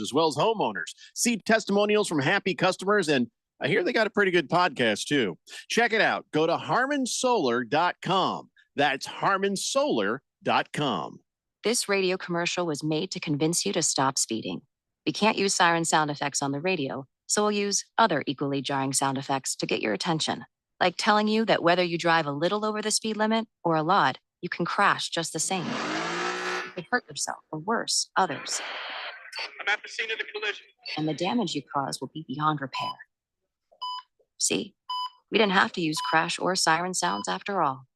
as well as homeowners. See testimonials from happy customers, and I hear they got a pretty good podcast too. Check it out. Go to harmonsolar.com. That's harmonsolar.com. This radio commercial was made to convince you to stop speeding. We can't use siren sound effects on the radio, so we'll use other equally jarring sound effects to get your attention, like telling you that whether you drive a little over the speed limit or a lot, you can crash just the same. You could hurt yourself, or worse, others. I'm at the scene of the collision. And the damage you cause will be beyond repair. See, we didn't have to use crash or siren sounds after all.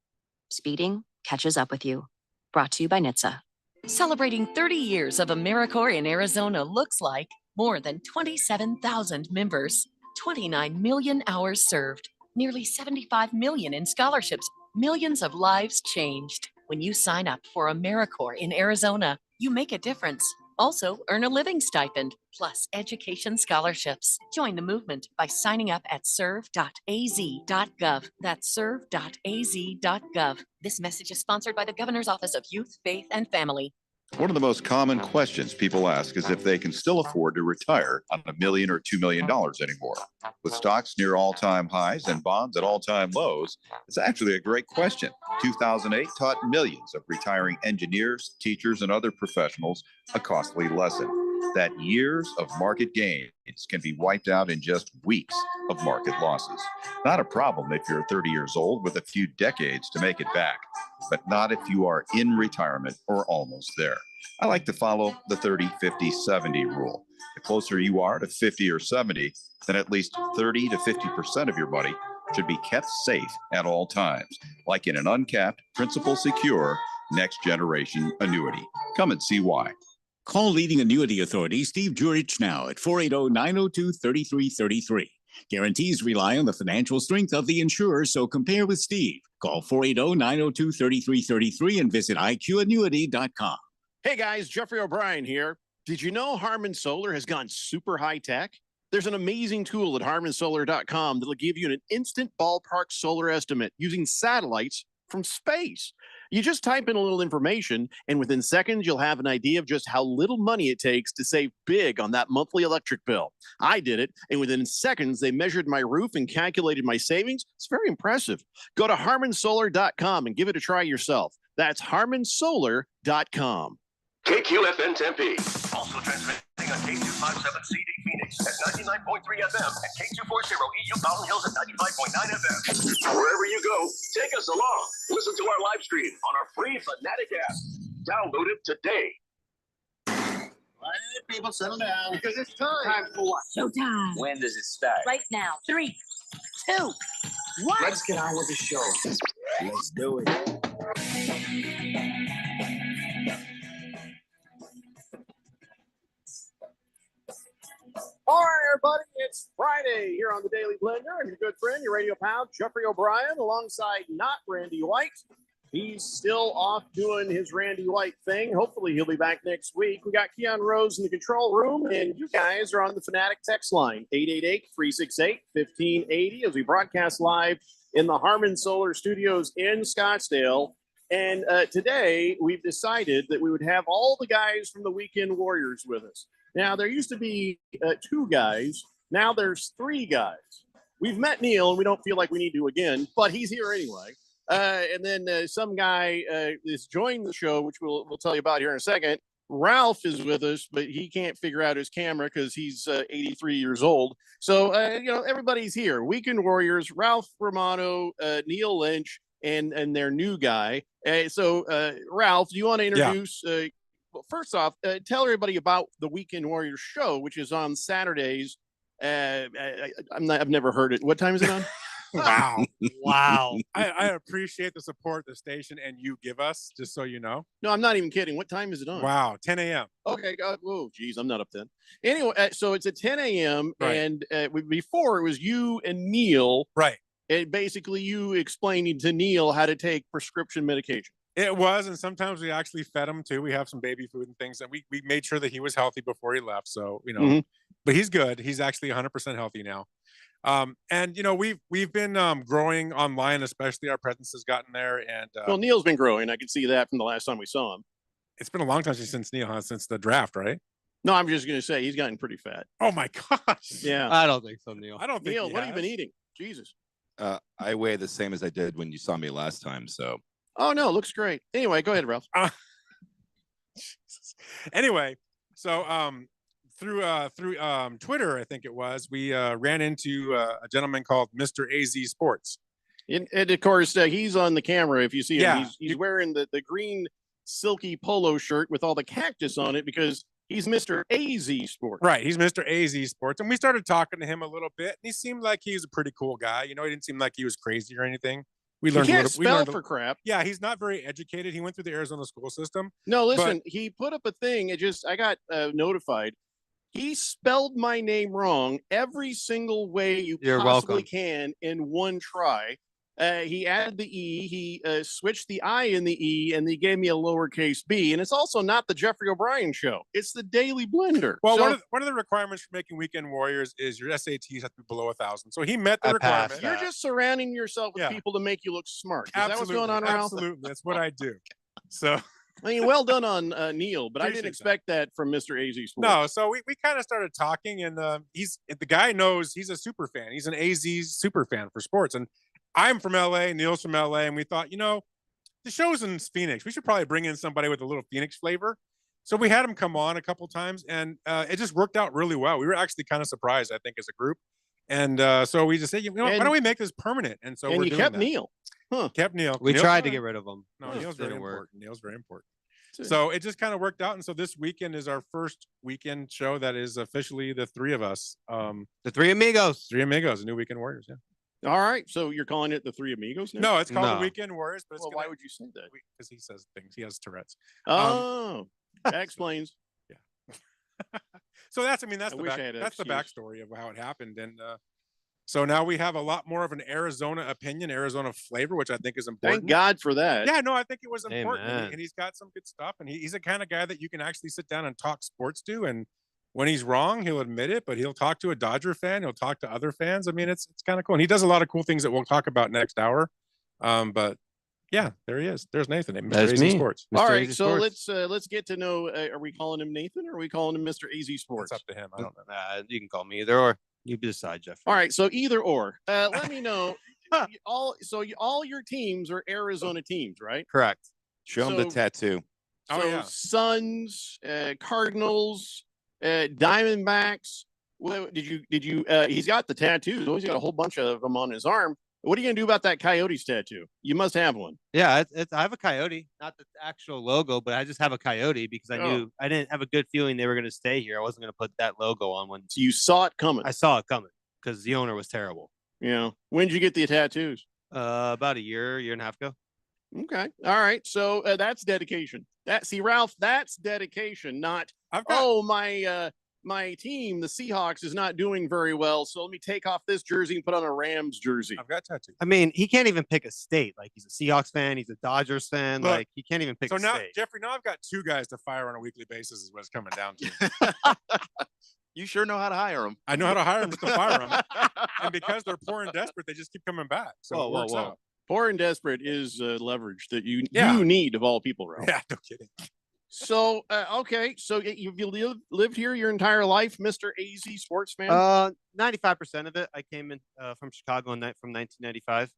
Speeding catches up with you. Brought to you by NHTSA. Celebrating 30 years of AmeriCorps in Arizona looks like more than 27,000 members, 29 million hours served, nearly 75 million in scholarships, millions of lives changed. When you sign up for AmeriCorps in Arizona, you make a difference. Also, earn a living stipend, plus education scholarships. Join the movement by signing up at serve.az.gov. That's serve.az.gov. This message is sponsored by the Governor's Office of Youth, Faith, and Family. One of the most common questions people ask is if they can still afford to retire on $1 million or $2 million anymore. With stocks near all-time highs and bonds at all-time lows, it's actually a great question. 2008 taught millions of retiring engineers, teachers, and other professionals a costly lesson that years of market gains can be wiped out in just weeks of market losses. Not a problem if you're 30 years old with a few decades to make it back, but not if you are in retirement or almost there. I like to follow the 30, 50, 70 rule. The closer you are to 50 or 70, then at least 30 to 50% of your money should be kept safe at all times, like in an uncapped, principal secure, next generation annuity. Come and see why. Call leading annuity authority Steve Jurich now at 480-902-3333. Guarantees rely on the financial strength of the insurer, so compare with Steve. Call 480-902-3333 and visit iqannuity.com. Hey guys, Jeffrey O'Brien here. Did you know Harman Solar has gone super high tech? There's an amazing tool at harmonsolar.com that'll give you an instant ballpark solar estimate using satellites from space. You just type in a little information, and within seconds, you'll have an idea of just how little money it takes to save big on that monthly electric bill. I did it, and within seconds, they measured my roof and calculated my savings. It's very impressive. Go to harmonsolar.com and give it a try yourself. That's harmonsolar.com. KQFN Tempe. Also transmitting on K257CD Phoenix at 99.3 FM and K240 EU Mountain Hills at 95.9 FM. Wherever you go, take us along. Listen to our live stream on our free Fanatic app. Download it today. All right, people, settle down. Because it's time. Time for what? Showtime. When does it start? Right now. 3, 2, 1. Let's get on with the show. Let's do it. All right, everybody, it's Friday here on the Daily Blender, and your good friend, your radio pal, Jeffrey O'Brien, alongside not Randy White. He's still off doing his Randy White thing. Hopefully he'll be back next week. We got Keon Rose in the control room, and you guys are on the Fanatic text line, 888-368-1580, as we broadcast live in the Harman Solar Studios in Scottsdale. And today we've decided that we would have all the guys from the Weekend Warriors with us. Now, there used to be 2 guys. Now there's 3 guys. We've met Neil, and we don't feel like we need to again, but he's here anyway. And then some guy is joining the show, which we'll tell you about here in a second. Ralph is with us, but he can't figure out his camera because he's 83 years old. So, everybody's here. Weekend Warriors, Ralph Romano, Neil Lynch, and their new guy. So, Ralph, do you want to introduce well, first off, tell everybody about the Weekend Warriors show, which is on Saturdays. I've never heard it. What time is it on? Wow. I appreciate the support the station and you give us, just so you know. No, I'm not even kidding. What time is it on? Wow, 10 a.m. Okay. Whoa, geez, I'm not up then. Anyway, so it's at 10 a.m. Right. And before it was you and Neil. Right. And basically you explaining to Neil how to take prescription medication. It was, and sometimes we actually fed him too. We have some baby food and things, and we made sure that he was healthy before he left. So, but he's good. He's actually 100% healthy now. And we've been growing online, especially our presence has gotten there. And well, Neil's been growing. I can see that from the last time we saw him. It's been a long time since Neil, since the draft, right? No, I'm just going to say he's gotten pretty fat. Oh my gosh. Yeah. I don't think so, Neil. I don't think Neil, he what have you been has. eating? Jesus. I weigh the same as I did when you saw me last time. So Oh, no, looks great. Anyway, go ahead, Ralph. Anyway, so through Twitter, I think it was, we ran into a gentleman called Mr. AZ Sports. And of course, he's on the camera. If you see him, Yeah. he's wearing the green silky polo shirt with all the cactus on it because he's Mr. AZ Sports. Right. He's Mr. AZ Sports. And we started talking to him a little bit. And he seemed like he was a pretty cool guy. You know, he didn't seem like he was crazy or anything. We He learned a can't little. We spell learned for crap. Yeah, he's not very educated. He went through the Arizona school system. No, listen, he put up a thing. I got notified. He spelled my name wrong every single way You're possibly welcome. can in one try. He added the E, he switched the I in the E, and he gave me a lowercase b. And it's also not the Jeffrey O'Brien show. It's the Daily Blender. Well, So one of the requirements for making Weekend Warriors is your SATs have to be below 1,000. So he met the I passed requirement. you're just surrounding yourself with Yeah. people to make you look smart. Is Absolutely, that what's going on, Ralph? absolutely. That's what I do. So I mean, well done on Neil, but I Appreciate didn't expect that from Mr. AZ Sports. no, so we kind of started talking, and the guy knows he's a super fan. He's an AZ super fan for sports, and I'm from LA, Neil's from LA, and we thought, the show's in Phoenix. We should probably bring in somebody with a little Phoenix flavor. So we had him come on a couple times, and it just worked out really well. We were actually kind of surprised, I think, as a group. And so we just said, why don't we make this permanent? And so and we're you doing kept that. Neil. Kept Neil. We Neil's tried to fine. get rid of him. No, Oh, Neil's very didn't work. important. Neil's very important. So it just kind of worked out. And so this weekend is our first weekend show that is officially the three of us. The Three Amigos. Three Amigos, the new Weekend Warriors. Yeah. All right, so you're calling it the Three Amigos now? No, it's called No. the Weekend Warriors, but it's Well, why would you say that? Because he says things. He has Tourette's. Oh, that explains. So that's I the wish I had an that's the excuse. backstory of how it happened. And so now we have a lot more of an Arizona opinion, Arizona flavor, which I think is important. Thank God for that. Yeah, no, I think it was important, Amen. and he's got some good stuff, and he's the kind of guy that you can actually sit down and talk sports to. And when he's wrong, he'll admit it, but he'll talk to a Dodger fan, he'll talk to other fans. I mean, it's kind of cool, and he does a lot of cool things that we'll talk about next hour. But yeah, there he is. There's Nathan, Mr. That's AZ me. Sports. Mr. All right, AZ so Sports. let's get to know. Are we calling him Nathan or are we calling him Mr. AZ Sports? It's up to him. I don't know. You can call me either or. You decide, Jeff. All right, so either or. Let me know. All your teams are Arizona teams, right? Correct. show him the So- tattoo. Oh, So yeah. Suns, Cardinals, Diamondbacks. What did you? He's got the tattoos. He's got a whole bunch of them on his arm. What are you gonna do about that Coyotes tattoo? You must have one. Yeah, I have a coyote, not the actual logo, but I just have a coyote because I Oh. knew I didn't have a good feeling they were going to stay here. I wasn't going to put that logo on when So you saw it coming. I saw it coming because the owner was terrible. You know, when did you get the tattoos? About a year and a half ago. Okay, all right. So that's dedication. Ralph, that's dedication. Not I've got oh my team, the Seahawks, is not doing very well. So let me take off this jersey and put on a Rams jersey. I've got tattoos. I mean, he can't even pick a state. Like he's a Seahawks fan, he's a Dodgers fan. Look, like he can't even pick So a now, state. Jeffrey, now I've got two guys to fire on a weekly basis. Is what it's coming down to. You sure know how to hire him. I know how to hire them, just to fire them, and because they're poor and desperate, they just keep coming back. So Whoa, it whoa, works whoa. out. Poor and desperate is leverage that you Yeah. need of all people, Ralph. Yeah, no kidding. So okay, so you've lived here your entire life, Mr. AZ Sports fan. 95% of it. I came in from Chicago from 1995.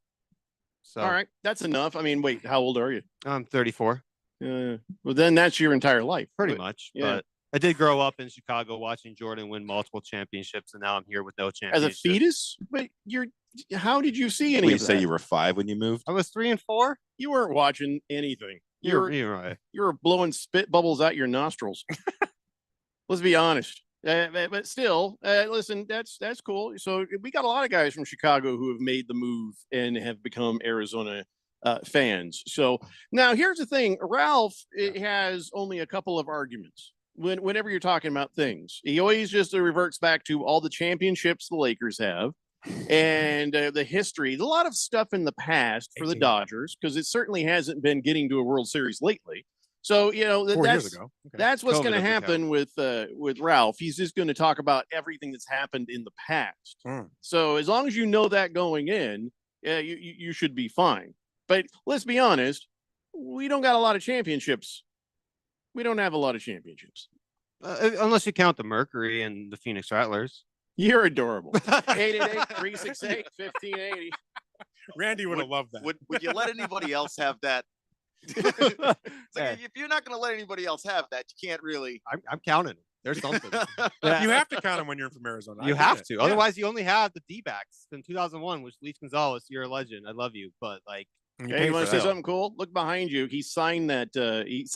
So All right, that's enough. I mean, wait, how old are you? I'm 34, Well, then that's your entire life, pretty But- much. yeah. But I did grow up in Chicago watching Jordan win multiple championships, and now I'm here with no As championships. a fetus, but how did you see any Will you of say that? you were 5 when you moved? I was 3 and 4. You weren't watching anything. You're You're right. blowing spit bubbles out your nostrils. Let's be honest. But still, listen, that's cool. So we got a lot of guys from Chicago who have made the move and have become Arizona fans. So now here's the thing: Ralph has only a couple of arguments. Whenever you're talking about things, he always just reverts back to all the championships the Lakers have and the history, a lot of stuff in the past for the 18. Dodgers, because it certainly hasn't been getting to a World Series lately. So, 4 that's years ago. Okay. that's what's COVID going to doesn't happen with Ralph. He's just going to talk about everything that's happened in the past. Mm. So as long as you know that going in, you should be fine. But let's be honest, we don't got a lot of championships. We don't have a lot of championships. Unless you count the Mercury and the Phoenix Rattlers. You're adorable. 888-368-1580. Randy would have loved that. Would you let anybody else have that? It's like, if you're not going to let anybody else have that, you can't really. I'm counting. There's something. You have to count them when you're from Arizona. You have to. Otherwise, you only have the D-backs in 2001, which Leaf Gonzalez, you're a legend. I love you, but like, Hey, you want to say something cool? Look behind you. He signed that. He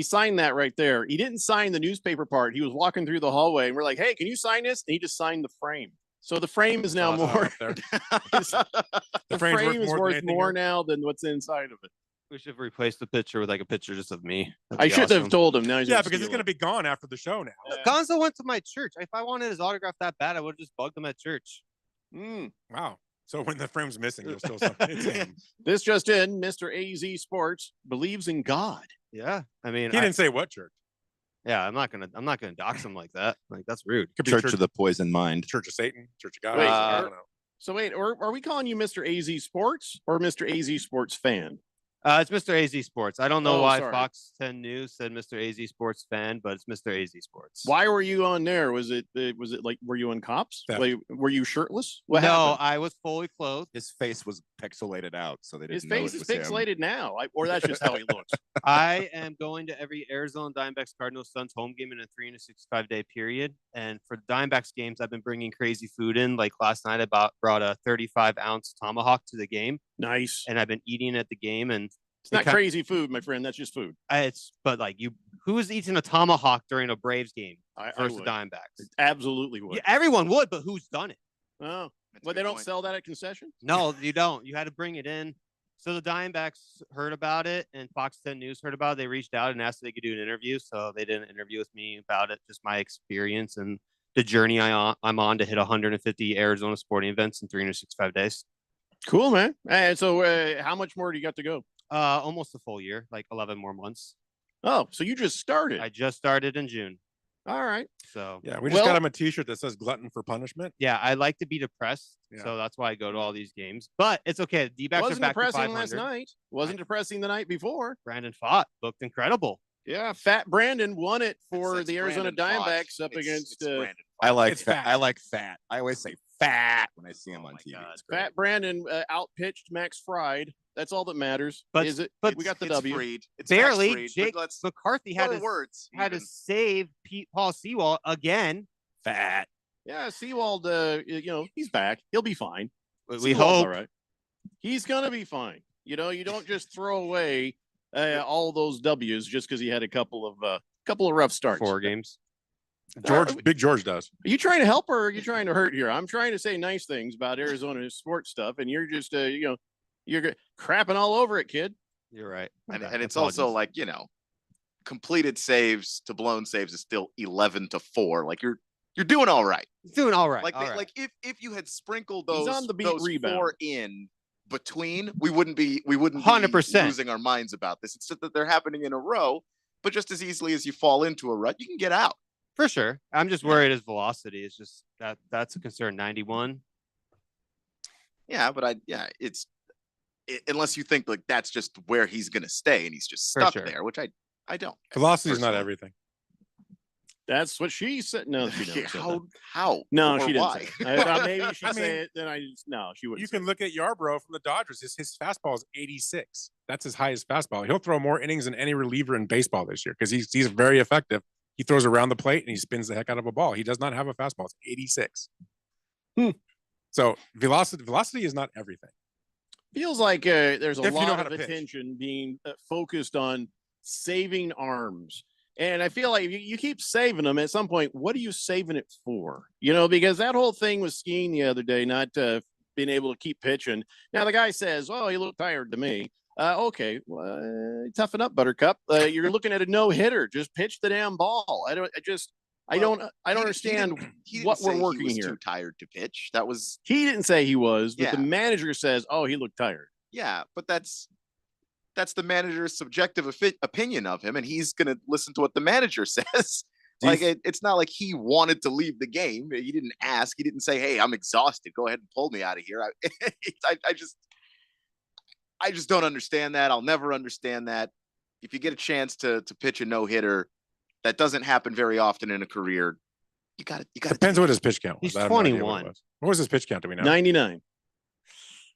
signed that right there. He didn't sign the newspaper part. He was walking through the hallway, and we're like, "Hey, can you sign this?" And he just signed the frame. So the frame is now more. The frame is worth more now than what's inside of it. We should replace the picture with like a picture just of me. I should have told him. Now he's because it's going to be gone after the show now. Gonzo went to my church. If I wanted his autograph that bad, I would have just bugged him at church. Wow. So when the frame's missing, you'll still say it's him. This just in: Mr. AZ Sports believes in God. Yeah, I mean, he didn't say what church. Yeah, I'm not gonna dox him like that. Like that's rude. Church of the Poison Mind. Church of Satan. Church of God. Wait, I don't know. So wait, are we calling you Mr. AZ Sports or Mr. AZ Sports fan? It's Mr. AZ Sports. I don't know why sorry. Fox 10 News said Mr. AZ Sports fan, but it's Mr. AZ Sports. Why were you on there? Was it like were you on Cops? Like, were you shirtless? What no, happened? I was fully clothed. His face was pixelated out, so they didn't His know face it is was him. pixelated now, or that's just how he looks. I am going to every Arizona Diamondbacks Cardinals Suns home game in a 365-day period. And for the Diamondbacks games, I've been bringing crazy food in. Like last night, I brought a 35-ounce tomahawk to the game. Nice. And I've been eating at the game. And it's not crazy food, my friend. That's just food. But like who's eating a tomahawk during a Braves game versus the Diamondbacks? Absolutely would. Yeah, everyone would, but who's done it? Oh, but they don't sell that at concessions? No, you don't. You had to bring it in. So the Diamondbacks heard about it, and Fox 10 News heard about it. They reached out and asked if they could do an interview. So they did an interview with me about it, just my experience and the journey I'm on to hit 150 Arizona sporting events in 365 days. Cool, man. And so how much more do you got to go? Almost a full year, like 11 more months. Oh, so you just started? I just started in June. All right. So yeah, we just got him a T-shirt that says "Glutton for Punishment." Yeah, I like to be depressed, so that's why I go to all these games. But it's okay. The D-backs are back to 500. Wasn't depressing last night. Wasn't depressing the night before. Brandon Pfaadt looked incredible. Yeah, Fat Brandon won it for the Arizona Diamondbacks up against. I like fat. I like fat. I always say fat when I see him on TV. Fat Brandon outpitched Max Fried. That's all that matters. But we got the W. It's barely. Jake McCarthy had to save Paul Sewald again. Fat. Yeah, Sewald. He's back. He'll be fine. We hope. All right. He's gonna be fine. You don't just throw away all those W's just because he had a couple of rough starts. 4 games. Big George does. Are you trying to help or are you trying to hurt here? I'm trying to say nice things about Arizona sports stuff, and you're just you're crapping all over it, kid. You're right. And it's also like, completed saves to blown saves is still 11-4. Like you're doing all right. Doing all right. Like if you had sprinkled those, on the beat those rebound. 4 in between, we wouldn't be 100% losing our minds about this. It's just that they're happening in a row, but just as easily as you fall into a rut, you can get out. For sure. I'm just worried his velocity is just that's a concern. 91. Yeah, but unless you think like that's just where he's going to stay and he's just stuck there, which I don't. Velocity is not everything. That's what she said. No, she didn't. How? No, or she didn't. why? Say it. I thought maybe she'd say it. Then no, she wouldn't. You can look at Yarbrough from the Dodgers. His fastball is 86. That's his highest fastball. He'll throw more innings than any reliever in baseball this year because he's very effective. He throws around the plate and he spins the heck out of a ball. He does not have a fastball. It's 86. So velocity is not everything. Feels like there's a If you know lot how of to pitch. attention being focused on saving arms. And I feel like you keep saving them. At some point, what are you saving it for? Because that whole thing with Skiing the other day, not being able to keep pitching. Now the guy says, "Oh, he looked tired to me." Okay, toughen up, Buttercup. You're looking at a no hitter. Just pitch the damn ball. I don't understand what we're working he was here. Too tired to pitch. That was He didn't say he was, but Yeah. the manager says, "Oh, he looked tired." yeah, but that's the manager's subjective opinion of him, and he's going to listen to what the manager says. It's not like he wanted to leave the game. He didn't ask. He didn't say, "Hey, I'm exhausted. Go ahead and pull me out of here." I just don't understand that. I'll never understand that. If you get a chance to pitch a no hitter, that doesn't happen very often in a career. You got to. Depends what his pitch count was. He's I have no idea what it 21. was. What was his pitch count? Do we know? 99.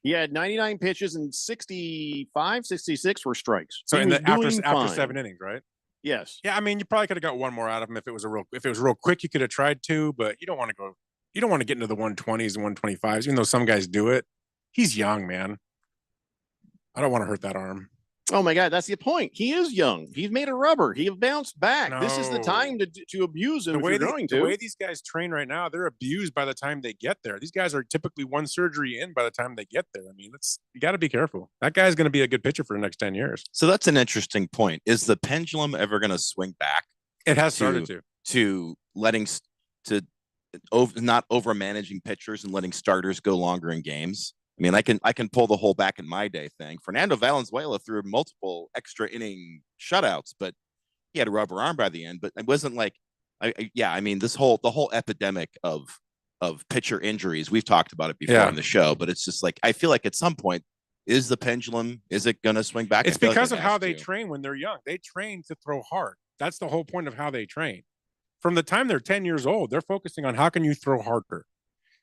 He had 99 pitches and 65, 66 were strikes. So He in was the after doing after fine. 7 innings, right? Yes. Yeah, I mean, you probably could have got one more out of him if it was real quick. You could have tried to, but you don't want to get into the 120s and 125s, even though some guys do it. He's young, man. I don't want to hurt that arm. Oh my God, that's the point. He is young. He's made of rubber. He bounced back. This is the No. time to abuse him. The if way, you're going the to. way these guys train right now, they're abused by the time they get there. These guys are typically one surgery in by the time they get there. I mean, you got to be careful. That guy's going to be a good pitcher for the next 10 years. So that's an interesting point. Is the pendulum ever going to swing back? It has started to letting not over managing pitchers and letting starters go longer in games. I mean, I can pull the whole back in my day thing. Fernando Valenzuela threw multiple extra inning shutouts, but he had a rubber arm by the end. But it wasn't like, I mean, the whole epidemic of pitcher injuries. We've talked about it before on the show, but it's just like I feel like at some point, is the pendulum? Is it going to swing back? It's because of how they train when they're young. They train to throw hard. That's the whole point of how they train. From the time they're 10 years old, they're focusing on how can you throw harder.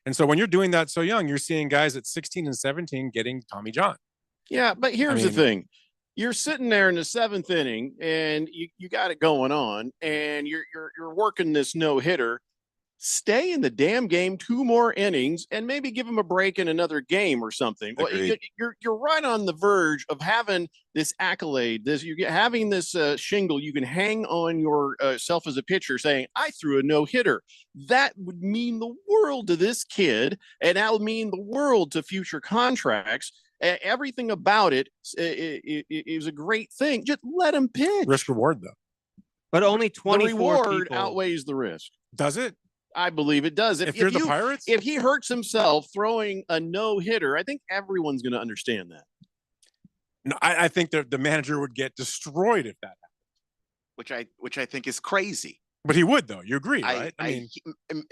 And so when you're doing that so young, you're seeing guys at 16 and 17 getting Tommy John. Yeah, but here's the thing. You're sitting there in the 7th inning and you got it going on and you're working this no-hitter. Stay in the damn game 2 more innings and maybe give him a break in another game or something. Well, you're right on the verge of having this accolade, having this shingle you can hang on yourself as a pitcher saying, I threw a no-hitter. That would mean the world to this kid, and that would mean the world to future contracts. Everything about it is a great thing. Just let him pitch. Risk reward, though. But only 24 the reward people. outweighs the risk. Does it? I believe it does. If you're the Pirates? If he hurts himself throwing a no-hitter, I think everyone's going to understand that. No, I think the manager would get destroyed if that happened. Which I think is crazy. But he would, though. You agree, right? I mean,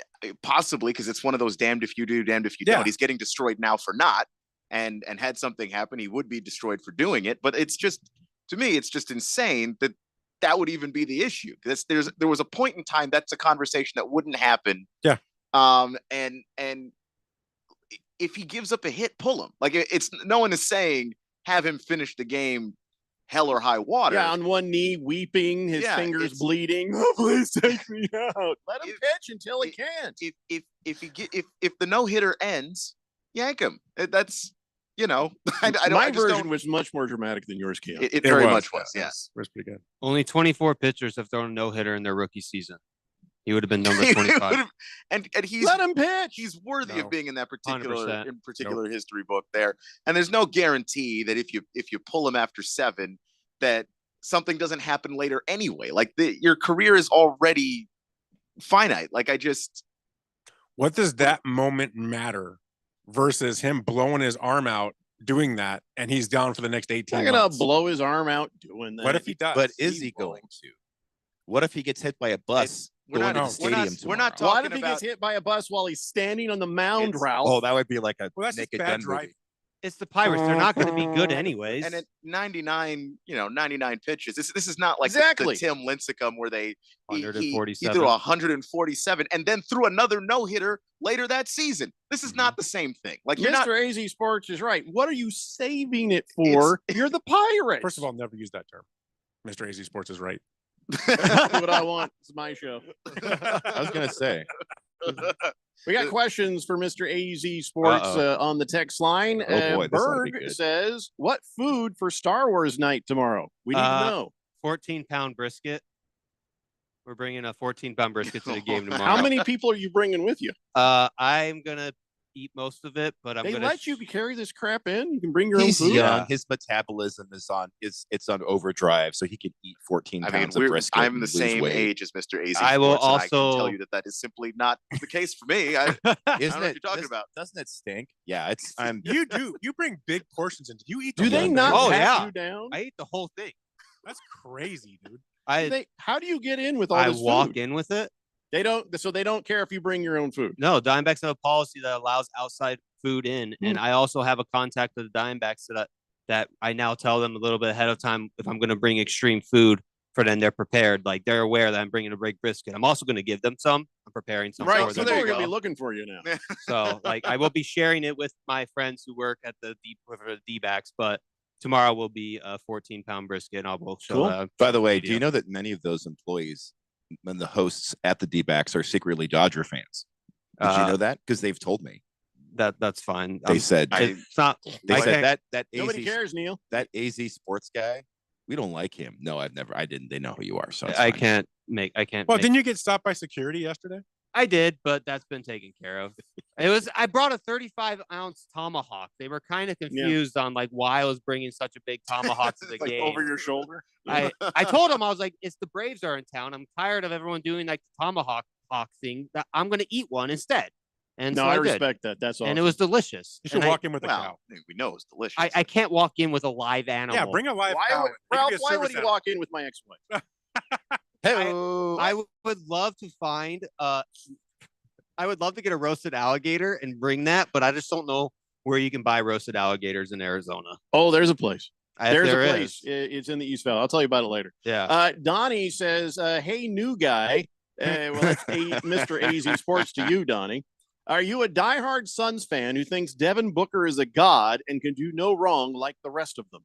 possibly because it's one of those damned if you do, damned if you don't. He's getting destroyed now for not, and had something happen, he would be destroyed for doing it. But it's just, to me, it's just insane that would even be the issue. There was a point in time that's a conversation that wouldn't happen. Yeah. And if he gives up a hit, pull him. Like it's no one is saying have him finish the game hell or high water. Yeah, on one knee, weeping, his fingers bleeding. Oh, please take me out. Let him pitch until he can't. If the no hitter ends, yank him. That's My version was much more dramatic than yours, Keon. It very much was. Yes, it was pretty good. Only 24 pitchers have thrown a no-hitter in their rookie season. He would have been number 25. and he's let him pitch. He's worthy of being in that 100%. particular history book there. And there's no guarantee that if you pull him after 7, that something doesn't happen later anyway. Like your career is already finite. Like what does that moment matter versus him blowing his arm out doing that and he's down for the next 18 months? Not gonna blow his arm out doing that. What if he does? But is he going to? What if he gets hit by a bus? We're not talking What if he about gets hit by a bus while he's standing on the mound, Ralph? Oh, that would be like a that's Naked bad Gun driving. movie. It's the Pirates. They're not going to be good anyways. And at 99 pitches. This is not like Exactly. the Tim Lincecum where he 147. threw 147 and then threw another no-hitter later that season. This is not the same thing. Like you're not Mr. AZ Sports is right. What are you saving it for? You're the Pirates. First of all, never use that term. Mr. AZ Sports is right. That's what I want. It's my show. I was gonna say. We got questions for Mr. AZ Sports on the text line. Oh boy, this ought to be Berg good. says, "What food for Star Wars night tomorrow? We need to know." 14-pound brisket. We're bringing a 14-pound brisket to the game tomorrow. How many people are you bringing with you? I'm gonna eat most of it, but I'm They gonna let you carry this crap in. You can bring your He's own food. young. His metabolism is on overdrive, so he can eat 14 I mean, pounds of brisket. I'm and the lose same weight. age as Mr. AZ. I will Sports, and I can also- tell you that is simply not the case for me. I don't know what Isn't you're it? talking about. Doesn't it stink? Yeah, it's. You do. You bring big portions into. You eat. Do the they whole not thing. Oh, pat yeah. you down? I eat the whole thing. That's crazy, dude. How do you get in with all I this walk food? in with it. They don't care if you bring your own food. No, Diamondbacks have a policy that allows outside food in, and I also have a contact with the Diamondbacks that I now tell them a little bit ahead of time if I'm going to bring extreme food for then they're prepared. Like they're aware that I'm bringing a baked brisket. I'm also going to give them some. I'm preparing some Right. for So them. they're going to be looking for you now. So like I will be sharing it with my friends who work at the D-backs, but tomorrow will be a 14-pound brisket. And I'll show Cool. that. By the way, do you know that many of those employees and the hosts at the D-backs are secretly Dodger fans? Did you know that? Because they've told me. That's fine. They said it's not. They I said can't- that Nobody AZ cares, Neil. that AZ sports guy. We don't like him. No, I didn't. They know who you are. So it's I fine. can't make. I can't. Well, make- didn't you get stopped by security yesterday? I did, but that's been taken care of. It was. I brought a 35-ounce tomahawk. They were kind of confused on like why I was bringing such a big tomahawk to the Like game. over your shoulder. I told him I was like, it's the Braves are in town. I'm tired of everyone doing like the tomahawk thing. That I'm gonna eat one instead. And No, so I did. respect that. That's awesome. And it was delicious. You should And walk in with a Well, cow. we know it's delicious. I can't walk in with a live animal. Yeah, bring a live Why cow. would, in. They can Ralph, be a why would service he animal. walk in with my ex-wife? I would love to find I would love to get a roasted alligator and bring that, but I just don't know where you can buy roasted alligators in Arizona. Oh, there's a place. There's There a is. place. It's in the East Valley. I'll tell you about it later. Yeah. Donnie says, hey, new guy. Well, that's Mr. AZ Sports to you, Donnie. Are you a diehard Suns fan who thinks Devin Booker is a god and can do no wrong like the rest of them?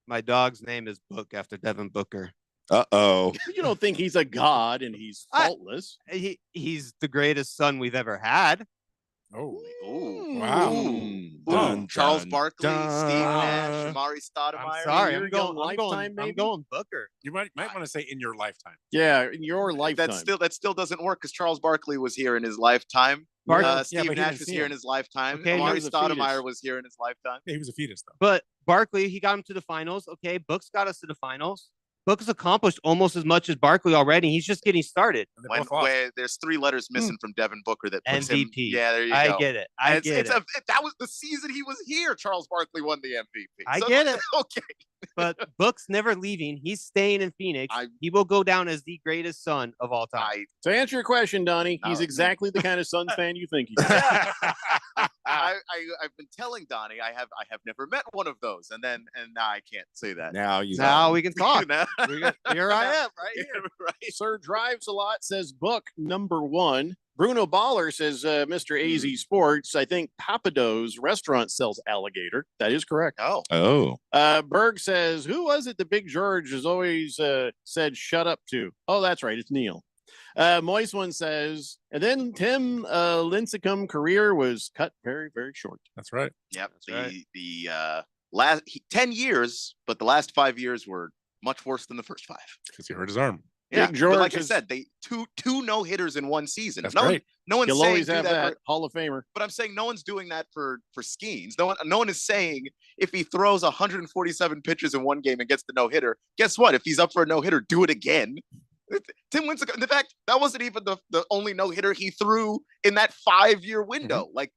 My dog's name is Book after Devin Booker. Uh-oh. You don't think he's a god and he's faultless? He's the greatest son we've ever had. Oh, Ooh. wow. Ooh. Charles Barkley, Steve Nash, Amari I'm Stoudemire. sorry. You're I'm going going lifetime, I'm maybe? going Booker. You might want to say in your lifetime. Yeah, in your lifetime. That still doesn't work because Charles Barkley was here in his lifetime. Yeah, Steve but he Nash didn't was see here him. in his lifetime. Okay, he Amari was a fetus. Stoudemire was here in his lifetime. Yeah, he was a fetus though. But Barkley, he got him to the finals. Okay, Book's got us to the finals. Book's accomplished almost as much as Barkley already. He's just getting started. And they both lost. When there's 3 letters missing from Devin Booker that puts him. MVP. Yeah, there you I go. get it. And I get it. That was the season he was here. Charles Barkley won the MVP. I get it. Okay. But Book's never leaving. He's staying in Phoenix. He will go down as the greatest son of all time. To answer your question, Donnie, he's No. exactly the kind of Suns fan you think he is. I've been telling Donnie I have never met one of those, and now I can't say that. Now we can talk. Now- Here I am, right here. right. Sir Drives a Lot says book number 1. Bruno Baller says Mr. AZ Sports. I think Papado's restaurant sells alligator. That is correct. Oh. Berg says, who was it that Big George has always said shut up to? Oh, that's right. It's Neil. Moist One says, and then Tim Lincecum career was cut very, very short. That's right. Yep. That's The last 10 years, but the last 5 years were much worse than the first 5. Because he hurt his arm. Yeah, Big George but like I is- said, they two no hitters in one season. That's no great. no one's You'll saying always do have that. that For, Hall of Famer. but I'm saying no one's doing that for Skeens. No one is saying if he throws 147 pitches in one game and gets the no hitter, guess what? If he's up for a no hitter, do it again. Tim Lincecum. In fact, that wasn't even the only no hitter he threw in that 5-year window. Like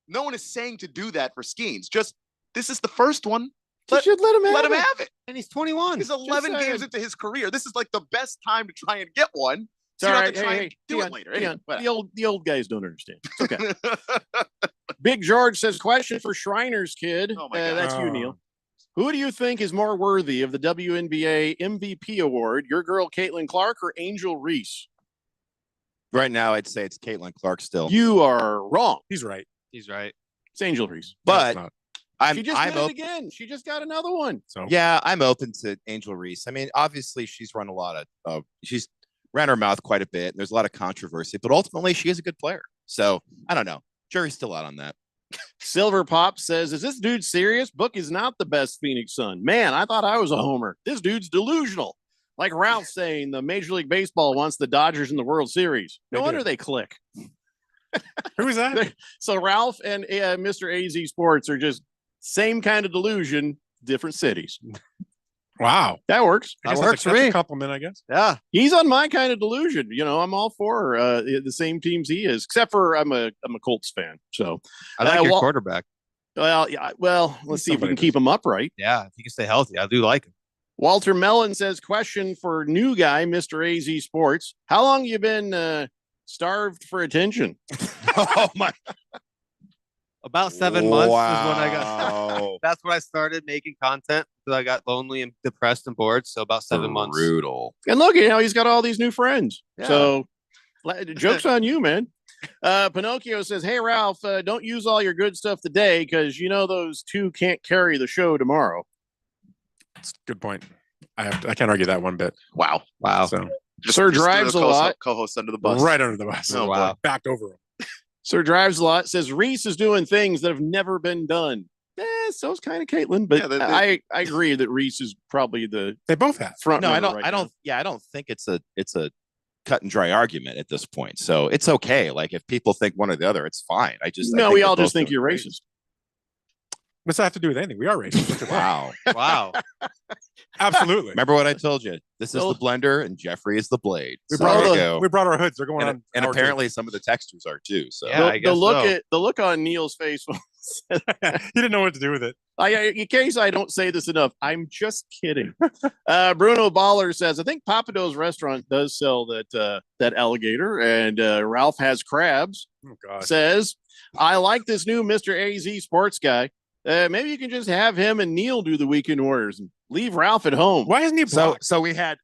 no one is saying to do that for Skeens. Just this is the first one. You should let him have Let him it. have it. And he's 21. He's 11 saying. games into his career. This is like the best time to try and get one. So It's you all don't have right. to try Hey, and hey, do hang it on, later. hang Anyway, on. The old guys don't understand. It's okay. Big George says, question for Shriner's kid. Oh my God. That's you, Neil. Who do you think is more worthy of the WNBA MVP award? Your girl, Caitlin Clark, or Angel Reese? Right now, I'd say it's Caitlin Clark still. You are wrong. He's right. He's right. It's Angel Reese. But No, it's not. I'm She just I'm did it open. again. She just got another one. So Yeah, I'm open to Angel Reese. I mean, obviously, she's run a lot of she's ran her mouth quite a bit. And there's a lot of controversy, but ultimately, she is a good player. So I don't know. Jury's still out on that. Silver Pop says, is this dude serious? Book is not the best Phoenix Sun. Man, I thought I was a homer. This dude's delusional. Like Ralph saying the Major League Baseball wants the Dodgers in the World Series. No They do. wonder they click. who is that? So Ralph and Mr. AZ Sports are just same kind of delusion, different cities. Wow. That works. I guess works for that's me. a compliment, I guess. Yeah. He's on my kind of delusion. You know, I'm all for the same teams he is, except for I'm a Colts fan. So, I like your Wal- quarterback. well, yeah, well, let's see if we Somebody can keep him upright. Yeah. If he can stay healthy, I do like him. Walter Mellon says, question for new guy, Mr. AZ Sports. How long you been starved for attention? Oh my! About 7 months is when I got. Wow. That's when I started making content because I got lonely and depressed and bored. So about 7 months. Brutal. And look at how he's got all these new friends. Yeah. So joke's on you, man. Pinocchio says, "Hey Ralph, don't use all your good stuff today because you know those two can't carry the show tomorrow." That's a good point. I can't argue that one bit. Wow. So Sir Just threw drives the a lot. Co-host under the bus. right under the bus. Oh, wow. boy. Backed over him. Sir drives a lot. Says Reese is doing things that have never been done. So's kind of Caitlin, but Yeah, I agree that Reese is probably the They both have. front. No, I runner don't. right I now. don't. Yeah, I don't think it's a cut and dry argument at this point. So it's okay. Like if people think one or the other, it's fine. I No, we they're all just both think doing you're great. racist. What's that have to do with anything? We are racist. Wow. Wow. Absolutely. Remember what I told you? This is So- the blender and Jeffrey is the blade. We So brought, there you our, go. we brought our hoods. They're going And, on. and our two. apparently some of the textures are too. So Yeah, I The guess look so. at the look on Neil's face. he didn't know what to do with it. In case I don't say this enough, I'm just kidding. Bruno Baller says, I think Papado's restaurant does sell that alligator, and Ralph has crabs. Oh God. Says, I like this new Mr. AZ sports guy. Maybe you can just have him and Neil do the Weekend Warriors and leave Ralph at home. Why isn't he so blocked? so we had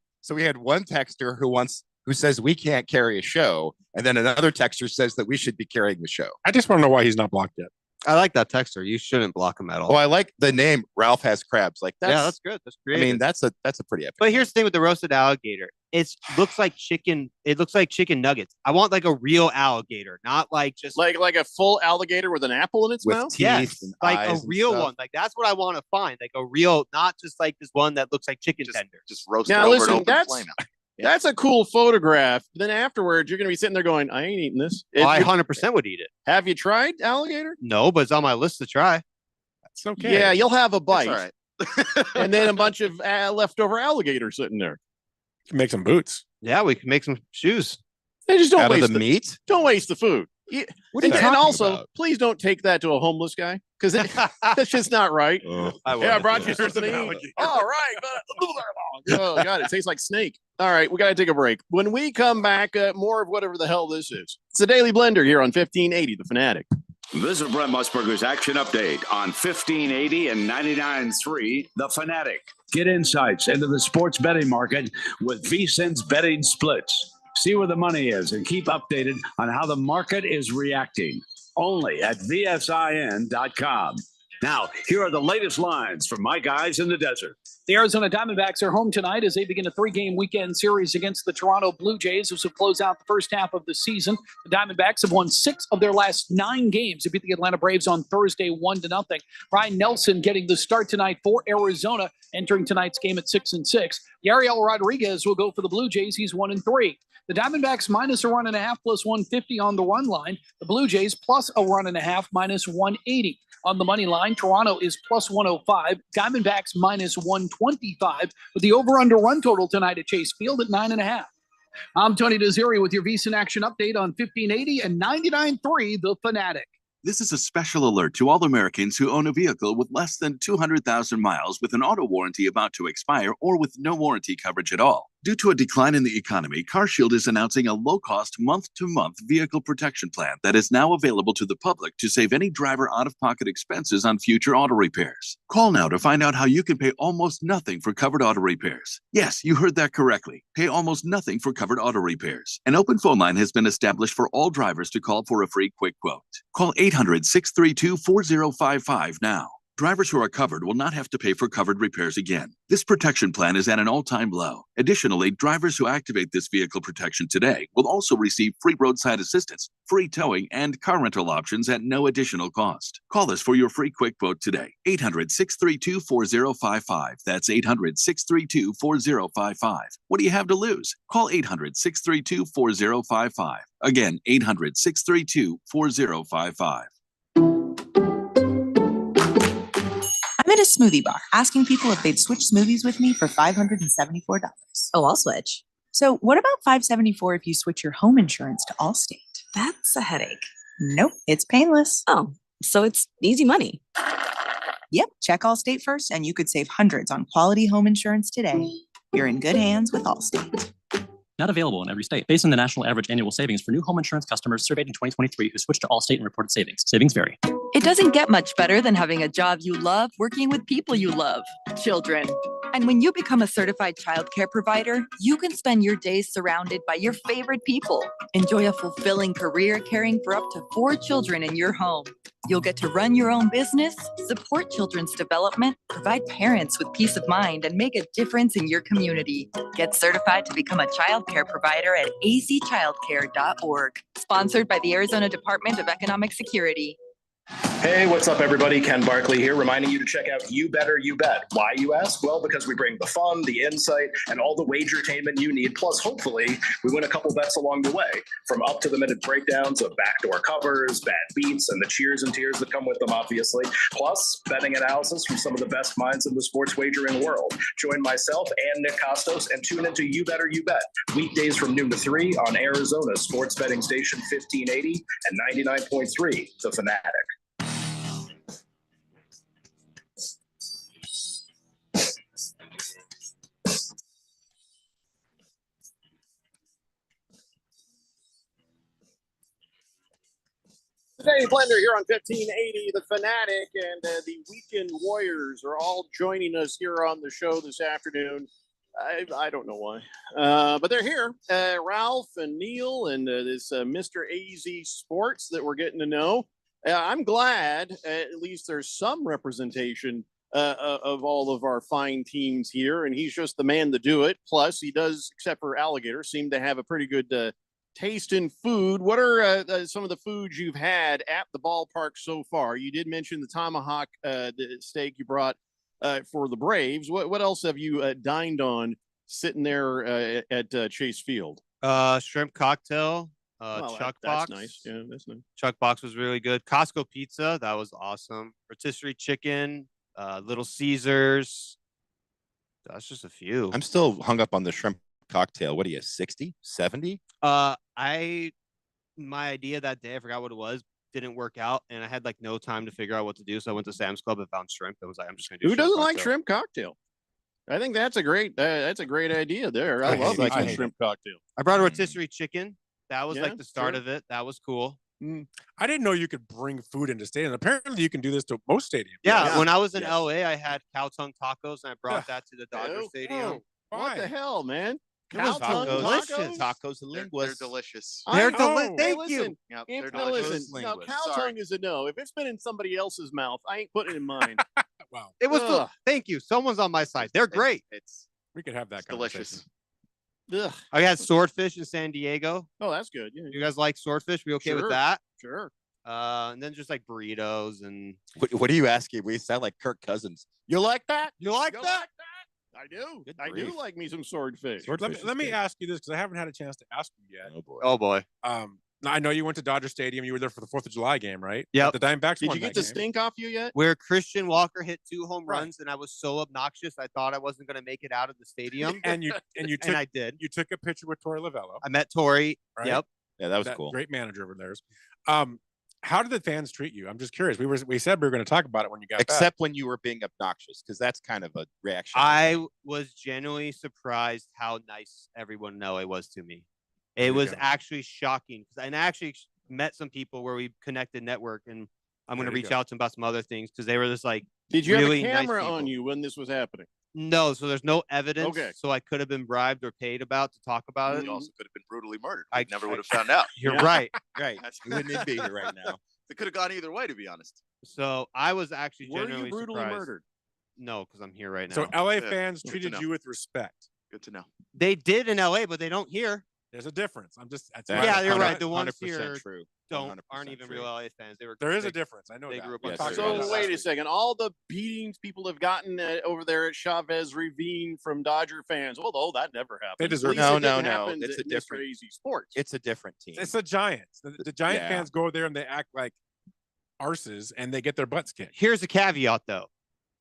one texter who says we can't carry a show, and then another texter says that we should be carrying the show. I just want to know why he's not blocked yet. I like that texter. You shouldn't block him at all. Oh, I like the name Ralph has crabs. Like that's good. That's I great. mean, that's a pretty epic. But here's the thing with the roasted alligator. It looks like chicken. It looks like chicken nuggets. I want like a real alligator, not like just Like a full alligator with an apple in its with mouth? teeth yes, and like a eyes and real stuff. one. Like that's what I want to find. Like a real, not just like this one that looks like chicken tenders. Just roast Now, it over listen, an open that's- flame. That's a cool photograph. Then afterwards, you're going to be sitting there going, I ain't eating this. I 100% would eat it. Have you tried alligator? No, but it's on my list to try. It's okay. Yeah, you'll have a bite. That's all right. And then a bunch of leftover alligator sitting there. Make some boots. Yeah, we can make some shoes. They just don't Out of waste the meat. Don't waste the food. What are you And talking also, about? please don't take that to a homeless guy because that's just not right. I brought you something to eat. All right. Oh, God, it tastes like snake. All right, we got to take a break. When we come back, more of whatever the hell this is. It's the Daily Blender here on 1580, The Fanatic. Visit Brent Musburger's Action Update on 1580 and 99.3 The Fanatic. Get insights into the sports betting market with VSiN's betting splits. See where the money is and keep updated on how the market is reacting. Only at VSIN.com. Now, here are the latest lines from my guys in the desert. The Arizona Diamondbacks are home tonight as they begin a 3-game weekend series against the Toronto Blue Jays, as will close out the first half of the season. The Diamondbacks have won 6 of their last 9 games. They beat the Atlanta Braves on Thursday 1-0. Ryan Nelson getting the start tonight for Arizona, entering tonight's game at 6-6. Yariel Rodriguez will go for the Blue Jays. He's 1-3. The Diamondbacks minus a run and a half plus 150 on the run line. The Blue Jays plus a run and a half minus 180. On the money line, Toronto is plus 105, Diamondbacks minus 125, with the over-under run total tonight at Chase Field at 9.5. I'm Tony Desiri with your VSiN Action Update on 1580 and 99.3 The Fanatic. This is a special alert to all Americans who own a vehicle with less than 200,000 miles with an auto warranty about to expire or with no warranty coverage at all. Due to a decline in the economy, CarShield is announcing a low-cost month-to-month vehicle protection plan that is now available to the public to save any driver out-of-pocket expenses on future auto repairs. Call now to find out how you can pay almost nothing for covered auto repairs. Yes, you heard that correctly. Pay almost nothing for covered auto repairs. An open phone line has been established for all drivers to call for a free quick quote. Call 800-632-4055 now. Drivers who are covered will not have to pay for covered repairs again. This protection plan is at an all-time low. Additionally, drivers who activate this vehicle protection today will also receive free roadside assistance, free towing, and car rental options at no additional cost. Call us for your free quick quote today. 800-632-4055. That's 800-632-4055. What do you have to lose? Call 800-632-4055. Again, 800-632-4055. I'm at a smoothie bar asking people if they'd switch smoothies with me for $574. Oh, I'll switch. So what about $574 if you switch your home insurance to Allstate? That's a headache. Nope, it's painless. Oh, so it's easy money. Yep, check Allstate first and you could save hundreds on quality home insurance today. You're in good hands with Allstate. Not available in every state. Based on the national average annual savings for new home insurance customers surveyed in 2023 who switched to Allstate and reported savings. Savings vary. It doesn't get much better than having a job you love working with people you love, children. And when you become a certified childcare provider, you can spend your days surrounded by your favorite people. Enjoy a fulfilling career caring for up to 4 children in your home. You'll get to run your own business, support children's development, provide parents with peace of mind, and make a difference in your community. Get certified to become a childcare provider at azchildcare.org. Sponsored by the Arizona Department of Economic Security. Hey, what's up, everybody? Ken Barkley here, reminding you to check out You Better You Bet. Why, you ask? Well, because we bring the fun, the insight, and all the wagertainment you need. Plus, hopefully, we win a couple bets along the way. From up-to-the-minute breakdowns of backdoor covers, bad beats, and the cheers and tears that come with them, obviously. Plus, betting analysis from some of the best minds in the sports wagering world. Join myself and Nick Costos and tune into You Better You Bet. Weekdays from noon to 3 on Arizona's sports betting station 1580 and 99.3, The Fanatic. Danny Blender here on 1580, The Fanatic, and the Weekend Warriors are all joining us here on the show this afternoon. I don't know why, but they're here. Ralph and Neil and this Mr. AZ Sports that we're getting to know. I'm glad at least there's some representation of all of our fine teams here, and he's just the man to do it. Plus, he does, except for alligator, seem to have a pretty good taste in food. What are some of the foods you've had at the ballpark so far? You did mention the tomahawk the steak you brought for the Braves. What else have you dined on sitting there at Chase Field? Shrimp cocktail, Well, Chuck that's Box. nice. Yeah, that's nice. Chuck Box was really good. Costco pizza, that was awesome. Rotisserie chicken, Little Caesars. That's just a few. I'm still hung up on the shrimp cocktail. What are you, 60, 70? My idea that day, I forgot what it was, didn't work out, and I had like no time to figure out what to do. So I went to Sam's Club and found shrimp. I was like, I'm just gonna do. Who shrimp doesn't like cocktail. shrimp cocktail? I think that's a great idea there. I love like a shrimp cocktail. I brought a rotisserie chicken. That was Yeah, like the start sure. of it. That was cool. I didn't know you could bring food into stadiums. Apparently, you can do this to most stadiums. Yeah, when I was in Yes. LA, I had cow tongue tacos, and I brought that to the Dodger Oh, Stadium. What the hell, man? It was Cow tongue delicious. Tacos and They're linguists. delicious. They're Hey, Thank listen, you. Yep, If, they're now listen, delicious. now linguist. cow Sorry. tongue is a no. If it's been in somebody else's mouth, I ain't putting it in mine. Wow, It was. Ugh. Thank you. Someone's on my side. They're great. It's we could have that delicious. conversation. Ugh. I had swordfish in San Diego. Oh, that's good. Yeah, You guys like swordfish? We okay with Sure. that? sure. And then just like burritos and What are you asking? We sound like Kirk Cousins. You like that? you like You that? like that? I do. Good I grief. do like me some swordfish. Let me ask you this because I haven't had a chance to ask you yet. Oh boy. Oh boy. Now, I know you went to Dodger Stadium. You were there for the 4th of July game, right? Yep. The Diamondbacks Did won you get that the game. stink off you yet? Where Christian Walker hit 2 home Right. runs, and I was so obnoxious, I thought I wasn't going to make it out of the stadium, And you took and I did. you took a picture with Torey Lavello. I met Tori. Right? Yep. Yeah, that was that cool. Great manager over theirs. How did the fans treat you? I'm just curious. We said we were going to talk about it when you got back. Except when you were being obnoxious, because that's kind of a reaction. I was genuinely surprised how nice everyone in LA was to me. There It you was go. actually shocking because I actually met some people where we connected network, and I'm going There to you reach go. out to them about some other things because they were just like, Did you really have a nice camera on people. you when this was happening? No, so there's no evidence. Okay. So I could have been bribed or paid about to talk about it. He also could have been brutally murdered. I I never would have found out. You're Yeah. right. right. We wouldn't even be here right now. It could have gone either way, to be honest. So I was actually Were genuinely you brutally surprised. murdered? No, because I'm here right now. So LA Yeah, fans good to treated know. you with respect. Good to know. They did in LA, but they don't here. There's a difference. I'm just that's That's Yeah, you're right. 100% The ones here true. aren't 100% even true. real LA fans. They were. there is a they- difference. I know they that. grew up We on talked Sure. about So that wait last a week. second. All the beatings people have gotten over there at Chavez Ravine from Dodger fans. Well, that never happened. They deserve At least No, it no, didn't no. happen It's at a different- Mr. AZ Sports. It's a different team. It's the Giants. The Giant Yeah. fans go there and they act like arses and they get their butts kicked. Here's a caveat, though.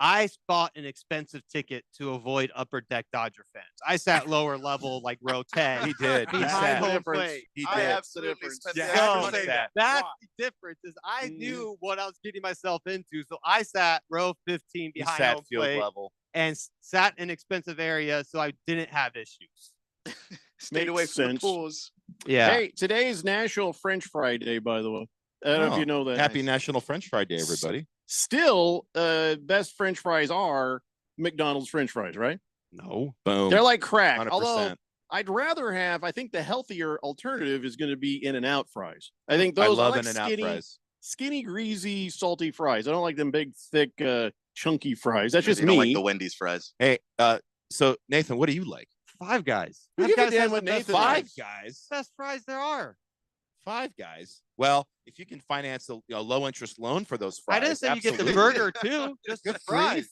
I bought an expensive ticket to avoid upper deck Dodger fans. I sat lower level, like row 10. He did. He Behind sat. home difference. plate. He I did. absolutely difference. spent Yeah, the extra so money. say that. That's Why? the difference. Is I Mhm. knew what I was getting myself into, so I sat row 15 He behind sat home field plate level. and sat in expensive area, so I didn't have issues. Stayed Makes away from sense. the pools. Yeah. Hey, today is National French Fry Day, by the way. I don't know if Oh, you know that. Happy National French Fry Day, everybody. Still, best French fries are McDonald's French fries, right? No. Boom. They're like crack. 100%. Although I'd rather have, I think the healthier alternative is going to be In-N-Out fries. I think I those love like In-N-Out fries. skinny, greasy, salty fries. I don't like them big, thick, chunky fries. That's just You me. don't like the Wendy's fries. Hey, so Nathan, what do you like? Five Guys. Who Five gives a Guys damn has what the best Nathan fries. Five Guys. Best fries there are. Five Guys. Well, if you can finance a low interest loan for those fries, I didn't say you get the absolutely. burger too, just the Good fries. grief.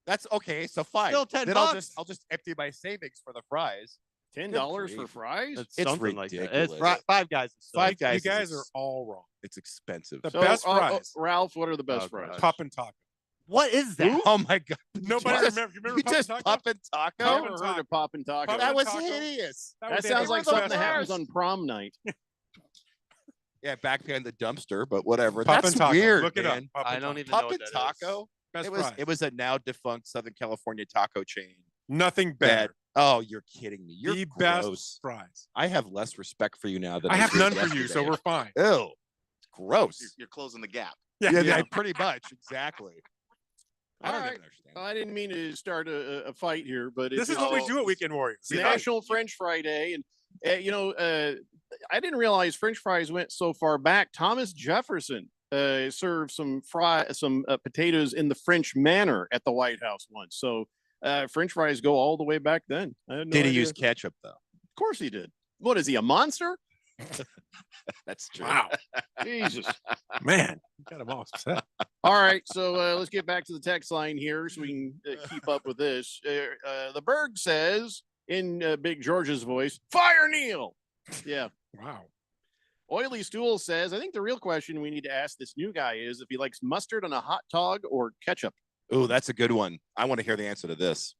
That's okay. So fine. Still 10 then bucks. I'll just empty my savings for the fries. $10 for grief. fries? It's It's something like that. It's ridiculous. Five Guys. is so Five Guys. You guys is are all wrong. It's expensive. The So, best fries. Ralph, what are the best Oh, fries? God. Pop and taco. What is that? Oh my god! Nobody just- remember. You remember You Pop just and Taco? pop and I've taco. never heard of Pop and Taco. Pop That and was Taco. hideous. That the sounds like best something that happens fries. on prom night. Yeah, back behind the dumpster, but whatever. Pop That's and Taco. weird. Look it up. man. Pop I and don't Taco. even know Pop what and that is. Taco. Best It fries. was a now defunct Southern California taco chain. Nothing That better. oh, you're kidding me. You're The gross. best fries. I have less respect for you now than I have did none for you, so yesterday. we're fine. Ew, gross. You're closing the gap. Yeah, pretty much exactly. I don't All even right. understand. I didn't mean to start a fight here, but This is what we do at Weekend Warriors. It's National French Fry Day, and I didn't realize French fries went so far back. Thomas Jefferson served some potatoes in the French manner at the White House once. So French fries go all the way back then. I had no Did he idea. use ketchup though? Of course he did. What is he, a monster? That's true. Wow, Jesus. man, you got him all upset. All right, so let's get back to the text line here so we can keep up with this. The Berg says in Big George's voice, "Fire Neil." Yeah. Wow. Oily Stool says, "I think the real question we need to ask this new guy is if he likes mustard on a hot dog or ketchup." Oh, that's a good one. I want to hear the answer to this.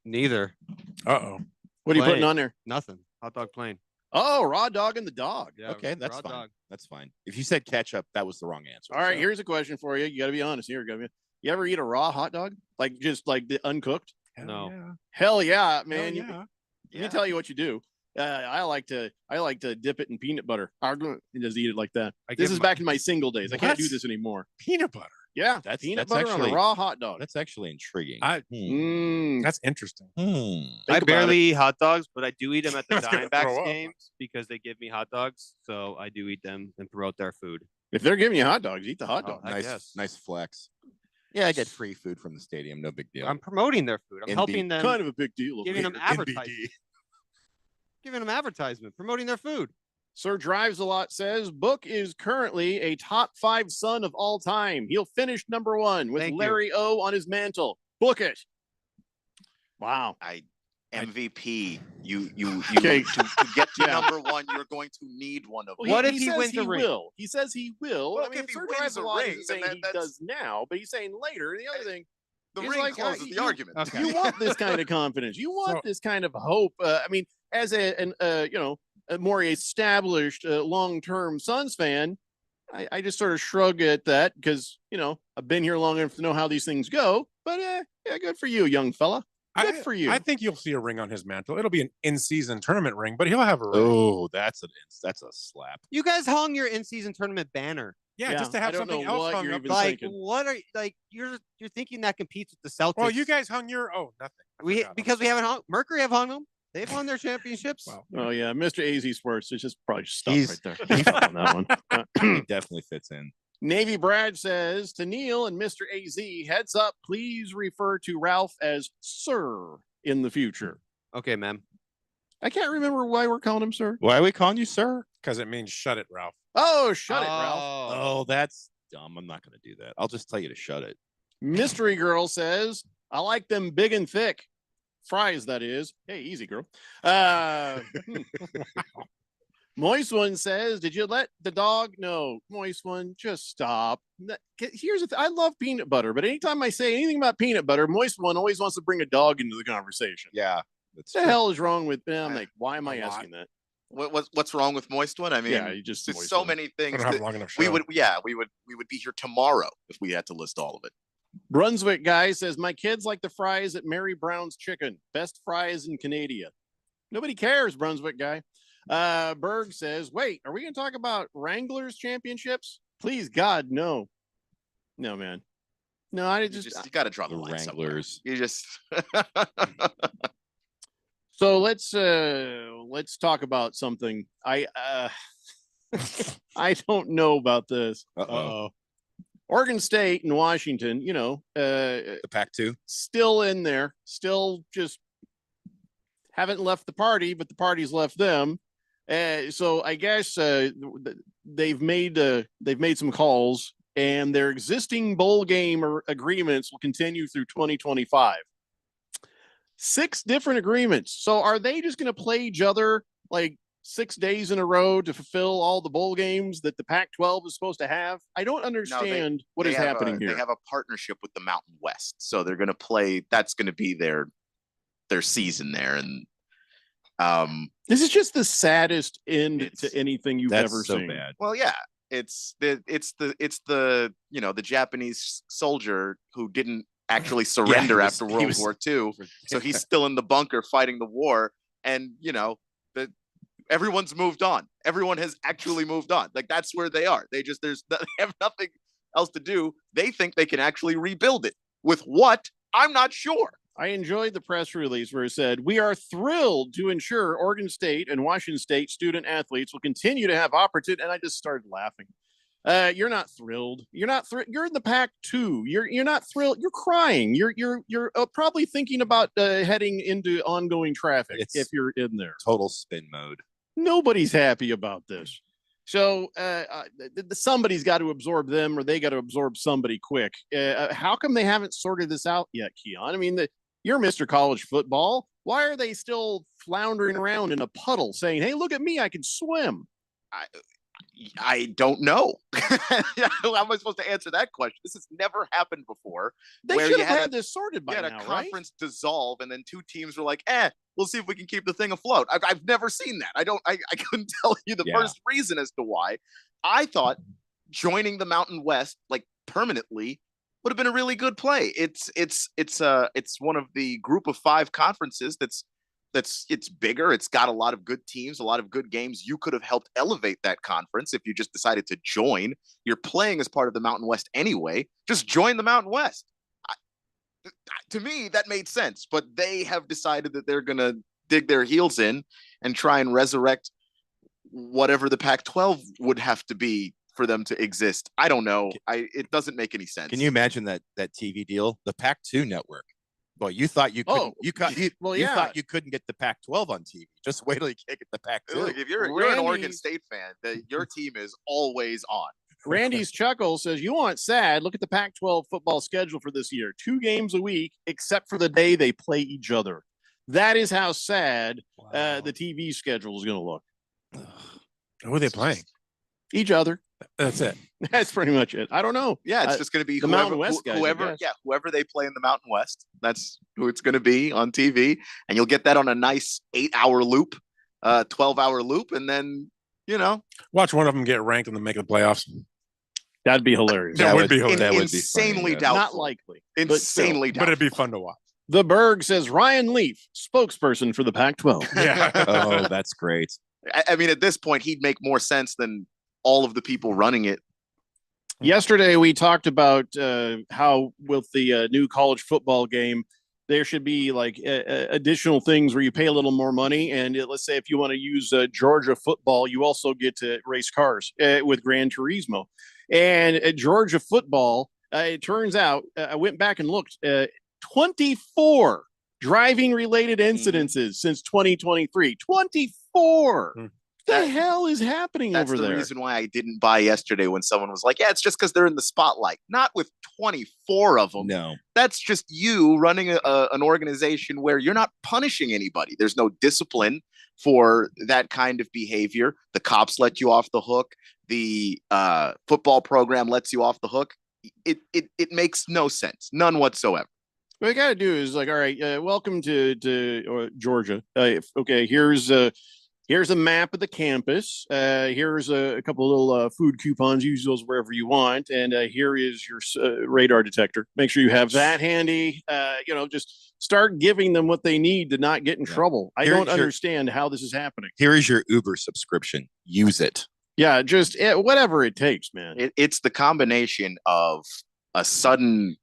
Neither. Uh-oh. What are you putting Plain. on there? Nothing. Hot dog plain. Oh, raw dog and the dog. Yeah. Okay, that's raw fine. dog. That's fine. If you said ketchup, that was the wrong answer. All right, so. here's a question for you. You got to be honest here. You ever eat a raw hot dog? Like just like the uncooked? Hell No. yeah. Hell yeah, man. Hell yeah. Let me tell you what you do. I like to dip it in peanut butter. I'm gonna just eat it like that. I This give is my- back in my single days. I can't do What? this anymore. Peanut butter. Yeah, That's peanut that's butter on actually a raw hot dog. that's actually intriguing. I- Mm, That's interesting. Hmm. I think about barely eat hot dogs, but I do eat them at the I was gonna throw Diamondbacks up. games because they give me hot dogs. So I do eat them and throw out their food. If they're giving you hot dogs, eat the hot Oh, dog. I nice, guess. nice flex. Yeah, I get free food from the stadium. No big deal. I'm promoting their food. I'm NB. helping them, Kind of a big deal. over giving them here. advertisement. Giving them advertisement, promoting their food. Sir Drives a Lot says Book is currently a top 5 son of all time. He'll finish number 1 with Thank you. Larry O on his mantle. Book it. Wow. MVP. You Okay. to get to Yeah. number one, you're going to need one of Well, them. What if he says wins a ring? Will. He says he will. Well, I mean, if he Sir wins Drives a a Lot ring, isn't then saying he that's- does now, but he's saying later. The other thing, The is ring like, closes the you- argument. Okay. you want this kind of confidence. You want this kind of hope. I mean, as a more established long-term Suns fan, I just sort of shrug at that because I've been here long enough to know how these things go. But yeah, good for you, young fella. Good for you. I think you'll see a ring on his mantle. It'll be an in-season tournament ring, but he'll have a ring. Oh, that's a slap. You guys hung your in-season tournament banner. Yeah, just to I have don't something know else what hung you're up. even Like, thinking. what are you're thinking that competes with the Celtics? Well, you guys hung your nothing. I forgot. because we haven't hung Mercury have hung them. They've won their championships. Well, Oh yeah, Mr. AZ Sports. It's just probably just stop He's- right there. Stop on that one. He definitely fits in. Navy Brad says to Neil and Mr. AZ, heads up, please refer to Ralph as Sir in the future. Okay, ma'am. I can't remember why we're calling him Sir. Why are we calling you sir? because it means shut it, Ralph. Oh, shut it, Ralph. Oh, that's dumb. I'm not going to do that. I'll just tell you to shut it. Mystery Girl says, I like them big and thick. Fries, that is. Hey, easy, girl. Moist One says, did you let the dog know? Moist One, just stop. Here's the thing. I love peanut butter, but anytime I say anything about peanut butter, Moist One always wants to bring a dog into the conversation. Yeah. That's What the hell is wrong with them? I'm like, why am I A lot. asking that? What's wrong with Moist One? I mean, Yeah, you just there's Moist so One. many I things don't have a that long enough we show. would be here tomorrow if we had to list all of it. Brunswick guy says, my kids like the fries at Mary Brown's Chicken. Best fries in Canada. Nobody cares, Brunswick guy. Berg says, wait, are we going to talk about Wranglers championships? Please, God, no. No, man. No, I You got to draw the line somewhere. Wranglers. You just So let's talk about something. I I don't know about this. Uh-oh. Oregon State and Washington, The Pac-2. still in there, still just haven't left the party, but the party's left them. So I guess they've made some calls, and their existing bowl game agreements will continue through 2025. 6 different agreements. So are they just going to play each other like 6 days in a row to fulfill all the bowl games that the Pac-12 is supposed to have? I don't understand what is happening here. They have a partnership with the Mountain West, so they're going to play. That's going to be their season there, and this is just the saddest end to anything you've ever seen. Bad. well, yeah, it's the the Japanese soldier who didn't actually surrender after World War II, so he's still in the bunker fighting the war, and everyone's moved on. Everyone has actually moved on. Like, that's where they are. They have nothing else to do. They think they can actually rebuild it. With what? I'm not sure. I enjoyed the press release where it said, "We are thrilled to ensure Oregon State and Washington State student athletes will continue to have opportunity." And I just started laughing. You're not thrilled. You're not you're in the Pac-2. You're not thrilled. You're crying. You're probably thinking about heading into ongoing traffic if you're in there. Total spin mode. Nobody's happy about this. So somebody's got to absorb them, or they got to absorb somebody quick. How come they haven't sorted this out yet, Keon? I mean, you're Mr. College Football. Why are they still floundering around in a puddle saying, "Hey, look at me, I can swim"? I don't know. How am I supposed to answer that question? This has never happened before. They should have had this sorted by now, a conference dissolve, and then 2 teams were like, we'll see if we can keep the thing afloat. I've never seen that. I couldn't tell you the first reason as to why. I thought joining the Mountain West, like, permanently, would have been a really good play. It's one of the group of 5 conferences it's bigger. It's got a lot of good teams, a lot of good games. You could have helped elevate that conference if you just decided to join. You're playing as part of the Mountain West anyway. Just join the Mountain West. To me, that made sense, but they have decided that they're going to dig their heels in and try and resurrect whatever the Pac-12 would have to be for them to exist. I don't know. It doesn't make any sense. Can you imagine that TV deal? The Pac-2 network. Well, you thought you couldn't. You thought you couldn't get the Pac-12 on TV. Just wait till you can't get the Pac-2. Look, if you're an Oregon State fan, your team is always on. Randy's Chuckle says, "You want sad? Look at the Pac-12 football schedule for this year. 2 games a week, except for the day they play each other. That is how sad the TV schedule is going to look." Who are they playing? Each other. That's it. That's pretty much it. I don't know. Yeah, it's just going to be the Mountain West guys, whoever they play in the Mountain West. That's who it's going to be on TV, and you'll get that on a nice 8-hour loop, 12-hour loop, and then watch one of them get ranked and then make the playoffs. That'd be hilarious. That would be insanely doubtful. Not likely. Insanely doubtful. But it'd be fun to watch. The Berg says Ryan Leaf, spokesperson for the Pac-12. Yeah. Oh, that's great. I mean, at this point, he'd make more sense than all of the people running it. Yesterday, we talked about how with the new college football game, there should be like additional things where you pay a little more money. And let's say if you want to use Georgia football, you also get to race cars with Gran Turismo. And at Georgia football, it turns out, I went back and looked, 24 driving related incidences since 2023. 24. The hell is happening over there? That's the reason why I didn't buy yesterday when someone was like, "Yeah, it's just because they're in the spotlight." Not with 24 of them. No, that's just you running an organization where you're not punishing anybody. There's no discipline for that kind of behavior. The cops let you off the hook. The football program lets you off the hook. It makes no sense, none whatsoever. What you got to do is like, all right, welcome to Georgia. Okay, here's a map of the campus. Here's a couple of little food coupons. Use those wherever you want. And here is your radar detector. Make sure you have that handy. Just start giving them what they need to not get in trouble. I don't understand how this is happening. Here is your Uber subscription. Use it. Yeah, just whatever it takes, man. It's the combination of a sudden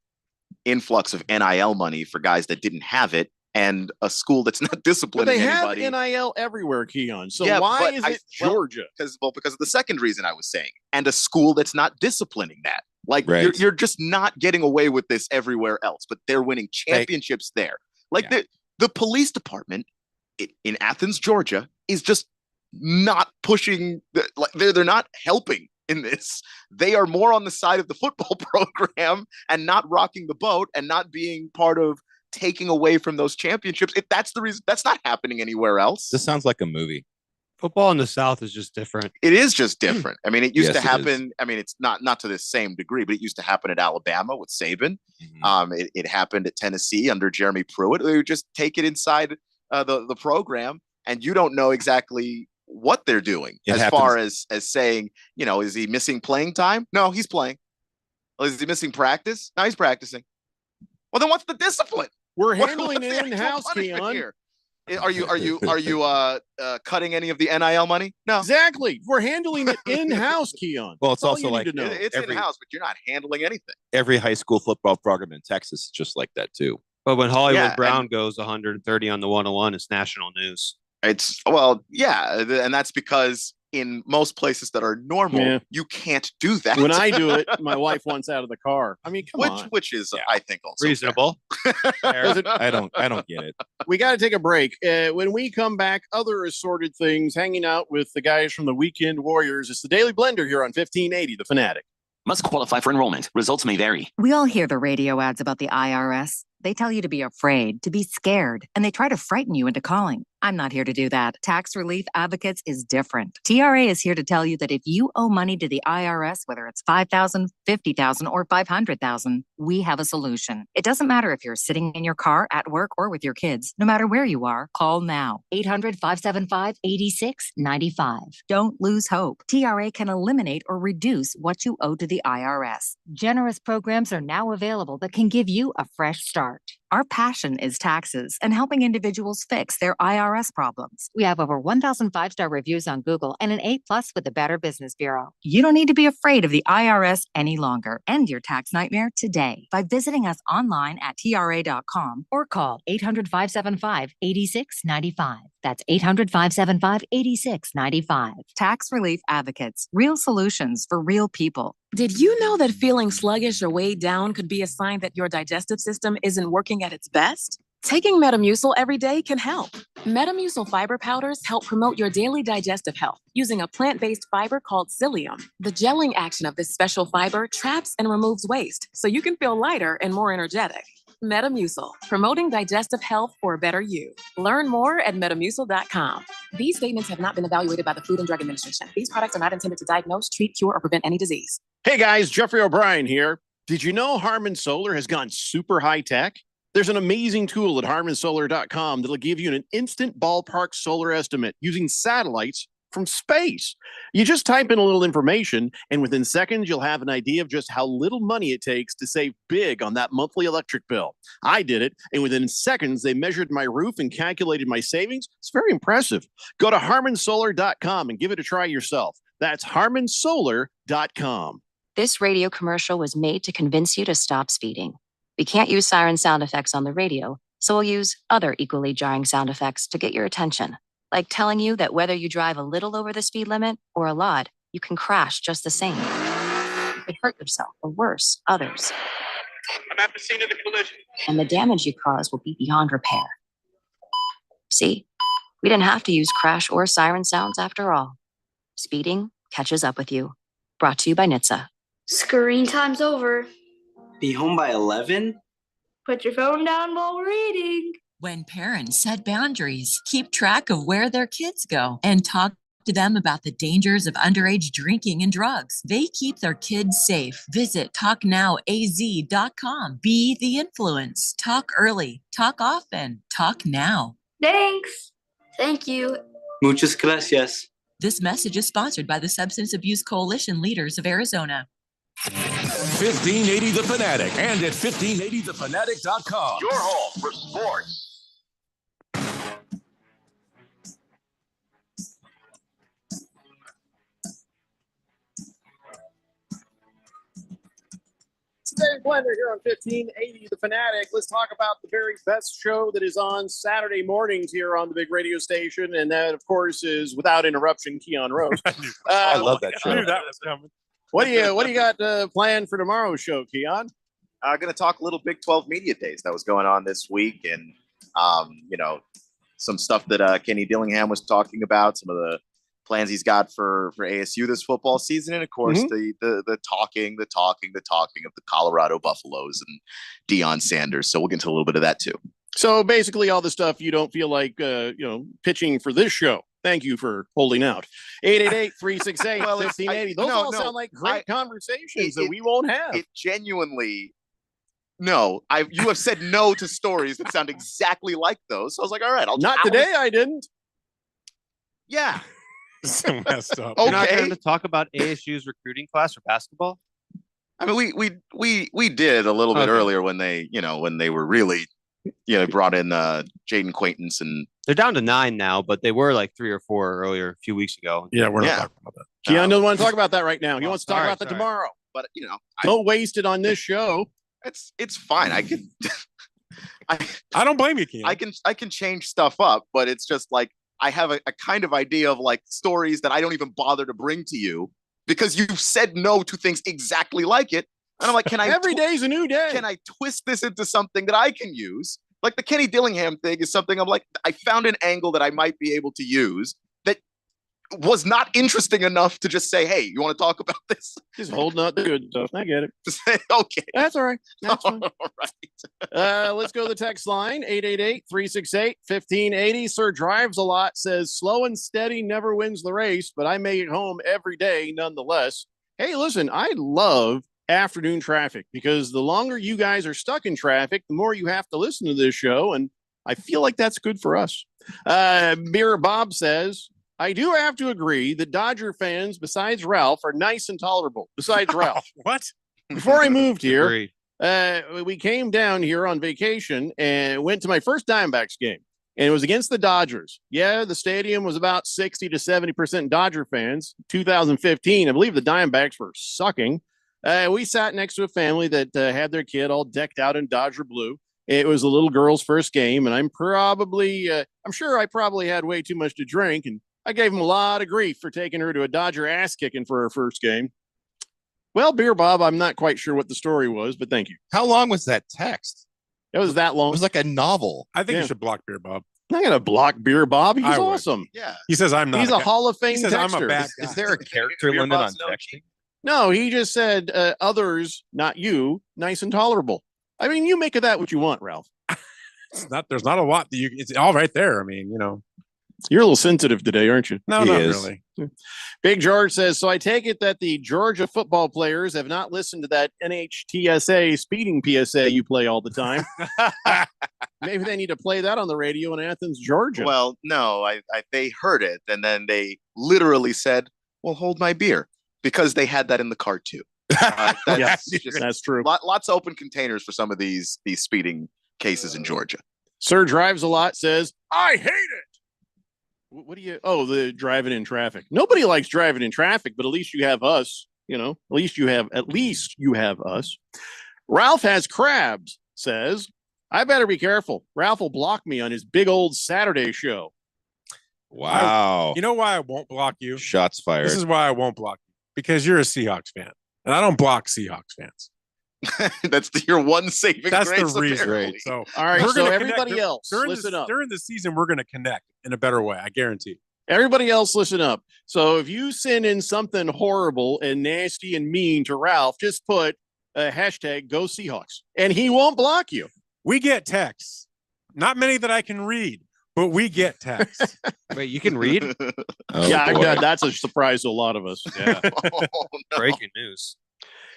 influx of NIL money for guys that didn't have it, and a school that's not But disciplining they have anybody. NIL everywhere, Keon. So Yeah, why but is it Georgia? Because of the second reason I was saying, and a school that's not disciplining that. Like Right. you're just not getting away with this everywhere else, but they're winning championships there. Like the police department in Athens, Georgia, is just not pushing. They're not helping in this. They are more on the side of the football program and not rocking the boat and not being part of taking away from those championships. If that's the reason, that's not happening anywhere else. This sounds like a movie. Football in the South is just different. It is just different. I mean, it used Yes, to it is. happen. I mean, it's not to the same degree, but it used to happen at Alabama with Saban. It happened at Tennessee under Jeremy Pruitt. They would just take it inside the program, and you don't know exactly what they're doing It as far as saying, is he missing playing time? No, he's playing. Well, is he missing practice? No, he's practicing. Well, then what's the discipline? We're What- handling what's it the in actual house, punishment Keon. here? Are you cutting any of the NIL money? No, Exactly. We're handling it in house, Keon. Well, it's That's all also you need like to know. it's in house, but you're not handling anything. every high school football program in Texas is just like that too. But when Hollywood Yeah, Brown goes 130 on the 101, it's national news. and that's because in most places that are normal, Yeah. you can't do that. When I do it, my wife wants out of the car. I mean, come on. which is I think also Reasonable. I don't get it. We got to take a break. When we come back, other assorted things, hanging out with the guys from the Weekend Warriors. It's the Daily Blender here on 1580, The Fanatic. Must qualify for enrollment. Results may vary. We all hear the radio ads about the IRS. They tell you to be afraid, to be scared, and they try to frighten you into calling. I'm not here to do that. Tax Relief Advocates is different. TRA is here to tell you that if you owe money to the IRS, whether it's $5,000, $50,000, or $500,000, we have a solution. It doesn't matter if you're sitting in your car, at work, or with your kids. No matter where you are, call now. 800-575-8695. Don't lose hope. TRA can eliminate or reduce what you owe to the IRS. Generous programs are now available that can give you a fresh start. Our passion is taxes and helping individuals fix their IRS problems. We have over 1,000 five-star reviews on Google and an A+ with the Better Business Bureau. You don't need to be afraid of the IRS any longer. End your tax nightmare today by visiting us online at TRA.com or call 800-575-8695. That's 800-575-8695. Tax Relief Advocates. Real solutions for real people. Did you know that feeling sluggish or weighed down could be a sign that your digestive system isn't working at its best? Taking Metamucil every day can help. Metamucil fiber powders help promote your daily digestive health using a plant-based fiber called psyllium. The gelling action of this special fiber traps and removes waste so you can feel lighter and more energetic. Metamucil, promoting digestive health for a better you. Learn more at metamucil.com. These statements have not been evaluated by the Food and Drug Administration. These products are not intended to diagnose, treat, cure, or prevent any disease. Hey guys, Jeffrey O'Brien here. Did you know Harman Solar has gone super high tech? There's an amazing tool at harmansolar.com that'll give you an instant ballpark solar estimate using satellites from space. You just type in a little information, and within seconds, you'll have an idea of just how little money it takes to save big on that monthly electric bill. I did it, and within seconds, they measured my roof and calculated my savings. It's very impressive. Go to harmansolar.com and give it a try yourself. That's harmansolar.com. This radio commercial was made to convince you to stop speeding. We can't use siren sound effects on the radio, so we'll use other equally jarring sound effects to get your attention, like telling you that whether you drive a little over the speed limit or a lot, you can crash just the same. You could hurt yourself, or worse, others. I'm at the scene of the collision. And the damage you cause will be beyond repair. See, we didn't have to use crash or siren sounds after all. Speeding catches up with you. Brought to you by NHTSA. Screen time's over. Be home by 11? Put your phone down while we're eating. When parents set boundaries, keep track of where their kids go, and talk to them about the dangers of underage drinking and drugs. They keep their kids safe. Visit talknowaz.com. Be the influence. Talk early. Talk often. Talk now. Thanks. Thank you. Muchas gracias. This message is sponsored by the Substance Abuse Coalition Leaders of Arizona. 1580 The Fanatic and at 1580thefanatic.com. Your home for sports. Dave Blender here on 1580 The Fanatic. Let's talk about the very best show that is on Saturday mornings here on the big radio station. And that, of course, is Without Interruption, Keon Rose. I love that show. I knew that was coming. What do you got planned for tomorrow's show, Keon? I'm going to talk a little Big 12 Media Days that was going on this week, and some stuff that Kenny Dillingham was talking about, some of the plans he's got for ASU this football season, and of course the talking of the Colorado Buffaloes and Deion Sanders. So we'll get into a little bit of that too. So basically, all the stuff you don't feel like pitching for this show. Thank you for holding out. 888-368-1580. Those all sound like great conversations that we won't have. It genuinely. No, you have said no to stories that sound exactly like those. So I was like, all right, Not today. I didn't. Yeah. So messed up. You're not going to talk about ASU's recruiting class for basketball? I mean, we did a little bit earlier when they were really, brought in Jaden Quaintance, and they're down to 9 now, but they were like 3 or 4 earlier a few weeks ago. Yeah, we're not talking about that. Keon doesn't want to talk about that right now. He wants to talk about that tomorrow. But don't waste it on this show. It's fine. I can. I don't blame you, Keon. I can change stuff up, but it's just like I have a kind of idea of like stories that I don't even bother to bring to you because you've said no to things exactly like it. And I'm like, can I? Every day's a new day. Can I twist this into something that I can use? Like the Kenny Dillingham thing is something I'm like, I found an angle that I might be able to use that was not interesting enough to just say, hey, you want to talk about this? Just holding out the good stuff. I get it. Okay. That's all right. That's fine. All right. Let's go to the text line, 888-368-1580. Sir Drives a Lot says, slow and steady never wins the race, but I make it home every day nonetheless. Hey, listen, I love afternoon traffic because the longer you guys are stuck in traffic, the more you have to listen to this show, and I feel like that's good for us. Beer Bob says, I do have to agree that Dodger fans, besides Ralph, are nice and tolerable. Besides Ralph. What? Before I moved here, we came down here on vacation and went to my first Diamondbacks game. And it was against the Dodgers. Yeah, the stadium was about 60 to 70% Dodger fans. 2015, I believe the Diamondbacks were sucking. We sat next to a family that had their kid all decked out in Dodger blue. It was a little girl's first game, and I'm sure I probably had way too much to drink, and I gave him a lot of grief for taking her to a Dodger ass kicking for her first game. Well, Beer Bob, I'm not quite sure what the story was, but thank you. How long was that text? It was that long. It was like a novel. I think you should block Beer Bob. I'm not going to block Beer Bob. He's awesome. Yeah. He says I'm not. He's a Hall of Fame He says texter. I'm a bad guy. Is there a character limit on texting? No, he just said others, not you, nice and tolerable. I mean, you make of that what you want, Ralph. There's not a lot that it's all right there. I mean, You're a little sensitive today, aren't you? No, not really. Big George says, so I take it that the Georgia football players have not listened to that NHTSA speeding PSA you play all the time. Maybe they need to play that on the radio in Athens, Georgia. Well, no, they heard it, and then they literally said, well, hold my beer, because they had that in the car too. That's true. Lots of open containers for some of these speeding cases in Georgia. Sir Drives a Lot says, I hate it. What do you? Oh, the driving in traffic. Nobody likes driving in traffic, but at least you have us. At least you have us. Ralph Has Crabs says, I better be careful. Ralph will block me on his big old Saturday show. Wow. You know why I won't block you? Shots fired. This is why I won't block you. Because you're a Seahawks fan. And I don't block Seahawks fans. That's your one saving That's grace. the reason. Apparently. So, all right. we're So gonna everybody connect. else, listen up. During the season, we're going to connect in a better way. I guarantee. Everybody else, listen up. So if you send in something horrible and nasty and mean to Ralph, just put hashtag Go Seahawks, and he won't block you. We get texts, not many that I can read, but we get texts. Wait, you can read? That's a surprise to a lot of us. Yeah. Breaking news.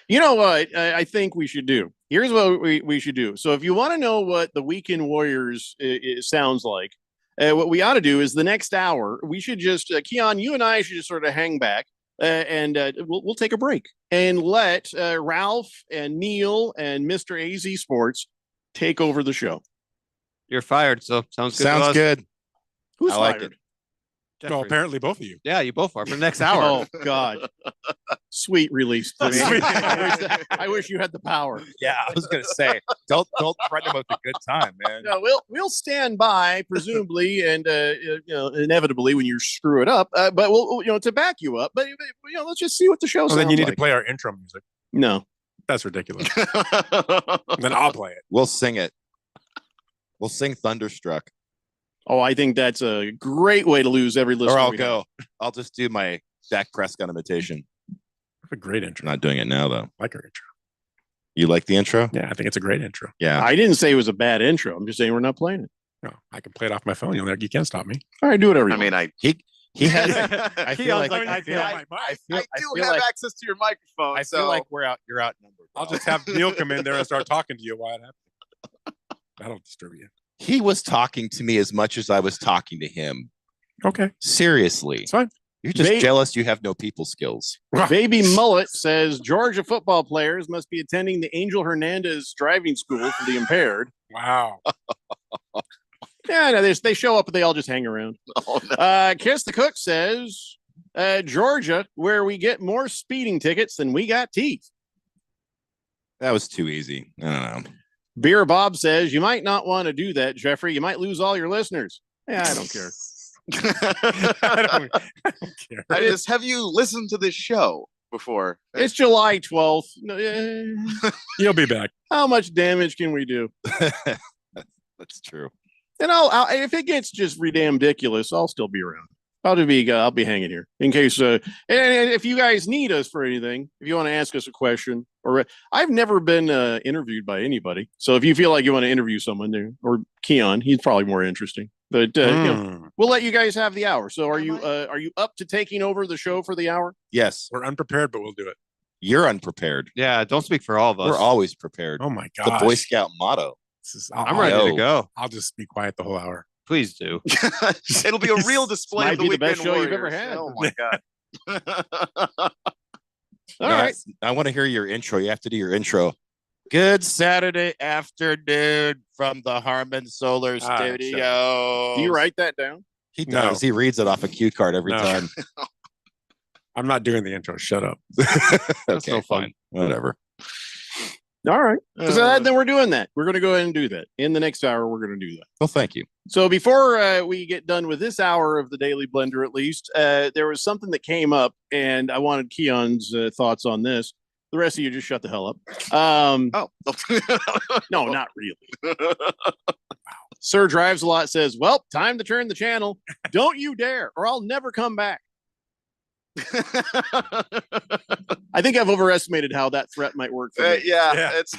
You know what I think we should do? Here's what we should do. So if you want to know what the Weekend Warriors sounds like, what we ought to do is the next hour, we should just, Keon, you and I should just sort of hang back and we'll take a break and let Ralph and Neil and Mr. AZ Sports take over the show. You're fired. So sounds good. Sounds good. Who's I like fired? it. Well, apparently both of you. Yeah, you both are for the next hour. Oh God, sweet release. To me. I wish you had the power. Yeah, I was gonna say, don't threaten him with a good time, man. No, we'll stand by, presumably, and inevitably when you screw it up. But we'll to back you up. But let's just see what the show Well, sounds then you need like. to play our intro music. No, that's ridiculous. Then I'll play it. We'll sing it. We'll sing Thunderstruck. Oh, I think that's a great way to lose every listener. Or I'll we go. have. I'll just do my Dak Prescott imitation. A great intro. I'm not doing it now though. Like our intro. You like the intro? Yeah, I think it's a great intro. Yeah. I didn't say it was a bad intro. I'm just saying we're not playing it. No, I can play it off my phone. You can't stop me. All right, do whatever. I mean, he has. I feel like I do feel have like- access to your microphone. I feel like you're outnumbered. I'll just have Neil come in there and start talking to you while it happens. That'll disturb you. He was talking to me as much as I was talking to him. Okay. Seriously. It's fine. You're just Ba- jealous you have no people skills. Baby Mullet says Georgia football players must be attending the Angel Hernandez driving school for the impaired. Wow. Yeah, no, they show up, but they all just hang around. Oh, no. Kiss the Cook says Georgia, where we get more speeding tickets than we got teeth. That was too easy. I don't know. Beer Bob says you might not want to do that, Jeffrey. You might lose all your listeners. Yeah, I don't care. I don't care. I just have you listened to this show before? It's July 12th. You'll be back. How much damage can we do? That's true. And I'll if it gets just ridiculous, I'll still be around. I'll be hanging here in case. And if you guys need us for anything, if you want to ask us a question, or I've never been interviewed by anybody, so if you feel like you want to interview someone there, or Keon, he's probably more interesting. But we'll let you guys have the hour. So are you up to taking over the show for the hour? Yes. We're unprepared, but we'll do it. You're unprepared. Yeah, don't speak for all of us. We're always prepared. Oh my It's the god. Boy Scout motto. I'm ready to go. I'll just be quiet the whole hour. Please do. It'll be a real display Might of the be the Weekend best show you've ever Warriors. had. Oh my god. All right. I want to hear your intro. You have to do your intro. Good Saturday afternoon from the Harmon Solar Studio. Do you write that down? He does. He reads it off a cue card every No. time. I'm not doing the intro. Shut up. Okay, no fun. fine. Whatever. All right. Then we're doing that. We're going to go ahead and do that. In the next hour, we're going to do that. Well, thank you. So before we get done with this hour of the Daily Blender, at least, there was something that came up, and I wanted Keon's thoughts on this. The rest of you just shut the hell up. No, not really. Sir Drives a Lot says, well, time to turn the channel. Don't you dare, or I'll never come back. I think I've overestimated how that threat might work for me. Yeah, it's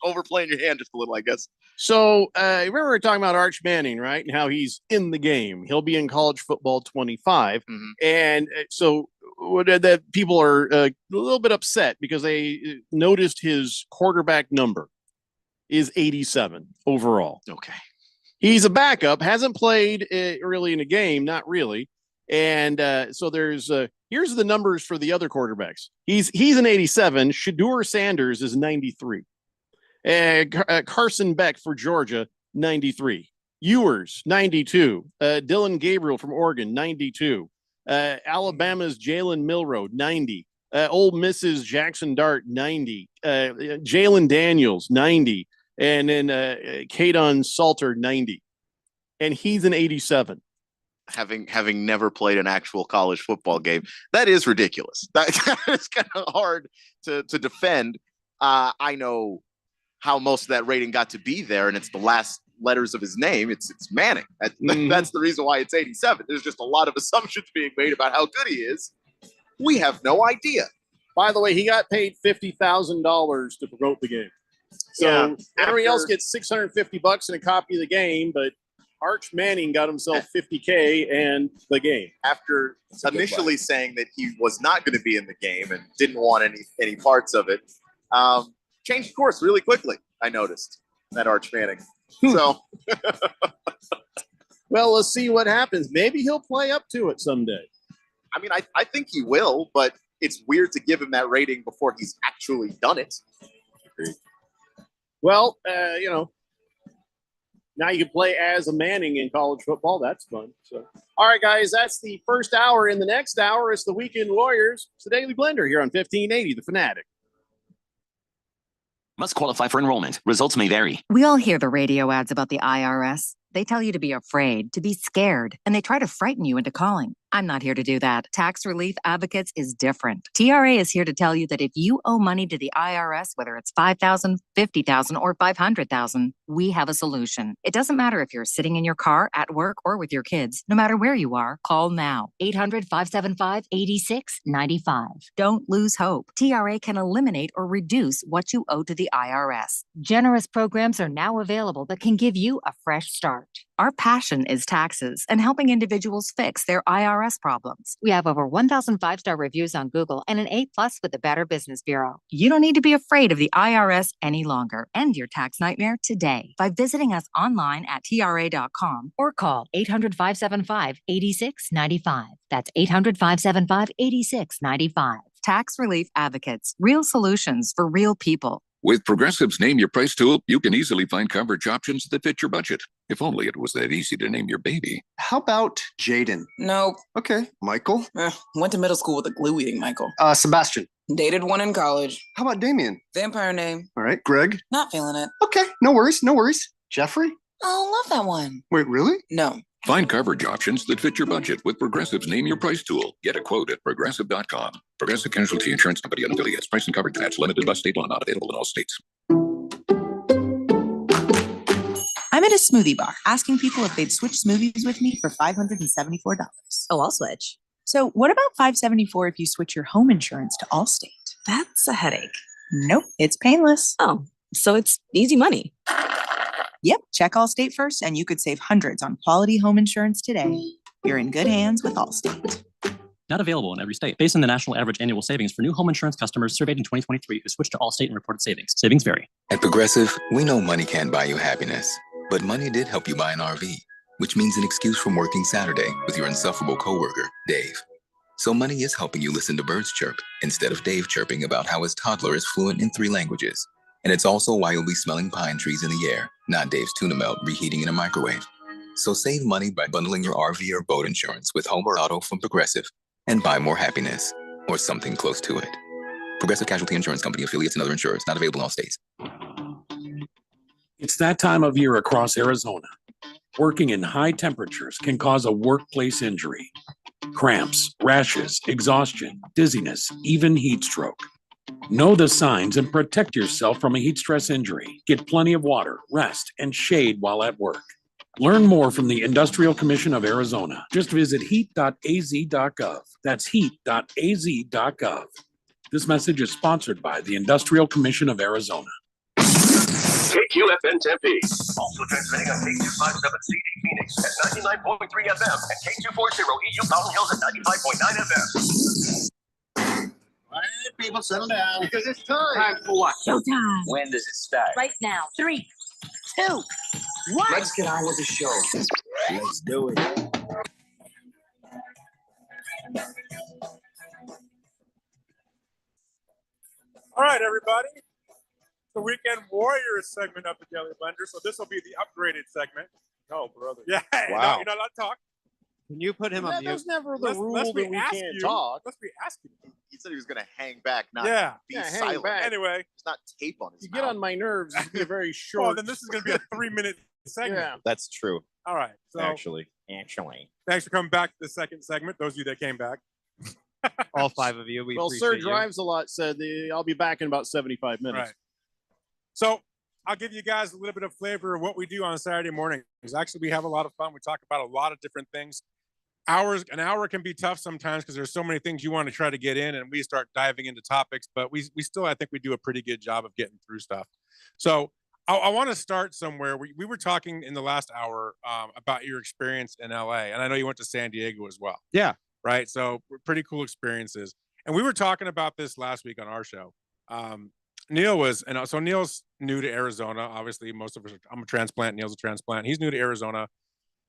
overplaying your hand just a little, I guess. So remember we were talking about Arch Manning, right? And how he's in the game. He'll be in college football 25. And so that people are a little bit upset because they noticed his quarterback number is 87 overall. Okay. He's a backup, hasn't played really in a game, not really. And so there's here's the numbers for the other quarterbacks. He's an 87. Shedeur Sanders is 93. Carson Beck for Georgia, 93. Ewers, 92. Dylan Gabriel from Oregon, 92. Alabama's Jalen Milroe, 90. Ole Miss's Jackson Dart, 90. Jalen Daniels, 90. And then Kadon Salter, 90. And he's an 87. Having never played an actual college football game, that is ridiculous. That is kind of hard to defend. I know how most of that rating got to be there, and it's the last letters of his name. It's Manning. That's the reason why it's 87. There's just a lot of assumptions being made about how good he is. We have no idea. By the way, he got paid $50,000 to promote the game. So everybody else gets $650 and a copy of the game, but Arch Manning got himself $50K and the game. After initially saying that he was not going to be in the game and didn't want any parts of it, changed course really quickly. I noticed that Arch Manning. So, well, let's see what happens. Maybe he'll play up to it someday. I mean, I think he will, but it's weird to give him that rating before he's actually done it. Well, Now you can play as a Manning in college football. That's fun. So, all right, guys, that's the first hour. In the next hour, it's the Weekend Warriors. It's the Daily Blender here on 1580, The Fanatic. Must qualify for enrollment. Results may vary. We all hear the radio ads about the IRS. They tell you to be afraid, to be scared, and they try to frighten you into calling. I'm not here to do that. Tax Relief Advocates is different. TRA is here to tell you that if you owe money to the IRS, whether it's $5,000, $50,000, or $500,000, we have a solution. It doesn't matter if you're sitting in your car, at work, or with your kids. No matter where you are, call now. 800-575-8695. Don't lose hope. TRA can eliminate or reduce what you owe to the IRS. Generous programs are now available that can give you a fresh start. Our passion is taxes and helping individuals fix their IRS problems. We have over 1,000 5-star reviews on Google and an A+ with the Better Business Bureau. You don't need to be afraid of the IRS any longer. End your tax nightmare today by visiting us online at TRA.com or call 800-575-8695. That's 800-575-8695. Tax Relief Advocates. Real solutions for real people. With Progressive's Name Your Price tool, you can easily find coverage options that fit your budget. If only it was that easy to name your baby. How about Jaden? Nope. Okay. Michael? Went to middle school with a glue-eating Michael. Sebastian? Dated one in college. How about Damien? Vampire name. All right. Greg? Not feeling it. Okay. No worries. No worries. Jeffrey? Oh, love that one. Wait, really? No. Find coverage options that fit your budget with Progressive's Name Your Price tool. Get a quote at Progressive.com. Progressive Casualty Insurance Company and affiliates. Price and coverage match limited by state law. Not available in all states. I'm at a smoothie bar asking people if they'd switch smoothies with me for $574. Oh, I'll switch. So what about $574 if you switch your home insurance to Allstate? That's a headache. Nope, it's painless. Oh, so it's easy money. Yep, check Allstate first and you could save hundreds on quality home insurance today. You're in good hands with Allstate. Not available in every state. Based on the national average annual savings for new home insurance customers surveyed in 2023 who switched to Allstate and reported savings. Savings vary. At Progressive, we know money can't buy you happiness, but money did help you buy an RV, which means an excuse from working Saturday with your insufferable coworker, Dave. So money is helping you listen to birds chirp instead of Dave chirping about how his toddler is fluent in 3 languages. And it's also why you'll be smelling pine trees in the air, not Dave's tuna melt reheating in a microwave. So save money by bundling your RV or boat insurance with home or auto from Progressive and buy more happiness, or something close to it. Progressive Casualty Insurance Company, affiliates, and other insurers. Not available in all states. It's that time of year across Arizona. Working in high temperatures can cause a workplace injury. Cramps, rashes, exhaustion, dizziness, even heat stroke. Know the signs and protect yourself from a heat stress injury. Get plenty of water, rest, and shade while at work. Learn more from the Industrial Commission of Arizona. Just visit heat.az.gov. That's heat.az.gov. This message is sponsored by the Industrial Commission of Arizona. KQFN Tempe. Also transmitting on K257CD Phoenix at 99.3 FM and K240 EU Mountain Hills at 95.9 FM. All right, people, settle down. Because it's time. Time for what? Showtime. When does it start? Right now. 3, 2, 1. Let's get on with the show. Let's do it. All right, everybody. The Weekend Warriors segment of the Daily Blender. So this will be the upgraded segment. Oh, brother. Yeah. Wow. You're not allowed to talk. Can you put him on mute? That's never the Lest- rule lest we that we ask can't you- talk. Let's be asking you. He said he was going to hang back, not Yeah. be Yeah, hang silent. back. Anyway. It's not tape on his You mouth. get on my nerves. It's gonna be a very short. Well, then this is going to be a 3-minute segment. Yeah. That's true. All right. So Actually. thanks for coming back to the second segment. Those of you that came back. All 5 of you. We Well, Sir appreciate you. Drives a Lot said I'll be back in about 75 minutes. Right. So I'll give you guys a little bit of flavor of what we do on a Saturday morning. Because actually, we have a lot of fun. We talk about a lot of different things. An hour can be tough sometimes because there's so many things you want to try to get in, and we start diving into topics. But we still, I think, we do a pretty good job of getting through stuff. So I want to start somewhere. We were talking in the last hour about your experience in LA, and I know you went to San Diego as well. Yeah. Right. So pretty cool experiences. And we were talking about this last week on our show. Neil's new to Arizona. Obviously, most of us, I'm a transplant. Neil's a transplant. He's new to Arizona.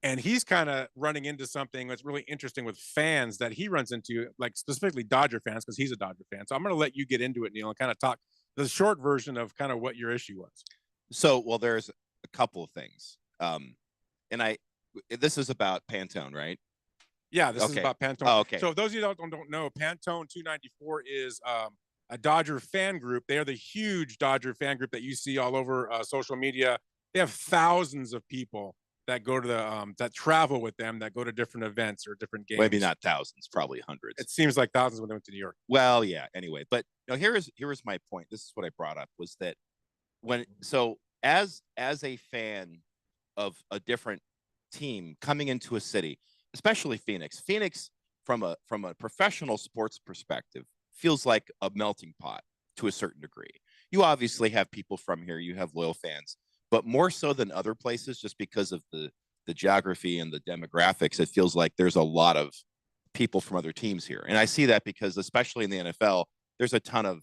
And he's kind of running into something that's really interesting with fans that he runs into, like specifically Dodger fans, because he's a Dodger fan. So I'm going to let you get into it, Neil, and kind of talk the short version of kind of what your issue was. So, well, there's a couple of things. And this is about Pantone, right? Yeah, this is Okay. about Pantone. Oh, okay. So if those of you that don't know, Pantone 294 is a Dodger fan group. They are the huge Dodger fan group that you see all over social media. They have thousands of people that go to the that travel with them, that go to different events or different games. Maybe not thousands, probably hundreds. It seems like thousands when they went to New York. Well, yeah. Anyway, but no, here is my point. This is what I brought up was that as a fan of a different team coming into a city, especially Phoenix from a professional sports perspective feels like a melting pot to a certain degree. You obviously have people from here, you have loyal fans, but more so than other places, just because of the geography and the demographics, it feels like there's a lot of people from other teams here. And I see that because especially in the NFL, there's a ton of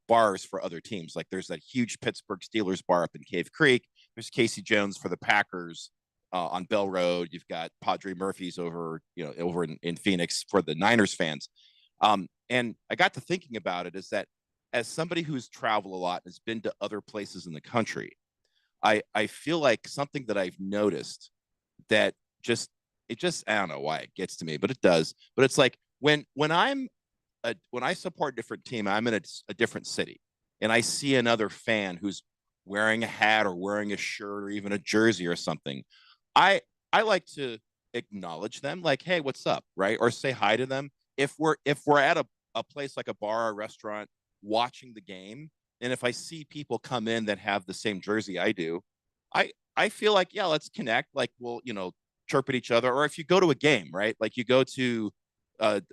bars for other teams. Like there's that huge Pittsburgh Steelers bar up in Cave Creek. There's Casey Jones for the Packers on Bell Road. You've got Padre Murphy's over in Phoenix for the Niners fans. And I got to thinking about it is that as somebody who's traveled a lot and has been to other places in the country, I feel like something that I've noticed that I don't know why it gets to me, but it does. But it's like when I support a different team, I'm in a different city, and I see another fan who's wearing a hat or wearing a shirt or even a jersey or something. I like to acknowledge them, like, hey, what's up, right? Or say hi to them. If we're at a place like a bar or restaurant watching the game, and if I see people come in that have the same jersey I do, I feel like, yeah, let's connect. Like, we'll, chirp at each other. Or if you go to a game, right? Like you go to,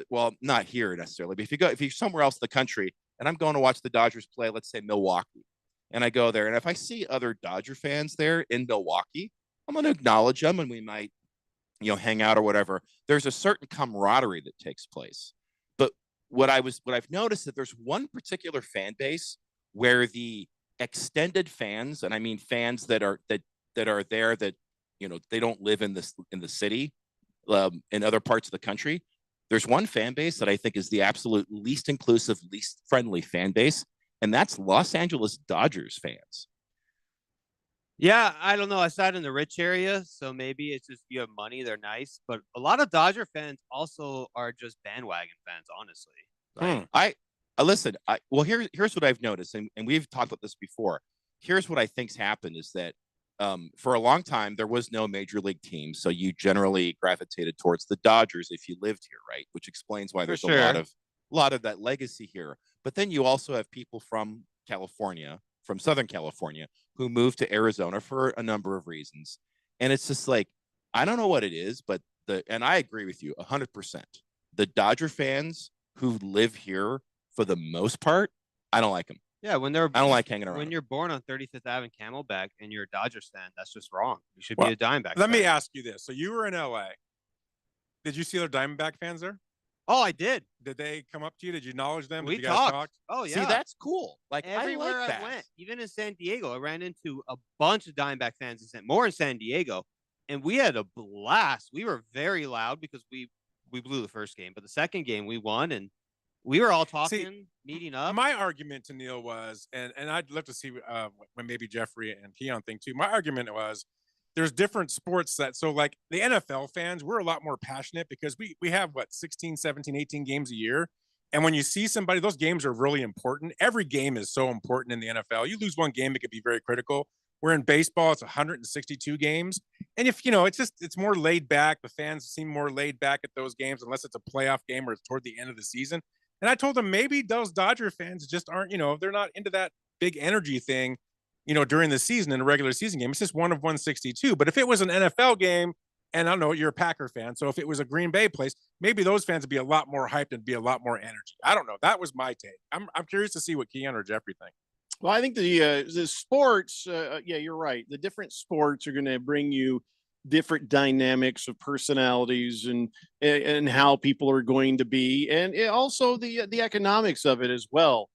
well, not here necessarily, but if you're somewhere else in the country and I'm going to watch the Dodgers play, let's say Milwaukee, and I go there, and if I see other Dodger fans there in Milwaukee, I'm going to acknowledge them and we might, hang out or whatever. There's a certain camaraderie that takes place. But what I've noticed that there's one particular fan base where the extended fans, and I mean fans that are there that they don't live in the city, in other parts of the country. There's one fan base that I think is the absolute least inclusive, least friendly fan base, and that's Los Angeles Dodgers fans. Yeah, I don't know. I sat in the rich area, so maybe it's just you have money, they're nice. But a lot of Dodger fans also are just bandwagon fans, honestly. Like, Listen, here's what I've noticed, and we've talked about this before. Here's what I think's happened is that for a long time, there was no major league team. So you generally gravitated towards the Dodgers if you lived here, right? Which explains why there's a lot of that legacy here. But then you also have people from California, from Southern California, who moved to Arizona for a number of reasons. And it's just like, I don't know what it is, but and I agree with you 100%. The Dodger fans who live here, for the most part, I don't like them. Yeah, I don't like hanging around. When you're born on 35th Ave and Camelback and you're a Dodgers fan, that's just wrong. You should be a Diamondback Let fan. me ask you this. So you were in LA. Did you see other Diamondback fans there? Oh, I did. Did they come up to you? Did you acknowledge them? We Did you guys talk? Oh, yeah. See, that's cool. Like, everywhere I like that. went, even in San Diego, I ran into a bunch of Diamondback fans more in San Diego, and we had a blast. We were very loud because we blew the first game, but the second game we won, and we were all talking, meeting up. My argument to Neil was, and I'd love to see when maybe Jeffrey and Keon think too. My argument was, there's different sports so like the NFL fans, we're a lot more passionate because we have 16, 17, 18 games a year. And when you see somebody, those games are really important. Every game is so important in the NFL. You lose one game, it could be very critical. Where in baseball, it's 162 games. And if, it's more laid back. The fans seem more laid back at those games, unless it's a playoff game or it's toward the end of the season. And I told them maybe those Dodger fans just aren't, they're not into that big energy thing, during the season in a regular season game. It's just one of 162. But if it was an NFL game, and I don't know, you're a Packer fan, so if it was a Green Bay place, maybe those fans would be a lot more hyped and be a lot more energy. I don't know. That was my take. I'm curious to see what Keon or Jeffrey think. Well, I think the sports, yeah, you're right. The different sports are going to bring you different dynamics of personalities and how people are going to be, and also the economics of it as well.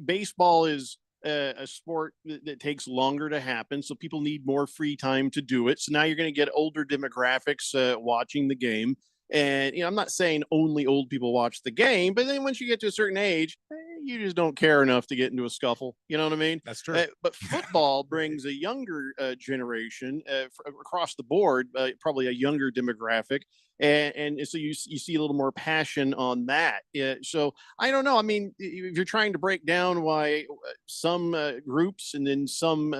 Baseball is a sport that takes longer to happen, so people need more free time to do it. So now you're going to get older demographics watching the game. And I'm not saying only old people watch the game, but then once you get to a certain age, you just don't care enough to get into a scuffle. You know what I mean? That's true. But football brings a younger generation across the board, probably a younger demographic. And so you see a little more passion on that. So I don't know. I mean, if you're trying to break down why some groups and then some,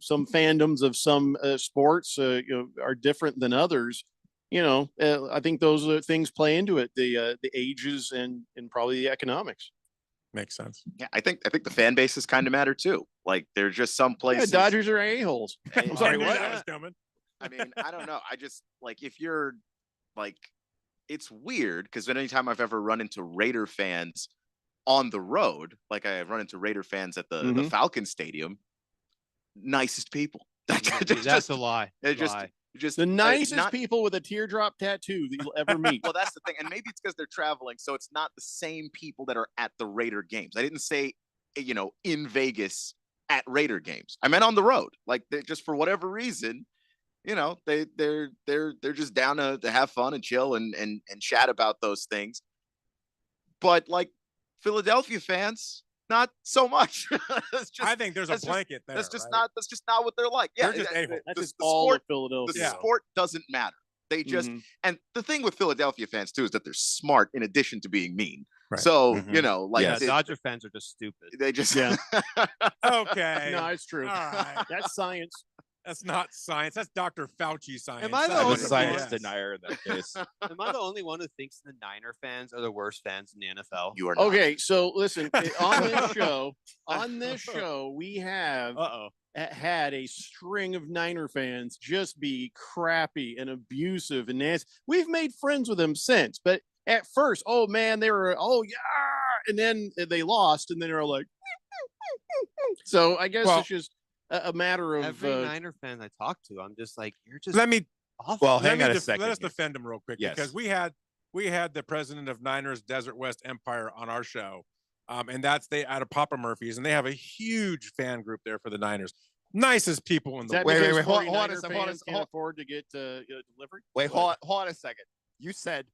some fandoms of some sports, are different than others, I think those things play into it. The ages and probably the economics. Makes sense. Yeah, I think the fan bases kind of matter too. Like there's just some places. Dodgers are a-holes. I'm sorry, what? That was coming. I mean, I don't know. I just like if you're like, it's weird because anytime I've ever run into Raider fans on the road, like I run into Raider fans at the Falcon Stadium, nicest people. That's a lie. Just the nicest people with a teardrop tattoo that you'll ever meet. Well, that's the thing, and maybe it's because they're traveling, so it's not the same people that are at the Raider games. I didn't say, in Vegas at Raider games. I meant on the road. Like they just for whatever reason, they're just down to have fun and chill and chat about those things. But like Philadelphia fans, not so much. I think there's a blanket there. That's just not what they're like. Yeah, they're just a-hole. That's just all of Philadelphia. The sport doesn't matter. They just and the thing with Philadelphia fans too is that they're smart in addition to being mean. Right. So Dodger fans are just stupid. They just Okay. No, it's true. All right. That's science. That's not science. That's Dr. Fauci science. Am I the That only is science BS. denier in that case. Am I the only one who thinks the Niner fans are the worst fans in the NFL? You are not. Okay, so listen, on this show, we have had a string of Niner fans just be crappy and abusive and nasty. We've made friends with them since, but at first, oh man, they were and then they lost, and then they're like, so I guess it's just a matter of every Niner fan I talk to, I'm just like, you're just Let me awful. Well, hang on a Let second. us defend him real quick because we had the president of Niners Desert West Empire on our show, and that's out of Papa Murphy's, and they have a huge fan group there for the Niners. Nicest people in the world. Wait, hold on a second. second. Can't afford to get delivery. Wait, hold on a second. You said,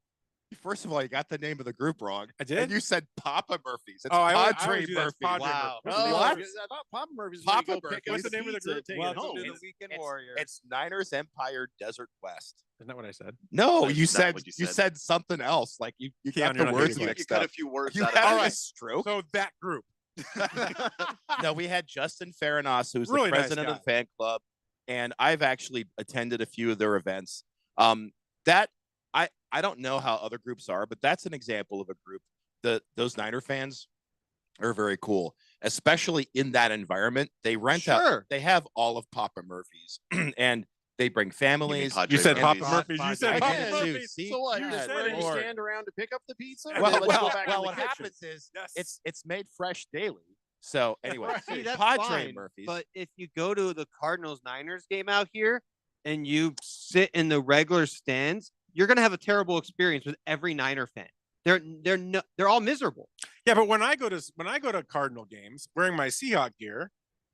first of all, you got the name of the group wrong. I did. And you said Papa Murphy's. It's I Padre always do that. Murphy. Padre Wow. Murphy. Oh, What? I thought Papa Murphy's. Papa Murphy. Murphy's. What's the name of the group? Take it Welcome home. to the Weekend Warrior. It's Niners Empire Desert West. Isn't that what I said? No, That's you not said what you you said. said something else. Like you Keon, got you're the not words getting it. You mixed cut up. a few words You out of had it. a stroke. So that group. No, we had Justin Farinas, who's Really the nice president of guy. the fan club, and I've actually attended a few of their events. That I don't know how other groups are, but that's an example of a group. Those Niner fans are very cool, especially in that environment. They rent out. They have all of Papa Murphy's, and they bring families. You said Papa Murphy's. Murphy's. You said I Papa did too. Murphy's. See? So what? Yeah, You're just right. letting me Or- stand around to pick up the pizza? Well, Let's go back in the what kitchen. happens is Yes. it's made fresh daily. So anyway, See, that's Padre fine, Murphy's. but if you go to the Cardinals Niners game out here and you sit in the regular stands, you're gonna have a terrible experience with every Niner fan. They're all miserable. Yeah, but when I go to Cardinal games wearing my Seahawk gear,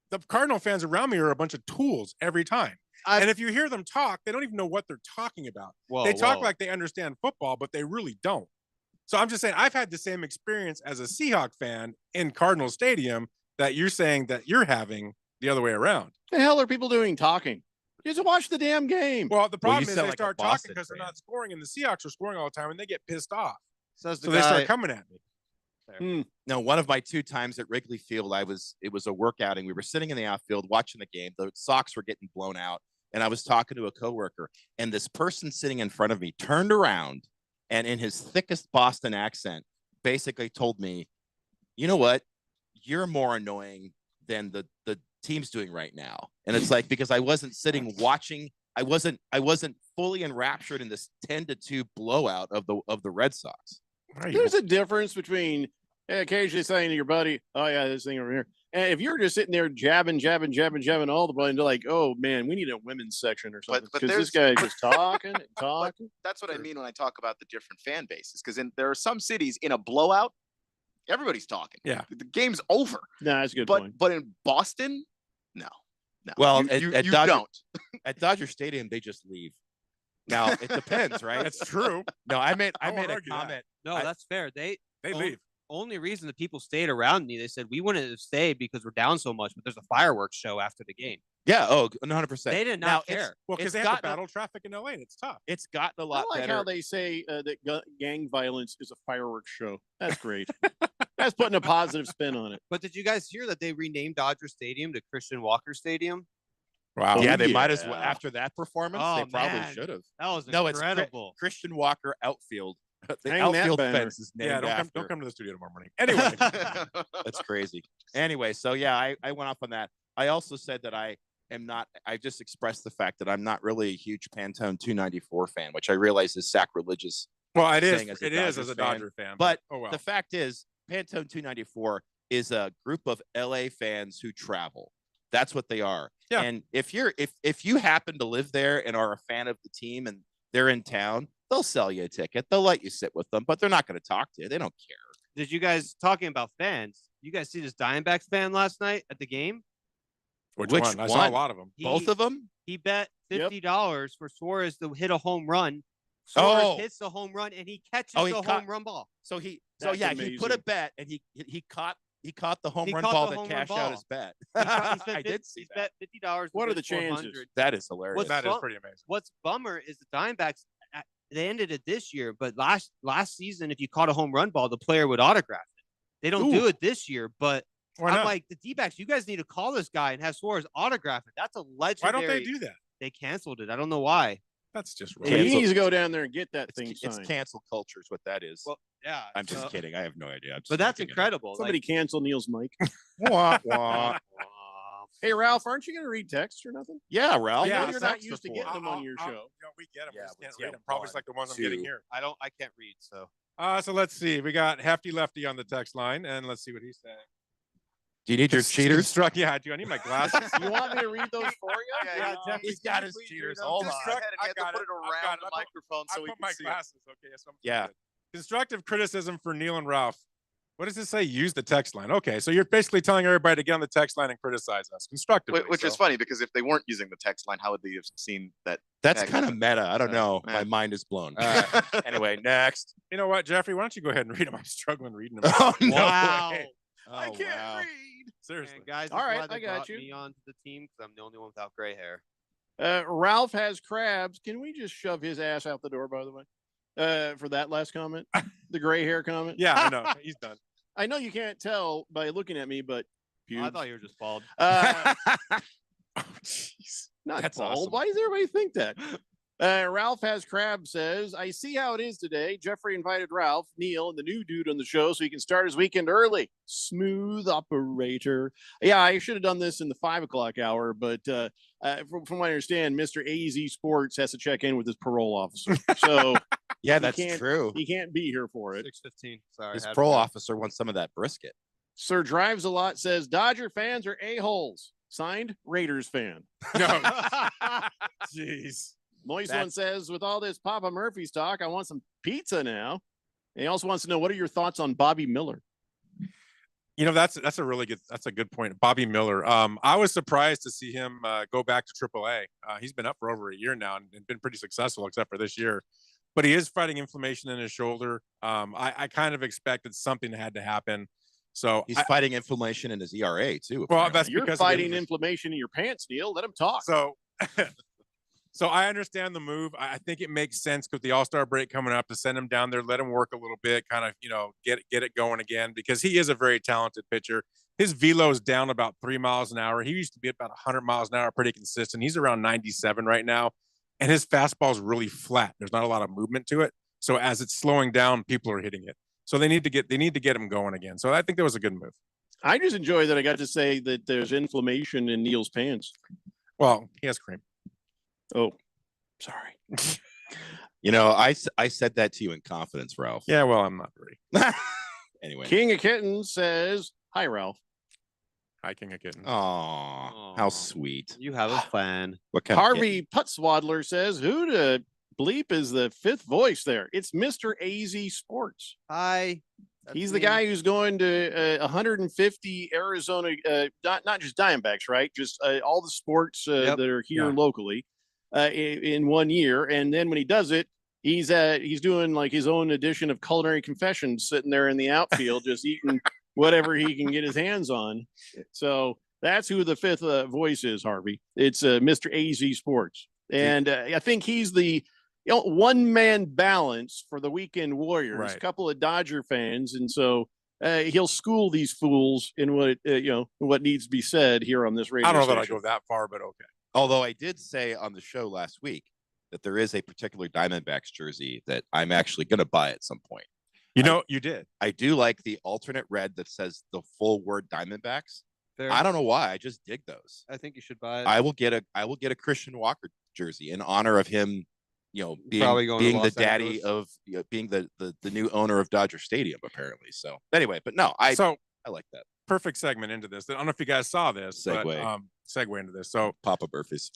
the Cardinal fans around me are a bunch of tools every time. And if you hear them talk, they don't even know what they're talking about. They talk like they understand football, but they really don't. So I'm just saying, I've had the same experience as a Seahawk fan in Cardinal Stadium that you're saying that you're having the other way around. The hell are people doing talking? Just watch the damn game. Well, the problem you is sound they like a start talking Boston because they're fan. not scoring, and the Seahawks are scoring all the time, and they get pissed off. Says the So they guy- start coming at me. No, one of my 2 times at Wrigley Field, it was a workouting. We were sitting in the outfield watching the game. The Sox were getting blown out, and I was talking to a coworker, and this person sitting in front of me turned around and in his thickest Boston accent basically told me, "You know what? You're more annoying than the team's doing right now." And it's like, because I wasn't sitting watching, I wasn't fully enraptured in this 10-2 blowout of the Red Sox. There's a difference between occasionally saying to your buddy, "Oh yeah, this thing over here," and if you're just sitting there jabbing all the way, and they're like, "Oh man, we need a women's section or something," but because this there's- guy's just talking and talking. That's what I mean when I talk about the different fan bases. Because there are some cities in a blowout, everybody's talking. Yeah. The game's over. No, that's a good But point. but in Boston, no. Well, you, at you Dodger, don't. at Dodger Stadium, they just leave. Now it depends, right? That's true. No, I made won't a argue that. comment. No, that's fair. They leave. Only reason the people stayed around me, they said we wouldn't have stayed because we're down so much, but there's a fireworks show after the game. Yeah. Oh, 100%. They did Now, not it's- care. Well, because It's they have to gotten a- battle traffic in LA, and it's tough. It's gotten a I lot like better. how they say that gang violence is a fireworks show. That's great. That's putting a positive spin on it. But did you guys hear that they renamed Dodger Stadium to Christian Walker Stadium? Wow. Yeah, they might as well yeah. after that performance. Oh, they probably man. should have. That was No, it's incredible. Christian Walker outfield. The Hang that outfield banner. fence is named Yeah, after. don't come to the studio tomorrow morning. Anyway, That's crazy. Anyway, so yeah, I went off on that. I also said that I just expressed the fact that I'm not really a huge Pantone 294 fan, which I realize is sacrilegious. well, it is. saying as a It is Dodgers as a fan. Dodger fan. But oh well. the fact is, Pantone 294 is a group of LA fans who travel. That's what they are. Yeah. And if you happen to live there and are a fan of the team and they're in town, they'll sell you a ticket. They'll let you sit with them, but they're not going to talk to you. They don't care. Did you guys, talking about fans, you guys see this Diamondbacks fan last night at the game? Which Which one? I saw a one? lot of them. Both of them? He bet Yep. $50 for Suarez to hit a home run. Suarez Oh. hits the home run and he catches Oh, he the caught- home run ball. So he That's he put a amazing. bet and he caught the home He run caught ball the that home run cashed out ball. his bet. He spent I did see he's that. bet $50. What to are the win 400. chances? That is hilarious. What's That is fun- pretty amazing. What's bummer is the Diamondbacks, they ended it this year, but last season, if you caught a home run ball, the player would autograph it. They don't do it this year, but Why I'm not? like, the D-backs, you guys need to call this guy and have Suarez autograph it. That's a Why legendary. don't they do that? They canceled it. I don't know why. That's just He wrong. needs to go down there and get that thing It's signed. cancel culture is what that is. Well, yeah. I'm just so- kidding. I have no idea. I'm just But that's making it up. incredible. Somebody Like, cancel Neil's mic. Wah, wah. Hey, Ralph, aren't you going to read text or nothing? Yeah, Ralph. I know what you're is not text used to for? getting them on your show. No, we get them. Yeah, we just can't yeah, read them. Probably just like the ones I'm getting two. here. I can't read, so. So let's see. We got Hefty Lefty on the text line, and let's see what he's saying. Do you need your cheaters? Yeah, I do. I need my glasses. You want me to read those for you? Yeah, Jeff, He's got his cheaters. Hold on. Ahead and you I have to got put it. it I've around got it. the I put- microphone I so we put can my see it. glasses. Okay, so I'm Yeah. good. Constructive criticism for Neil and Ralph. What does it say? Use the text line. Okay, so you're basically telling everybody to get on the text line and criticize us constructively. Which is so. funny because if they weren't using the text line, how would they have seen that? That's text? kind of meta. I don't know. Yeah. My mind is blown. Uh, Anyway, next. You know what, Jeffrey? Why don't you go ahead and read them? I'm struggling reading them. Oh, no Wow. way. I Oh, can't wow. read. Seriously. And guys, All that's right, why they I got brought you. me onto the team because I'm the only one without gray hair. Ralph has crabs. Can we just shove his ass out the door, by the way? For that last comment, the gray hair comment. Yeah, I know. He's done. I know you can't tell by looking at me, but Oh, I thought you were just bald. Oh, jeez. Not That's bald. awesome. Why does everybody think that? Ralph has crab says, I see how it is today. Jeffrey invited Ralph, Neil, and the new dude on the show so he can start his weekend early. Smooth operator. Yeah, I should have done this in the 5 o'clock hour, but from what I understand, Mr. AZ Sports has to check in with his parole officer. So Yeah, He that's can't- true. he can't be here for it. 6:15. Sorry. His had parole to- officer wants some of that brisket. Sir Drives a Lot says, Dodger fans are a-holes. Signed, Raiders fan. No. Jeez. Moist That's- One says, with all this Papa Murphy's talk, I want some pizza now. And he also wants to know, what are your thoughts on Bobby Miller? You know, that's a good point. Bobby Miller. I was surprised to see him go back to AAA. He's been up for over a year now and been pretty successful, except for this year. But he is fighting inflammation in his shoulder. I kind of expected something had to happen. So He's fighting inflammation in his ERA too. Well, apparently. that's You're because of fighting the- inflammation in your pants, Neil. Let him talk. So, so I understand the move. I think it makes sense with the All-Star break coming up to send him down there, let him work a little bit, kind of, get it going again, because he is a very talented pitcher. His velo is down about 3 miles an hour. He used to be about 100 miles an hour, pretty consistent. He's around 97 right now, and his fastball is really flat. There's not a lot of movement to it. So as it's slowing down, people are hitting it. So they need to get him going again. So I think that was a good move. I just enjoy that I got to say that there's inflammation in Neil's pants. Well, he has cream. Oh, sorry. I said that to you in confidence, Ralph. Yeah, well, I'm not ready. Anyway. King of Kittens says, hi, Ralph. Hi, King of Kittens. Aw, how sweet. You have a plan. What kind of Harvey Putswaddler says, who the bleep is the fifth voice there? It's Mr. AZ Sports. Hi. He's the guy who's going to 150 Arizona, not just Diamondbacks, right? Just all the sports that are here Yeah. locally. in 1 year. And then when he does it, he's doing like his own edition of Culinary Confessions, sitting there in the outfield, just eating whatever he can get his hands on. So that's who the fifth voice is, Harvey. It's Mr. AZ Sports. And I think he's the one-man balance for the Weekend Warriors, Right. a couple of Dodger fans. And so he'll school these fools in what needs to be said here on this radio I don't know that I station. go that far, but okay. Although I did say on the show last week that there is a particular Diamondbacks jersey that I'm actually going to buy at some point. You did. I do like the alternate red that says the full word Diamondbacks. Fair. I don't know why. I just dig those. I think you should buy it. I will get a Christian Walker jersey in honor of him, Probably going to being the Los daddy Angeles. of being the new owner of Dodger Stadium, apparently. So anyway, but no, I like that. Perfect segment into this. I don't know if you guys saw this, Segue. but segue into this. So Papa Murphy's.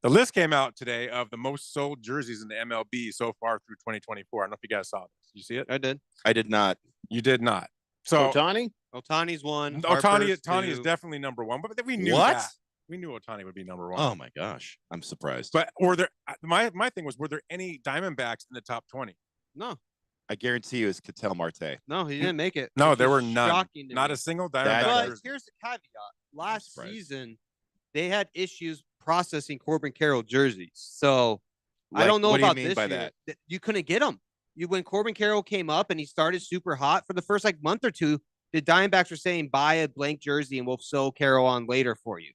the list came out today of the most sold jerseys in the MLB so far through 2024. I don't know if you guys saw this. Did you see it? I did. I did not. You did not. So Ohtani's one. Ohtani is definitely number one, but we knew What? that. We knew Ohtani would be number one. Oh my gosh, I'm surprised. But were there? My thing was, were there any Diamondbacks in the top 20? No. I guarantee you, it's Ketel Marte. No, he didn't make it. No, which there is were none. shocking to Not me. a single That Diamondback. But jersey. here's the caveat. Last season, they had issues processing Corbin Carroll jerseys. So I Like, don't know what do you about mean this by year. that? You couldn't get them. When Corbin Carroll came up and he started super hot for the first month or two, the Diamondbacks were saying buy a blank jersey and we'll sew Carroll on later for you.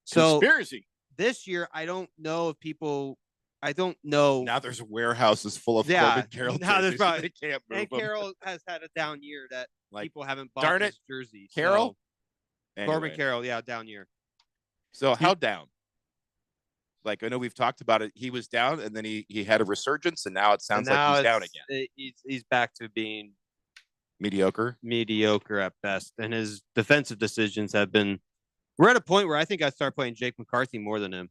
So Conspiracy. this year, I don't know if people. I don't know. Now there's warehouses full of Corbin Carroll now there's jerseys. probably They can't move and them. Carroll has had a down year that people haven't bought darn his it, jersey. Carroll? So, Corbin Anyway. Carroll, yeah, down year. So how down? Like I know we've talked about it. He was down, and then he had a resurgence, and now it sounds And like now he's down it's- again. He's back to being Mediocre. mediocre at best, and his defensive decisions have been. We're at a point where I think I start playing Jake McCarthy more than him.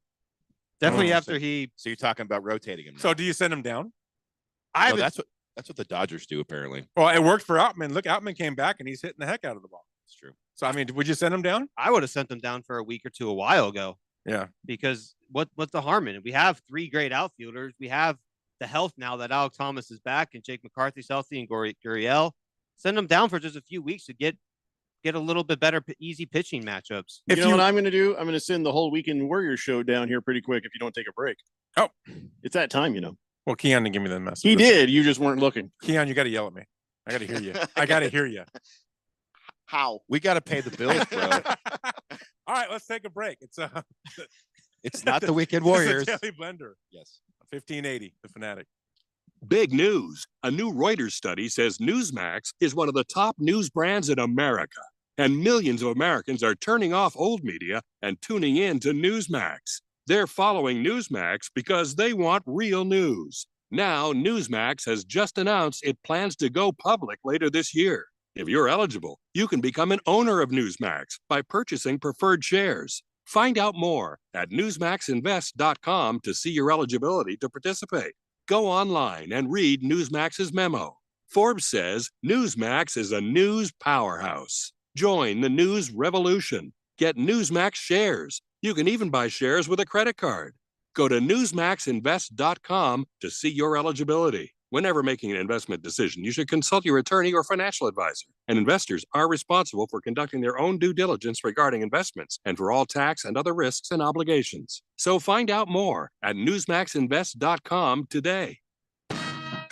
Definitely after he. So you're talking about rotating him. Now. So do you send him down? No, that's what the Dodgers do apparently. Well, it worked for Outman. Look, Outman came back and he's hitting the heck out of the ball. That's true. So I mean, would you send him down? I would have sent him down for a week or two a while ago. Yeah. Because what's the harm in it? We have three great outfielders. We have the health now that Alex Thomas is back and Jake McCarthy's healthy and Gurriel. Send them down for just a few weeks to get a little bit better, easy pitching matchups. You know what I'm going to do? I'm going to send the whole Weekend Warriors show down here pretty quick if you don't take a break. Oh, it's that time, Well, Keon didn't give me the message. He did. You just weren't looking. Keon, you got to yell at me. I got to hear you. I got to hear you. How? We got to pay the bills, bro. All right, let's take a break. It's not the Weekend Warriors. It's a Daily Blender. Yes. 1580, the Fanatic. Big news. A new Reuters study says Newsmax is one of the top news brands in America. And millions of Americans are turning off old media and tuning in to Newsmax. They're following Newsmax because they want real news. Now, Newsmax has just announced it plans to go public later this year. If you're eligible, you can become an owner of Newsmax by purchasing preferred shares. Find out more at newsmaxinvest.com to see your eligibility to participate. Go online and read Newsmax's memo. Forbes says Newsmax is a news powerhouse. Join the news revolution. Get Newsmax shares. You can even buy shares with a credit card. Go to newsmaxinvest.com to see your eligibility. Whenever making an investment decision, you should consult your attorney or financial advisor. And investors are responsible for conducting their own due diligence regarding investments and for all tax and other risks and obligations. So find out more at newsmaxinvest.com today.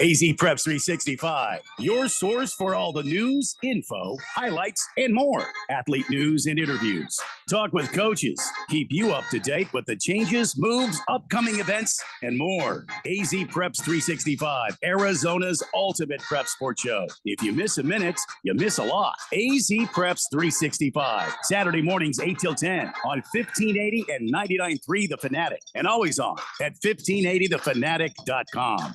AZ Preps 365, your source for all the news, info, highlights, and more. Athlete news and interviews. Talk with coaches. Keep you up to date with the changes, moves, upcoming events, and more. AZ Preps 365, Arizona's ultimate prep sports show. If you miss a minute, you miss a lot. AZ Preps 365, Saturday mornings 8 till 10 on 1580 and 99.3 The Fanatic, and always on at 1580thefanatic.com.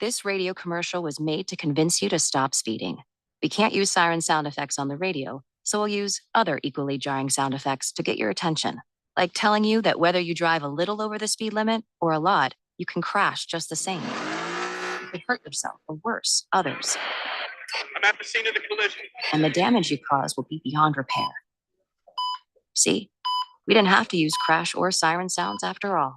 This radio commercial was made to convince you to stop speeding. We can't use siren sound effects on the radio, so we'll use other equally jarring sound effects to get your attention, like telling you that whether you drive a little over the speed limit or a lot, you can crash just the same. You could hurt yourself, or worse, others. I'm at the scene of the collision. And the damage you cause will be beyond repair. See, we didn't have to use crash or siren sounds after all.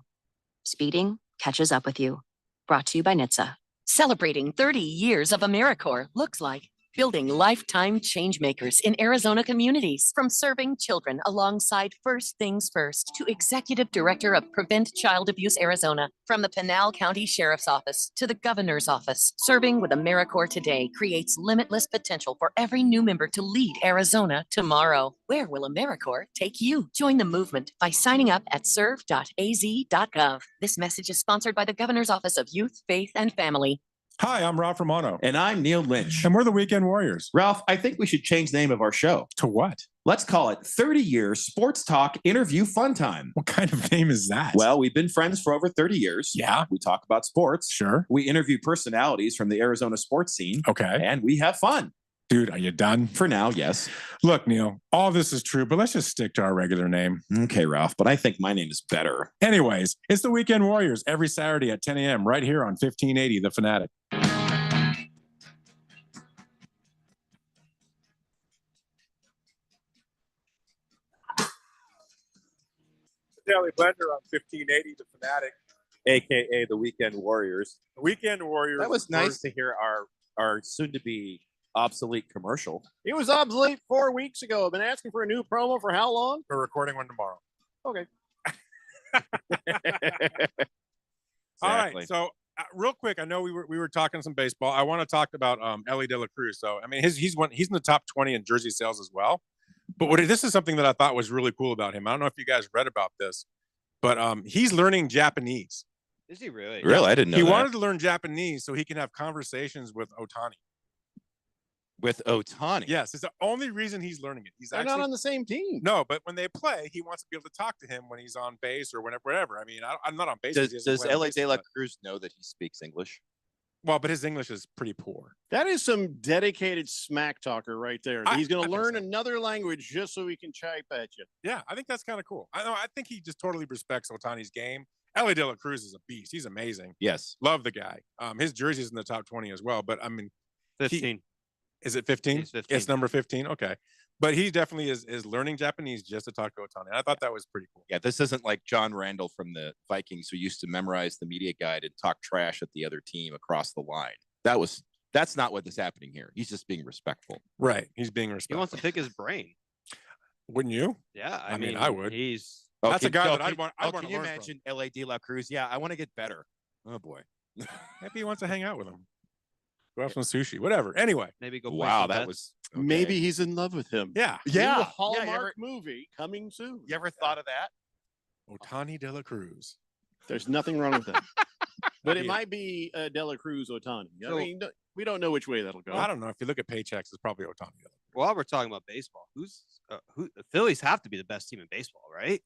Speeding catches up with you. Brought to you by NHTSA. Celebrating 30 years of AmeriCorps looks like building lifetime change makers in Arizona communities. From serving children alongside First Things First to Executive Director of Prevent Child Abuse Arizona. From the Pinal County Sheriff's Office to the Governor's Office, serving with AmeriCorps today creates limitless potential for every new member to lead Arizona tomorrow. Where will AmeriCorps take you? Join the movement by signing up at serve.az.gov. This message is sponsored by the Governor's Office of Youth, Faith, and Family. Hi, I'm Ralph Romano. And I'm Neil Lynch. And we're the Weekend Warriors. Ralph, I think we should change the name of our show. To what? Let's call it 30 Years Sports Talk Interview Fun Time. What kind of name is that? Well, we've been friends for over 30 years. Yeah. We talk about sports. Sure. We interview personalities from the Arizona sports scene. Okay. And we have fun. Dude, are you done? For now, yes. Look, Neil, all this is true, but let's just stick to our regular name. Okay, Ralph, but I think my name is better. Anyways, it's the Weekend Warriors every Saturday at 10 a.m. right here on 1580 The Fanatic. Daily Blender on 1580 The Fanatic. AKA the Weekend Warriors. The Weekend Warriors. That was nice to hear our soon-to-be obsolete commercial. It was obsolete 4 weeks ago. I've been asking for a new promo for how long? We're recording one tomorrow. Okay. All right. So real quick, I know we were talking some baseball. I want to talk about Elly De La Cruz. So I mean, he's in the top 20 in jersey sales as well. But this is something that I thought was really cool about him. I don't know if you guys read about this, but he's learning Japanese. Is he really? Really? I didn't know He that. wanted to learn Japanese so he can have conversations with Ohtani. With Ohtani? Yes, it's the only reason he's learning it. He's They're not on the same team. No, but when they play, he wants to be able to talk to him when he's on base or whatever. I mean, I'm not on base. Does Elly De La Cruz know that he speaks English? Well, but his English is pretty poor. That is some dedicated smack talker right there. He's going to think learn so. another language just so he can chirp at you. Yeah, I think that's kind of cool. I think he just totally respects Ohtani's game. Elly De La Cruz is a beast. He's amazing. Yes. Love the guy. His jersey's in the top 20 as well. But I mean, 15. Is it 15? He's 15. It's number 15. Okay. But he definitely is learning Japanese just to talk to Ohtani. I thought that was pretty cool. Yeah, this isn't like John Randall from the Vikings who used to memorize the media guide and talk trash at the other team across the line. That's not what is happening here. He's just being respectful. Right. He's being He respectful. wants to pick his brain. Wouldn't you? Yeah, I mean, I would. He's That's a guy that I'd want Can to you learn imagine Elly De La Cruz? Yeah, I want to get better. Oh boy. from. Maybe he wants to hang out with him. Go have some sushi, whatever. Anyway. maybe go. Play Wow, some that bets. was Maybe he's in love with him. Yeah. Yeah. New Yeah, Hallmark movie coming soon. You ever thought of that? Ohtani De La Cruz. There's nothing wrong with that. But it Yeah. might be De La Cruz Ohtani. I So- mean, we don't know which way that'll go. Well, I don't know. If you look at paychecks, it's probably Ohtani. While we're talking about baseball, who the Phillies have to be the best team in baseball, right?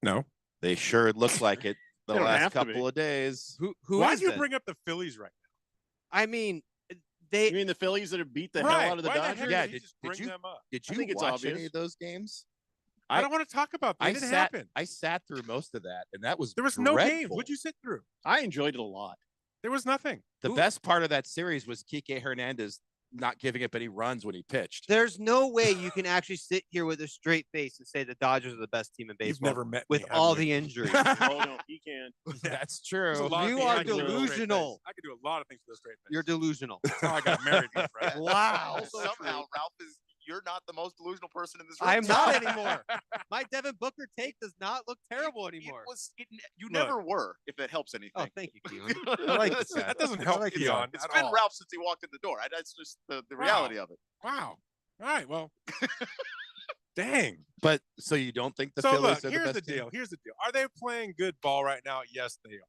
No. They sure look like it the They don't last have to be. couple of days. Who Why is do you it? bring up the Phillies right I mean, You they mean the Phillies that have beat the Right. hell out of the Why the heck Dodgers? Yeah, did he just bring them up? Did I you think it's watch any obvious. of those games? I don't want to talk about that. I It didn't sat. happen. I sat through most of that, and that was There was no games. dreadful. What'd you sit through? I enjoyed it a lot. There was nothing. The best part of that series was Kike Hernandez not giving up any runs when he pitched. there's no way you can actually sit here with a straight face and say the Dodgers are the best team in baseball. You've never met with me, all have the you? injuries. Oh no, he can. That's There's a true. lot of You things are I can do with a straight delusional. face. I could do a lot of things with a straight face. You're delusional. That's how I got married, my friend. Wow. Somehow, Ralph you're not the most delusional person in this room. I am not anymore. My Devin Booker take does not look terrible anymore. You Look. never were, if it helps anything. Oh, thank you, Keelan. I like this. That doesn't help like Keon It's at been all. Ralph since he walked in the door. That's just the reality of it. Wow. All right. Well, dang. But so you don't think the So Phillies look, are the here's best the team? deal. Here's the deal. Are they playing good ball right now? Yes, they are.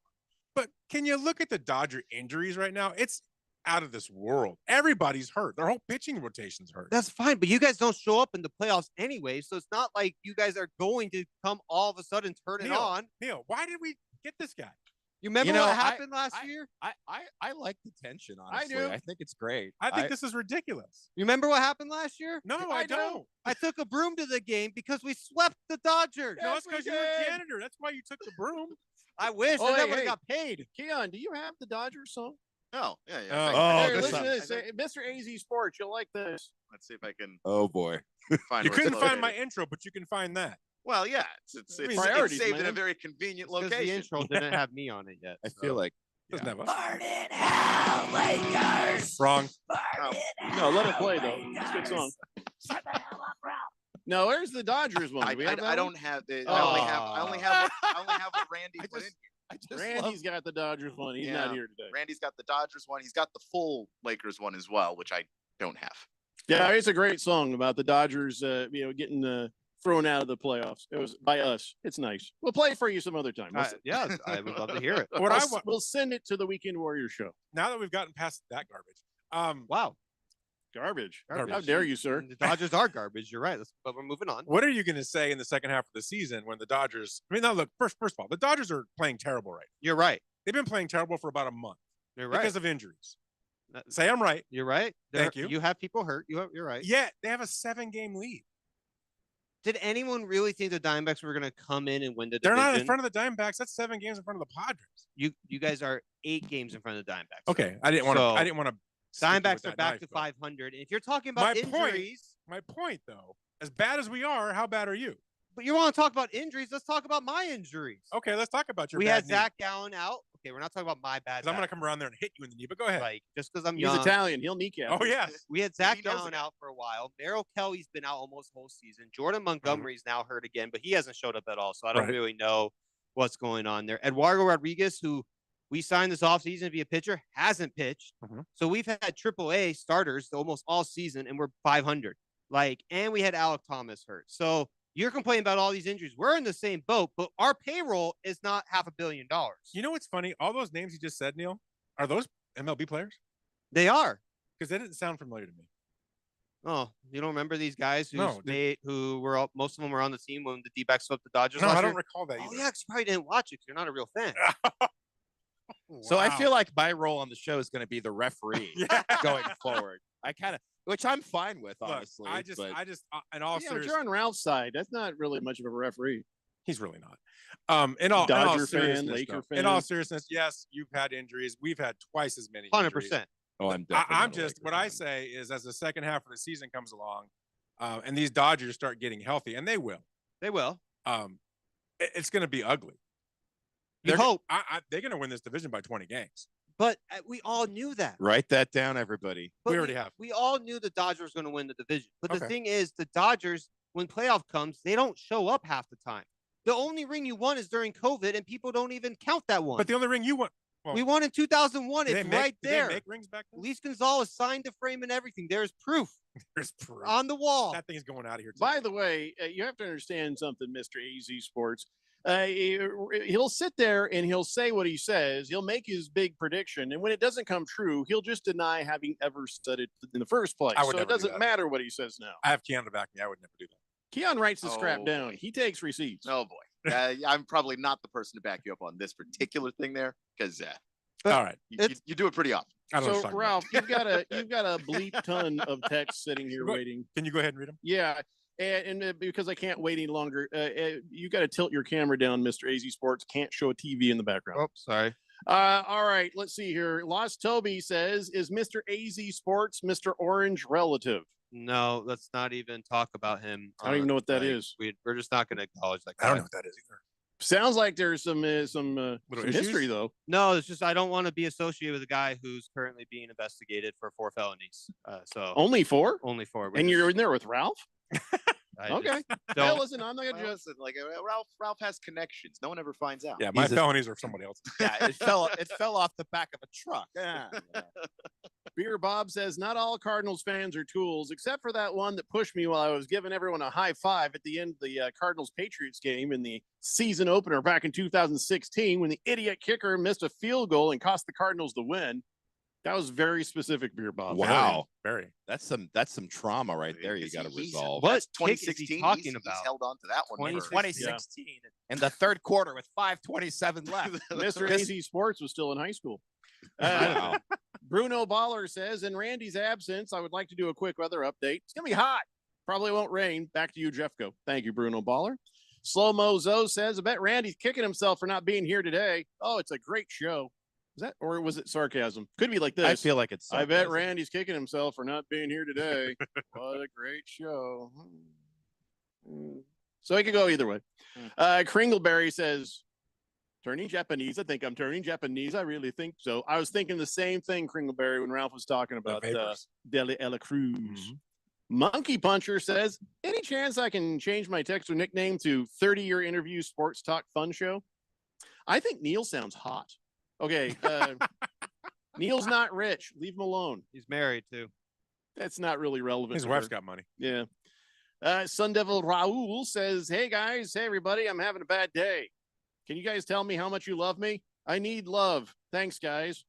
But can you look at the Dodger injuries right now? It's out of this world. Everybody's hurt. Their whole pitching rotation's hurt. That's fine, but you guys don't show up in the playoffs anyway, so it's not like you guys are going to come all of a sudden turn it Neil, on. Neil, why did we get this guy? You remember You know, what happened last year? I like the tension, honestly. do. I think it's great. I think this is ridiculous. You remember what happened last year? No, I don't. I took a broom to the game because we swept the Dodgers. No, it's because you were a janitor. That's why you took the broom. I wish Oh, and then hey, would have hey. got paid. Keon, do you have the Dodgers song? Oh, yeah. Oh, Here, this listen to is- this. Mr. AZ Sports, you'll like this. Let's see if I can Oh boy. find You where it's couldn't find my located. intro, but you can find that. Well, yeah, it's priorities, saved in a man. very convenient Because location. the intro didn't have me on it yet. I feel like Doesn't have us. Lakers. Wrong. No, let it play though. It's a good song. No, where's the Dodgers one? I, Do we have I, that I one? don't have the. I only have what Randy put in here. Randy's got the Dodgers one. He's not here today. Randy's got the Dodgers one. He's got the full Lakers one as well, which I don't have. Yeah, it's a great song about the Dodgers, getting thrown out of the playoffs. It was by us. It's nice. We'll play it for you some other time. Yeah, I would love to hear it. We'll send it to the Weekend Warrior show. Now that we've gotten past that garbage, wow, garbage. Garbage. How dare you, sir? The Dodgers are garbage. You're right. But we're moving on. what are you going to say in the second half of the season when the Dodgers? I mean, now look. First of all, the Dodgers are playing terrible right now. You're right. They've been playing terrible for about a month. You're right. Because of injuries. Say I'm right. You're right. Thank you. You have people hurt. You're right. Yeah, they have a 7-game lead. Did anyone really think the Diamondbacks were going to come in and win the They're division? not in front of the Diamondbacks. That's 7 games in front of the Padres. You guys are 8 games in front of the Diamondbacks. Okay, I didn't want to. Diamondbacks are back to 500. And if you're talking about injuries, my point though, as bad as we are, how bad are you? but you want to talk about injuries? Let's talk about my injuries. Okay, let's talk about your. We bad had knee. Zach Gallen out. Okay, we're not talking about my bad. 'Cause I'm gonna come around there and hit you in the knee. But go ahead. Like just because I'm He's young. Italian. He'll kneecap. Oh yes. We had Zach Gallen out for a while. Merrill Kelly's been out almost whole season. Jordan Montgomery's now hurt again, but he hasn't showed up at all. So I don't Right. really know what's going on there. Eduardo Rodriguez, who we signed this offseason to be a pitcher, hasn't pitched. So we've had AAA starters almost all season, and we're 500. And we had Alec Thomas hurt. So you're complaining about all these injuries. We're in the same boat, but our payroll is not $500 million. You know what's funny? All those names you just said, Neil, are those MLB players? They are. Because they didn't sound familiar to me. Oh, you don't remember these guys No, who were all, most of them were on the team when the D-backs swept the Dodgers? No, last I don't year? recall that Oh either. yeah, 'cause you probably didn't watch it because you're not a real fan. So I Wow. feel like my role on the show is going to be the referee going forward. Which I'm fine with, Look, honestly. I just, but in all Yeah, but seriousness, you're on Ralph's side. That's not really much of a referee. he's really not. In all Dodger fan, seriousness, Laker though, in all fan. seriousness, yes, you've had injuries. We've had twice as many. 100%. oh, I'm I'm definitely just what I say is as the second half of the season comes along, and these Dodgers start getting healthy, and they will. They will. It's going to be ugly. You hope. They're going to win this division by 20 games. But we all knew that. Write that down, everybody. But We already have. We all knew the Dodgers were going to win the division. But the Okay. thing is, the Dodgers, when playoff comes, they don't show up half the time. The only ring you won is during COVID, and people don't even count that one. But the only ring you won, we won in 2001. Did It's they make- right did they there. make rings back then? Luis Gonzalez signed the frame and everything. There's proof There's proof. on the wall. That thing's going out of here. By the way, you have to understand something, Mr. AZ Sports. He'll sit there and he'll say what he says. He'll make his big prediction, and when it doesn't come true, he'll just deny having ever said it in the first place. I would So never it do doesn't that. matter what he says now. I have Keanu to back me. I would never do that. Keon writes the scrap Oh, down. boy. He takes receipts. Oh boy, I'm probably not the person to back you up on this particular thing there, because All right. you do it pretty often. I don't know what So you're talking Ralph, you've got a bleep ton of text sitting here Go- waiting. Can you go ahead and read them? Yeah. And because I can't wait any longer, you got to tilt your camera down, Mr. AZ Sports. Can't show a TV in the background. Oh, sorry. All right, let's see here. Lost Toby says, "Is Mr. AZ Sports Mr. Orange relative?" No, let's not even talk about him. I don't even know what that is. We're just not going to acknowledge that guy. I don't know what that is either. Sounds like there's some Little history issues? though. No, it's just I don't want to be associated with a guy who's currently being investigated for 4 felonies. So Only 4, only 4. and you're in there with Ralph. I Okay. just Hey, don't- listen, I'm not gonna Well, just. listen, like Ralph has connections. No one ever finds out. Yeah, my He's a- felonies are somebody else. yeah, it fell off the back of a truck. Yeah. Beer Bob says, "Not all Cardinals fans are tools, except for that one that pushed me while I was giving everyone a high five at the end of the Cardinals Patriots game in the season opener back in 2016 when the idiot kicker missed a field goal and cost the Cardinals the win." That was very specific, Beer Bob. Wow. Very. That's some trauma right there. You Is got to he's- resolve. What That's kick is he 2016. talking He's about? held on to that one. 2016. in the third quarter with 5:27 left. Mr. AZ Sports was still in high school. Wow. Bruno Baller says, "In Randy's absence, I would like to do a quick weather update. It's going to be hot. Probably won't rain. Back to you, Jeffco." Thank you, Bruno Baller. Slow Mo Zo says, "I bet Randy's kicking himself for not being here today. Oh, it's a great show." Is that, or was it sarcasm? Could be like this. I feel like it's. I bet sarcasm. Randy's kicking himself for not being here today. What a great show. So it could go either way. Kringleberry says, turning Japanese. I think I'm turning Japanese. I really think so. I was thinking the same thing, Kringleberry, when Ralph was talking about Dele Ella Cruz. Mm-hmm. Monkey Puncher says, any chance I can change my text or nickname to 30-year interview sports talk fun show? I think Neil sounds hot. Okay. Neil's not rich. Leave him alone. He's married too. That's not really relevant. His to wife's her. got money. Yeah. Sun Devil Raul says, hey guys, hey everybody, I'm having a bad day. Can you guys tell me how much you love me? I need love. Thanks, guys.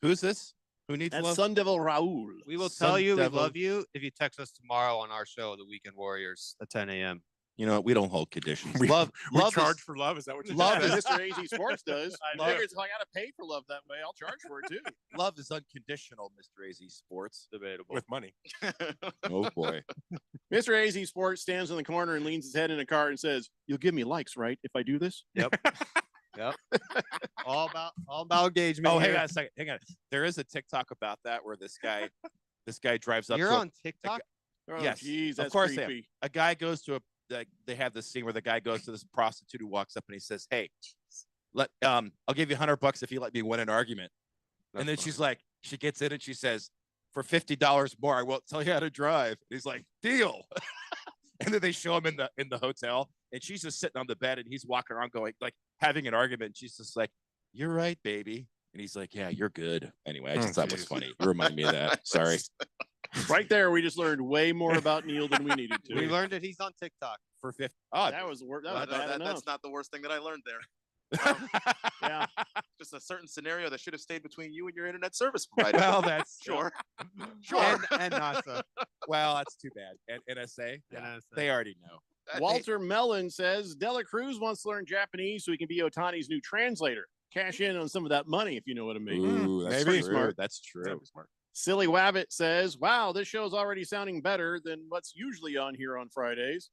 Who's this? Who needs That's love? Sun Devil Raul. We will Sun tell you Devil. we love you if you text us tomorrow on our show, The Weekend Warriors, at 10 a.m. You know what? We don't hold conditions. We love charge is, for love. Is that what you're love saying? is Mr. AZ Sports does. I Love do. is, if I got to pay for love that way, I'll charge for it too. love is unconditional, Mr. AZ Sports. Debatable. With money. Oh boy. Mr. AZ Sports stands in the corner and leans his head in a car and says, you'll give me likes, right? If I do this? Yep. Yep. all about engagement. Oh, hang here. on a second. Hang on. There is a TikTok about that where this guy drives up. You're to on TikTok? Oh, yes, geez, that's of course. creepy. A guy goes to they have this scene where the guy goes to this prostitute who walks up and he says, "Hey, I'll give you $100 if you let me win an argument." And then she's like, she gets in and she says, "For $50 more, I won't tell you how to drive." And he's like, "Deal." And then they show him in the hotel, and she's just sitting on the bed, and he's walking around going like having an argument. And she's just like, "You're right, baby." And he's like, "Yeah, you're good." Anyway, I just thought it was funny. You remind me of that. Sorry. Right there, we just learned way more about Neil than we needed to. We learned that he's on TikTok. For 50. That was the word. That was bad enough. That's not the worst thing that I learned there. Yeah. Just a certain scenario that should have stayed between you and your internet service provider. Well, that's sure. And NASA. Well, that's too bad. And NSA, yeah, they already know. Walter Mellon says Dela Cruz wants to learn Japanese so he can be Otani's new translator. Cash in on some of that money, if you know what I mean. Ooh, that's Maybe true. smart. That's true. Smart. Silly Wabbit says, wow, this show's already sounding better than what's usually on here on Fridays.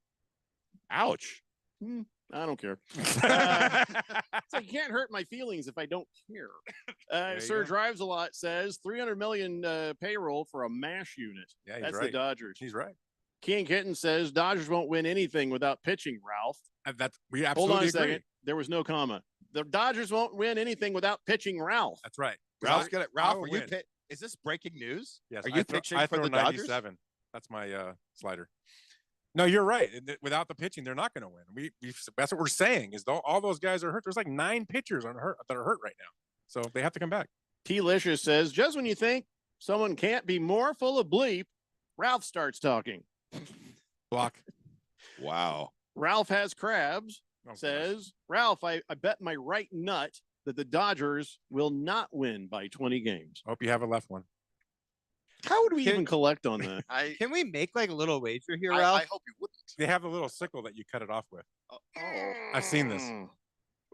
Ouch. I don't care. So you can't hurt my feelings if I don't care. Sir Drives a Lot says 300 million payroll for a MASH unit. Yeah, he's that's right. the Dodgers. He's right. King Kitten says Dodgers won't win anything without pitching, Ralph. We absolutely Hold on a agree. second. There was no comma. The Dodgers won't win anything without pitching, Ralph. That's right. Ralph's gonna. Ralph, will are you? win. Is this breaking news? Yes. Are you pitching I for throw the Dodgers? 97. That's my slider. No, you're right. Without the pitching, they're not going to win. That's what we're saying. Is all those guys are hurt. There's like 9 pitchers that are hurt right now, so they have to come back. T-Licious says just when you think someone can't be more full of bleep, Ralph starts talking. Block. Wow. Ralph has crabs. Oh, Says Ralph, I bet my right nut that the Dodgers will not win by 20 games. Hope you have a left one. How would we even collect on that? Can we make like a little wager here, I Ralph? hope you wouldn't. They have a little sickle that you cut it off with. Oh. I've seen this.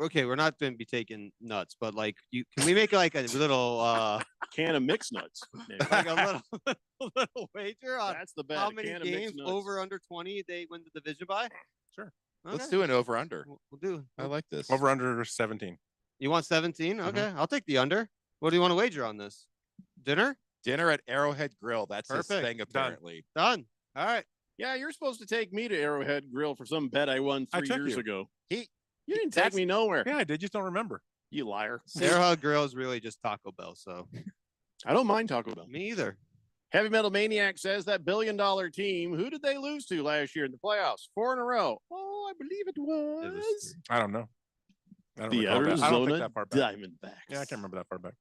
Okay, we're not going to be taking nuts, but like, can we make like a little can of mixed nuts? Maybe. Like a little wager on That's the bet. how a many can of mixed games nuts. over under 20 they win the division by? Sure. Let's do an over under. We'll do. I like this. Over under 17. You want 17? Okay, I'll take the under. What do you want to wager on this? Dinner? Dinner at Arrowhead Grill. That's his Perfect. thing, apparently. Done. All right. Yeah, you're supposed to take me to Arrowhead Grill for some bet I won I 3 took years you. ago. He You didn't take me nowhere. Yeah, I did. Just don't remember. You liar. Arrowhead Grill is really just Taco Bell, so I don't mind Taco Bell. me either. Heavy Metal Maniac says that $1 billion team, who did they lose to last year in the playoffs? 4 in a row. Oh, I believe it was I don't know. I don't the recall that. I don't think Arizona that far back. Diamondbacks. Yeah, I can't remember that far back.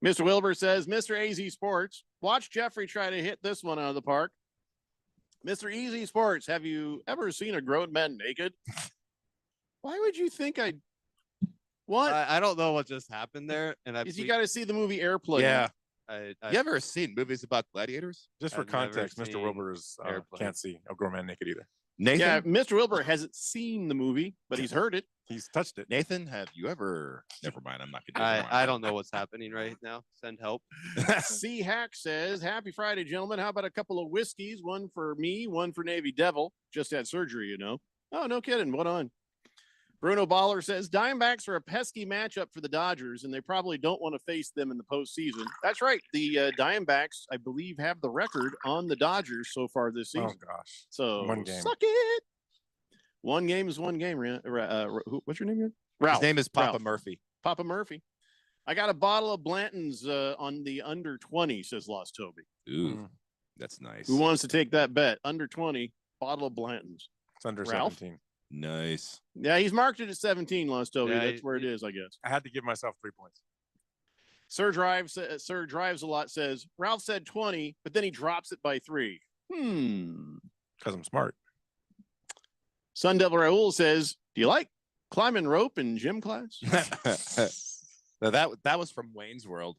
Mr. Wilbur says, Mr. AZ Sports, watch Jeffrey try to hit this one out of the park. Mr. Easy Sports, have you ever seen a grown man naked? Why would you think I'd... What? I don't know what just happened there, and I've Is you got to see the movie Airplane. Yeah. I You ever seen movies about gladiators? Just for I've never context, Mr. seen Wilbur is Airplane. can't see a grown man naked either. Nathan? Yeah, Mr. Wilbur hasn't seen the movie, but he's heard it. He's touched it. Nathan, have you ever? Never mind. I'm not gonna. I don't know what's happening right now. Send help. C Hack says, happy Friday, gentlemen. How about a couple of whiskeys? One for me, one for Navy Devil. Just had surgery, you know. Oh, no kidding. What on? Bruno Baller says, Diamondbacks are a pesky matchup for the Dodgers, and they probably don't want to face them in the postseason. That's right. The Diamondbacks, I believe, have the record on the Dodgers so far this season. Oh gosh. So One game. suck it. One game is one game. What's your name again? Ralph. His name is Papa Ralph. Murphy. Papa Murphy. I got a bottle of Blanton's on the under 20, says Lost Toby. Ooh, that's nice. Who wants to take that bet? Under 20, bottle of Blanton's. It's under Ralph? 17. Nice. Yeah, he's marked it at 17, Lost Toby. Yeah, That's where it is, I guess. I had to give myself 3 points. Sir Drives a lot says Ralph said 20, but then he drops it by 3. Because I'm smart. Sun Devil Raul says, do you like climbing rope in gym class? Now that was from Wayne's World.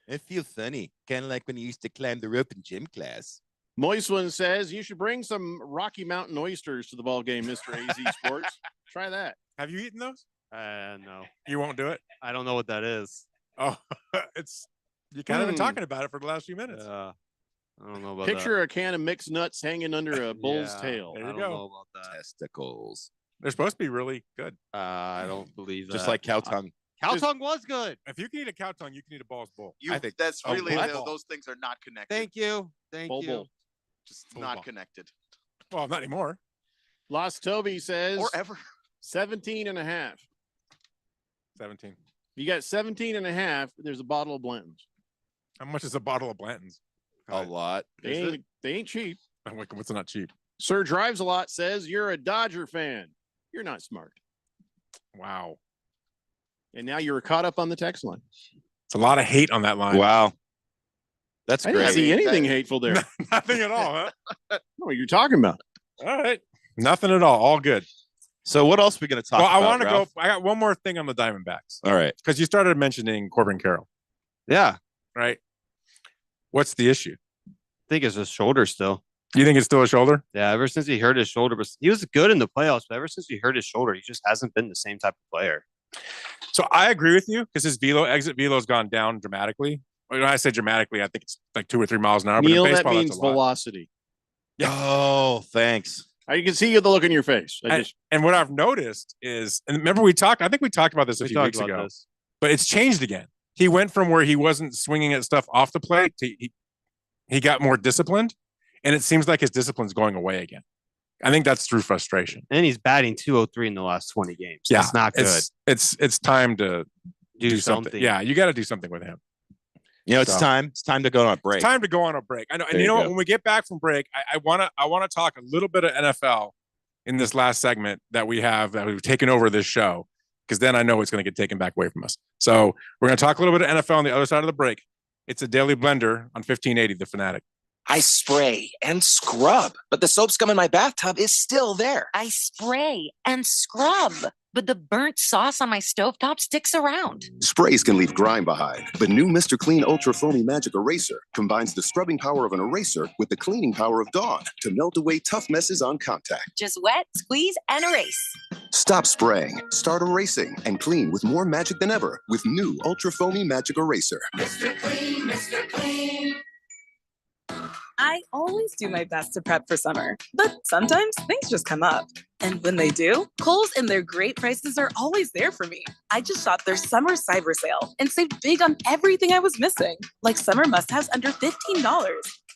It feels funny, kind of like when you used to climb the rope in gym class. Moist One says you should bring some Rocky Mountain oysters to the ball game, Mr. AZ Sports. Try that. Have you eaten those? No. You won't do it? I don't know what that is. Oh, you kind of been talking about it for the last few minutes. I don't know about Picture a can of mixed nuts hanging under a bull's tail. There you I go. don't know about that. Testicles. They're supposed to be really good. I don't believe that. Just like cow tongue. Cow tongue was good. If you can eat a cow tongue, you can eat a ball's bowl. I think that's a really what? those things are not connected. Thank you. Thank Bull you. bull. Just Bull not ball. connected. Well, not anymore. Lost Toby says Or ever. 17 and a half. 17. You got 17 and a half. There's a bottle of Blanton's. How much is a bottle of Blanton's? A lot. They ain't cheap. I'm like, what's not cheap? Sir Drives a lot says you're a Dodger fan. You're not smart. Wow. And now you're caught up on the text line. It's a lot of hate on that line. Wow. That's I great. didn't see anything hateful there. Nothing at all, huh? What are you talking about? All right. Nothing at all. All good. So what else are we going to talk about? I want to go. Ralph? I got one more thing on the Diamondbacks. All right. Because you started mentioning Corbin Carroll. Yeah. Right. What's the issue? I think it's his shoulder still. You think it's still a shoulder? Yeah, ever since he hurt his shoulder, but he was good in the playoffs, but ever since he hurt his shoulder, he just hasn't been the same type of player. So I agree with you because his exit velo has gone down dramatically. When I say dramatically, I think it's like 2 or 3 miles an hour. Neil, but in that baseball, means that's a lot. velocity. Oh, thanks. You can see the look in your face. And what I've noticed is, and remember I think we talked about this a few weeks ago, but it's changed again. He went from where he wasn't swinging at stuff off the plate to he got more disciplined, and it seems like his discipline's going away again. I think that's through frustration. And he's batting 203 in the last 20 games. Yeah, That's not good. It's time to Do something. something. Yeah, you got to do something with him. You know, it's So- time. It's time to go on a break. It's time to go on a break. I know, and There you you know what? go. When we get back from break, I want to talk a little bit of NFL in this last segment that we've taken over this show, because then I know it's going to get taken back away from us. So we're going to talk a little bit of NFL on the other side of the break. It's a Daily Blender on 1580 The Fanatic. I spray and scrub, but the soap scum in my bathtub is still there. I spray and scrub, but the burnt sauce on my stovetop sticks around. Sprays can leave grime behind, but new Mr. Clean Ultra Foamy Magic Eraser combines the scrubbing power of an eraser with the cleaning power of Dawn to melt away tough messes on contact. Just wet, squeeze, and erase. Stop spraying, start erasing, and clean with more magic than ever with new Ultra Foamy Magic Eraser. Mr. Clean, Mr. Clean. I always do my best to prep for summer, but sometimes things just come up. And when they do, Kohl's and their great prices are always there for me. I just shot their summer cyber sale and saved big on everything I was missing, like summer must-haves under $15,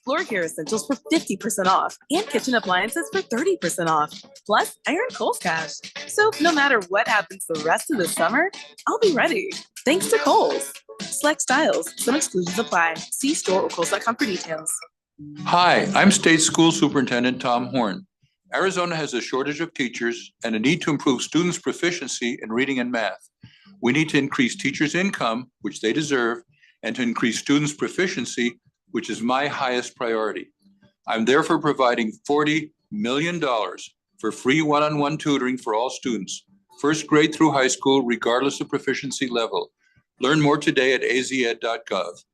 floor care essentials for 50% off, and kitchen appliances for 30% off. Plus, I earned Kohl's cash. So no matter what happens the rest of the summer, I'll be ready. Thanks to Kohl's. Select styles, some exclusions apply. See store or Kohl's.com for details. Hi, I'm State School Superintendent Tom Horn. Arizona has a shortage of teachers and a need to improve students' proficiency in reading and math. We need to increase teachers' income, which they deserve, and to increase students' proficiency, which is my highest priority. I'm therefore providing $40 million for free one-on-one tutoring for all students, first grade through high school, regardless of proficiency level. Learn more today at azed.gov.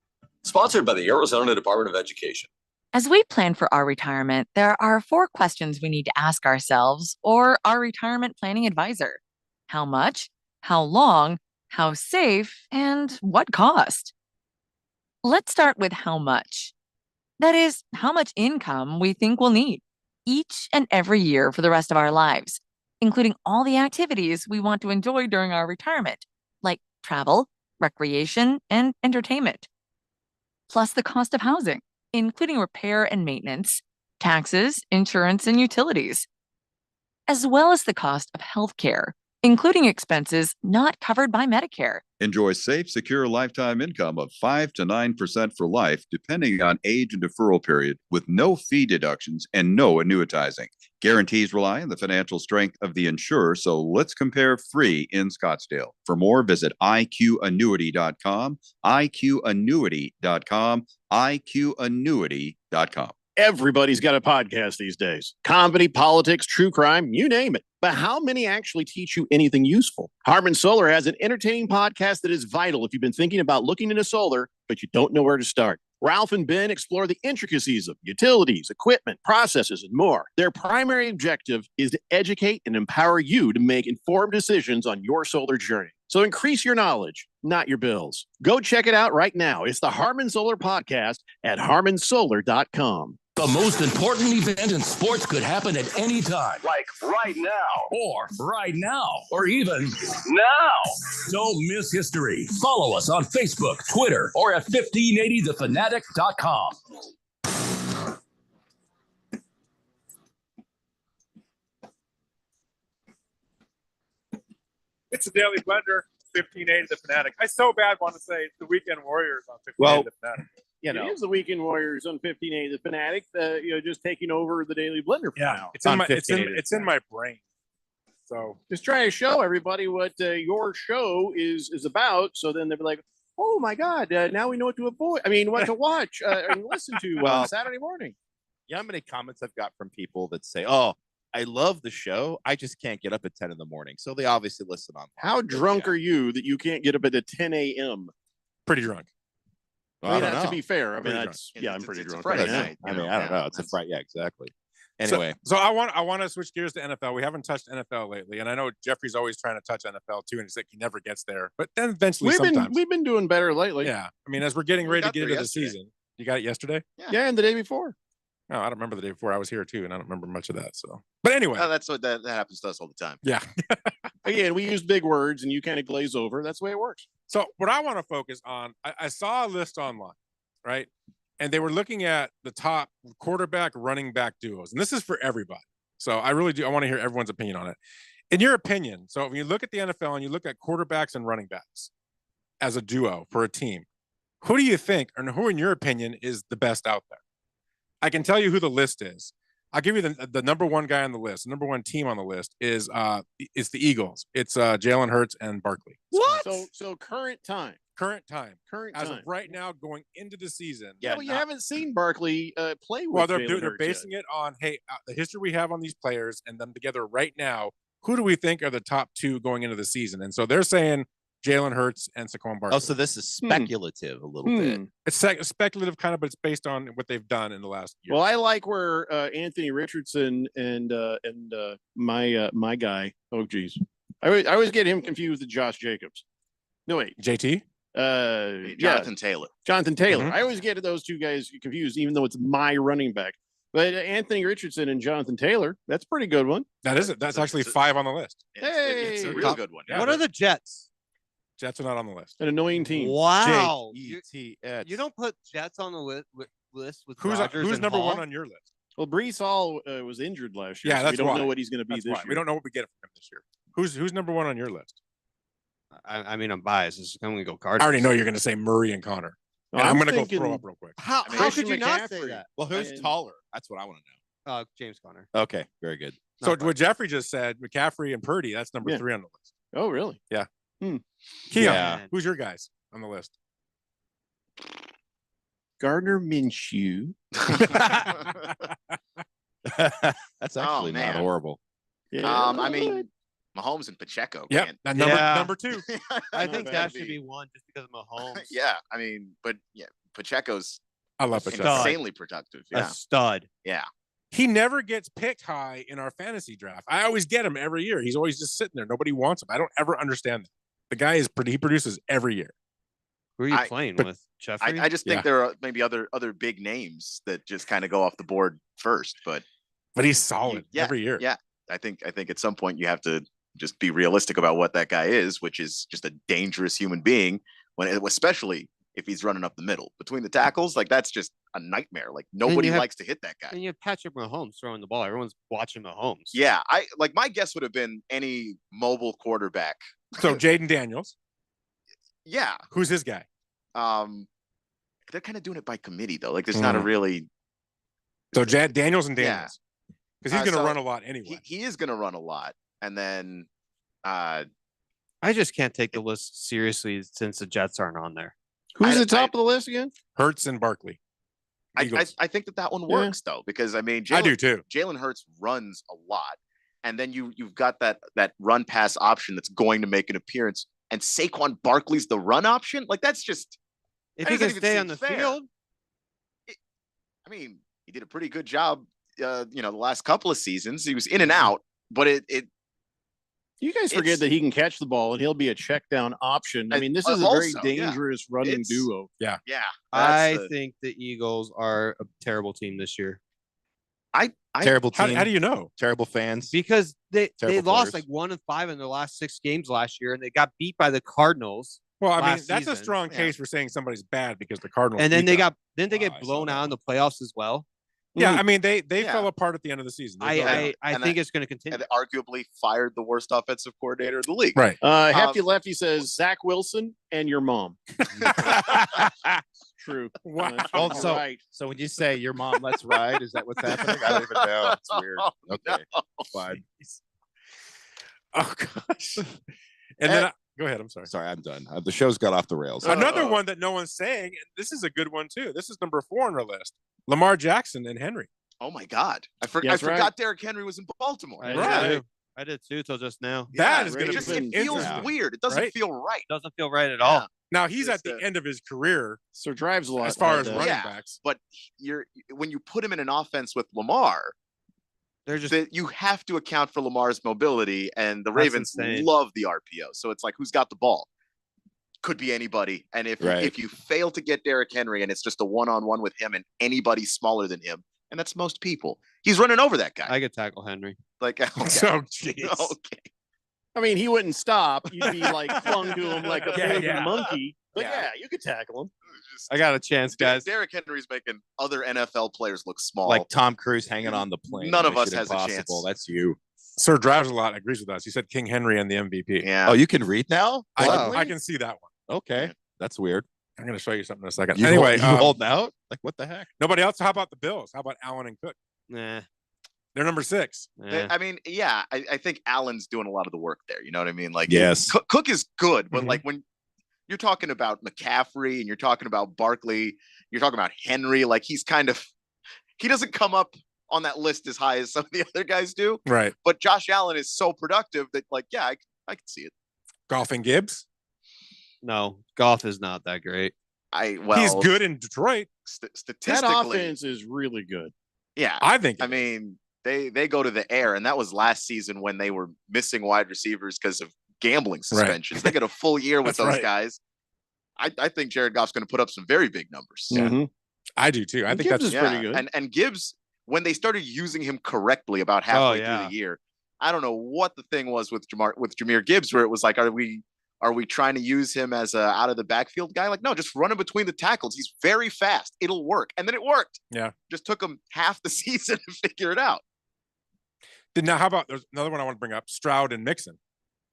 Sponsored by the Arizona Department of Education. As we plan for our retirement, there are 4 questions we need to ask ourselves or our retirement planning advisor. How much? How long? How safe? And what cost? Let's start with how much. That is, how much income we think we'll need each and every year for the rest of our lives, including all the activities we want to enjoy during our retirement, like travel, recreation, and entertainment. Plus the cost of housing, including repair and maintenance, taxes, insurance, and utilities. as well as the cost of healthcare, including expenses not covered by Medicare. Enjoy safe, secure lifetime income of 5 to 9% for life, depending on age and deferral period, with no fee deductions and no annuitizing. Guarantees rely on the financial strength of the insurer, so let's compare free in Scottsdale. For more, visit iqannuity.com, iqannuity.com, iqannuity.com. Everybody's got a podcast these days. Comedy, politics, true crime, you name it. But how many actually teach you anything useful? Harman Solar has an entertaining podcast that is vital if you've been thinking about looking into solar, but you don't know where to start. Ralph and Ben explore the intricacies of utilities, equipment, processes, and more. Their primary objective is to educate and empower you to make informed decisions on your solar journey. So increase your knowledge, not your bills. Go check it out right now. It's the Harman Solar Podcast at harmansolar.com. The most important event in sports could happen at any time. Like right now. Or right now. Or even now. Don't miss history. Follow us on Facebook, Twitter, or at 1580thefanatic.com. It's a Daily Blender, 1580 The Fanatic. I so bad want to say it's the Weekend Warriors on 1580 The Fanatic. It is the Weekend Warriors on 1580 The Fanatic, just taking over the Daily Blender for now. It's in my brain. So just trying to show everybody what your show is about. So then they'll be like, oh my God, now we know what to avoid. I mean, what to watch and listen to on Saturday morning. Yeah, how many comments I've got from people that say, oh, I love the show. I just can't get up at 10 in the morning. So they obviously listen on. How drunk are you that you can't get up at 10 a.m.? Pretty drunk. Well, I don't know. To be fair, I mean, I'm pretty drunk. Friday night. I mean, I don't know. It's a Friday. Yeah, exactly. Anyway, so I want to switch gears to NFL. We haven't touched NFL lately, and I know Jeffrey's always trying to touch NFL too, and he's like he never gets there. But then eventually, we've been doing better lately. Yeah, I mean, as we're getting ready to get into the season, you got it yesterday. Yeah, and the day before. No, I don't remember the day before. I was here too, and I don't remember much of that. So, but anyway, that's what that happens to us all the time. Yeah. Again, we use big words, and you kind of glaze over. That's the way it works. So, what I want to focus on, I saw a list online, right? And they were looking at the top quarterback, running back duos, and this is for everybody. So, I really do. I want to hear everyone's opinion on it. In your opinion, so when you look at the NFL and you look at quarterbacks and running backs as a duo for a team, who do you think, or who, in your opinion, is the best out there? I can tell you who the list is. I'll give you the number one guy on the list. The number one team on the list is the Eagles. It's Jalen Hurts and Barkley. What? So current time. As of right now, going into the season. Yeah, well, you haven't seen Barkley play with. Well, they're basing it on the history we have on these players and them together right now. Who do we think are the top two going into the season? And so they're saying Jalen Hurts and Saquon Barkley. Oh, so this is speculative a little bit. It's speculative kind of, but it's based on what they've done in the last year. Well, I like where Anthony Richardson and my guy. Oh, geez, I always get him confused with Josh Jacobs. No, wait, JT. Jonathan Taylor. Jonathan Taylor. I always get those two guys confused, even though it's my running back. But Anthony Richardson and Jonathan Taylor, that's a pretty good one. That is it. That's actually 5 on the list. It's a real good one. What are the Jets? Jets are not on the list. An annoying team. Wow. J-E-T-S. You don't put Jets on the list with who's Rodgers who's and number Hall? one on your list? Well, Brees Hall was injured last year. Yeah, so that's we don't why. know what he's going to be That's this why. year. We don't know what we get from him this year. Who's number one on your list? I mean, I'm biased. I'm going to go I Cardinals. already know you're going to say Murray and Connor. And I'm going to go throw up real quick. How could you not say that? Well, who's taller? That's what I want to know. James Conner. Okay, very good. So what Jeffrey just said, McCaffrey and Purdy, that's number 3 on the list. Oh, really? Yeah. Keon, who's your guys on the list? Gardner Minshew. That's actually not horrible. Yeah. I mean, Mahomes and Pacheco. Yep. Man. Number 2. I think that should be one just because of Mahomes. Yeah, I mean, but Pacheco's I love Pacheco. insanely productive. A Yeah. stud. Yeah. He never gets picked high in our fantasy draft. I always get him every year. He's always just sitting there. Nobody wants him. I don't ever understand that. The guy he produces every year. Who are you playing with? Jeffrey? I just think there are maybe other big names that just kind of go off the board first, but he's solid every year. Yeah. I think at some point you have to just be realistic about what that guy is, which is just a dangerous human being especially if he's running up the middle between the tackles. Like that's just a nightmare. Like nobody likes to hit that guy. And you have Patrick Mahomes throwing the ball. Everyone's watching Mahomes. Yeah, I like my guess would have been any mobile quarterback. So Jaden Daniels. Yeah. Who's his guy? They're kind of doing it by committee though. Like there's not a really. So Daniels and Daniels, because he's going to so run a lot anyway. He is going to run a lot, and then I just can't take the list seriously since the Jets aren't on there. Who's the top of the list again? Hurts and Barkley. I think that one works though, because I mean, I do too. Jalen Hurts runs a lot, and then you've got that run pass option that's going to make an appearance, and Saquon Barkley's the run option. Like that's just if he can stay on the field. I mean, he did a pretty good job. The last couple of seasons, he was in and out, but it. You guys forget that he can catch the ball and he'll be a check down option. I mean, this is a very dangerous running duo. Yeah. Yeah. I think the Eagles are a terrible team this year. Terrible team. How do you know? Terrible fans. Because they Terrible lost players. like 1-5 in their last 6 games last year, and they got beat by the Cardinals. Well, I mean, last that's a season. strong case for saying somebody's bad because the Cardinals. And then beat they them. get blown out in the playoffs as well. Yeah, I mean, they fell apart at the end of the season. I think it's going to continue. And arguably fired the worst offensive coordinator in the league. Right. Hefty Lefty says Zach Wilson and your mom. True. Wow. Also, right. so when you say your mom lets ride, is that what's happening? I don't even know. It's weird. Okay, fine. Oh gosh. And then go ahead. I'm sorry. Sorry, I'm done. The show's got off the rails. Another one that no one's saying, and this is a good one too. This is number 4 on our list. Lamar Jackson and Henry. Oh my God. I That's forgot right. Derrick Henry was in Baltimore. I did too till just now. That is going to it be feels weird. It doesn't feel right. Doesn't feel right at all. Now he's at the end of his career. So drives a lot as far as like running that. backs. But when you put him in an offense with Lamar, you have to account for Lamar's mobility, and the Ravens love the RPO. So it's like, who's got the ball? Could be anybody. And if you fail to get Derrick Henry and it's just a one-on-one with him and anybody smaller than him, and that's most people, he's running over that guy. I could tackle Henry. Like, okay. So jeez. Okay. I mean, he wouldn't stop. You'd be like clung to him like a baby monkey. But you could tackle him. I got a chance, guys. Derrick Henry's making other NFL players look small. Like Tom Cruise hanging on the plane. None of us Mission has a Impossible. chance. That's you. Sir Drives a lot agrees with us. He said King Henry and the MVP. Yeah. Oh, you can read now? I can see that one. Okay. That's weird. I'm going to show you something in a second. You anyway, you holding out? Like, what the heck? Nobody else? How about the Bills? How about Allen and Cook? Nah. They're number 6. I mean, I think Allen's doing a lot of the work there. You know what I mean? Like, yes, Cook is good, but like when you're talking about McCaffrey and you're talking about Barkley, you're talking about Henry, like he doesn't come up on that list as high as some of the other guys do. Right. But Josh Allen is so productive that, like, I can see it. Golf and Gibbs? No, Golf is not that great. He's good in Detroit. Statistically, that offense is really good. Yeah, I think. I mean, they go to the air, and that was last season when they were missing wide receivers because of gambling suspensions. They get a full year with those guys. I think Jared Goff's going to put up some very big numbers. Yeah. I do too. I think Gibbs that's is pretty good. And Gibbs, when they started using him correctly about halfway through the year, I don't know what the thing was with Jahmyr Gibbs, where it was like, are we trying to use him as a out of the backfield guy? Like, no, just run him between the tackles. He's very fast. It'll work. And then it worked. Yeah. Just took him half the season to figure it out. Now, how about there's another one I want to bring up? Stroud and Mixon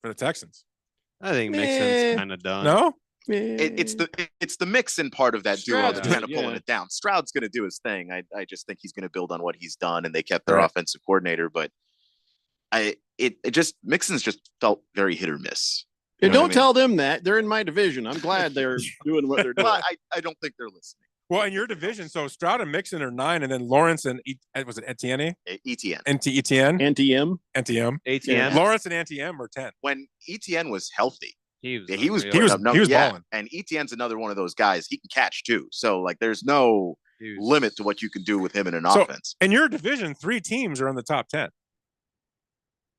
for the Texans. I think Mixon's kind of done. No? It's the Mixon part of that duo that's kind of pulling it down. Stroud's going to do his thing. I just think he's going to build on what he's done, and they kept their offensive coordinator. But Mixon's just felt very hit or miss. And don't tell them that. They're in my division. I'm glad they're doing what they're doing. Well, I don't think they're listening. Well, in your division, so Stroud and Mixon are 9, and then Lawrence and was it Etienne? Etienne. Etienne. ATM. Lawrence and Etienne were 10. When Etienne was healthy, he was he was balling. And Etienne's another one of those guys. He can catch too. So like, there's no limit to what you can do with him in an offense. In your division, 3 teams are in the top 10.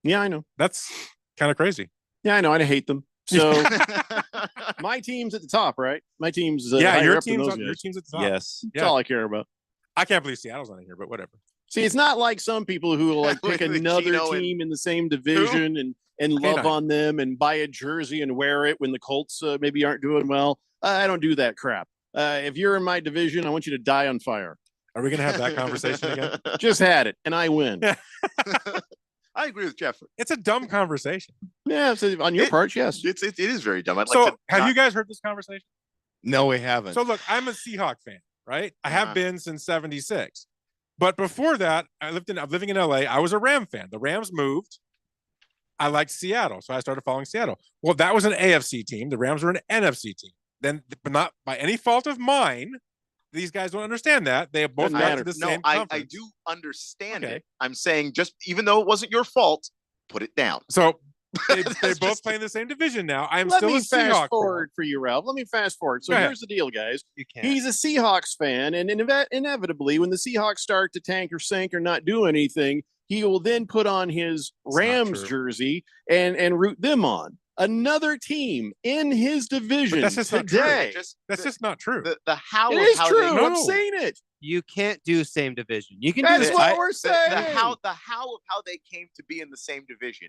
Yeah, I know. That's kind of crazy. Yeah, I know. I hate them. So my team's at the top, right? My team's your your team's team's your team's at the top. Yes, that's all I care about. I can't believe Seattle's on here, but whatever. See, it's not like some people who will like pick another team in the same division and love on them and buy a jersey and wear it when the Colts maybe aren't doing well. I don't do that crap. If you're in my division, I want you to die on fire. Are we going to have that conversation again? Just had it, and I win. I agree with Jeffrey. It's a dumb conversation. Yeah, so on your part, yes. It is very dumb. I'd So, like to have not- you guys heard this conversation? No, we haven't. So, look, I'm a Seahawk fan, right? I have been since '76. But before that, I'm living in LA. I was a Ram fan. The Rams moved. I liked Seattle, so I started following Seattle. Well, that was an AFC team. The Rams were an NFC team. Then, but not by any fault of mine. These guys don't understand that. They both got to the same I conference. do understand it. I'm saying just even though it wasn't your fault, put it down. So they both play in the same division now. I'm Let still me a fast Seahawk forward for you, Ralph. Let me fast forward. So Go ahead. here's the deal, guys. You can't. He's a Seahawks fan, and inevitably, when the Seahawks start to tank or sink or not do anything, he will then put on his Rams jersey and root them on. Another team in his division that's just not true. today. That's just not true. The how It of is how true. they I'm saying it. You can't do same division. You can That's do what we're the saying. how of how they came to be in the same division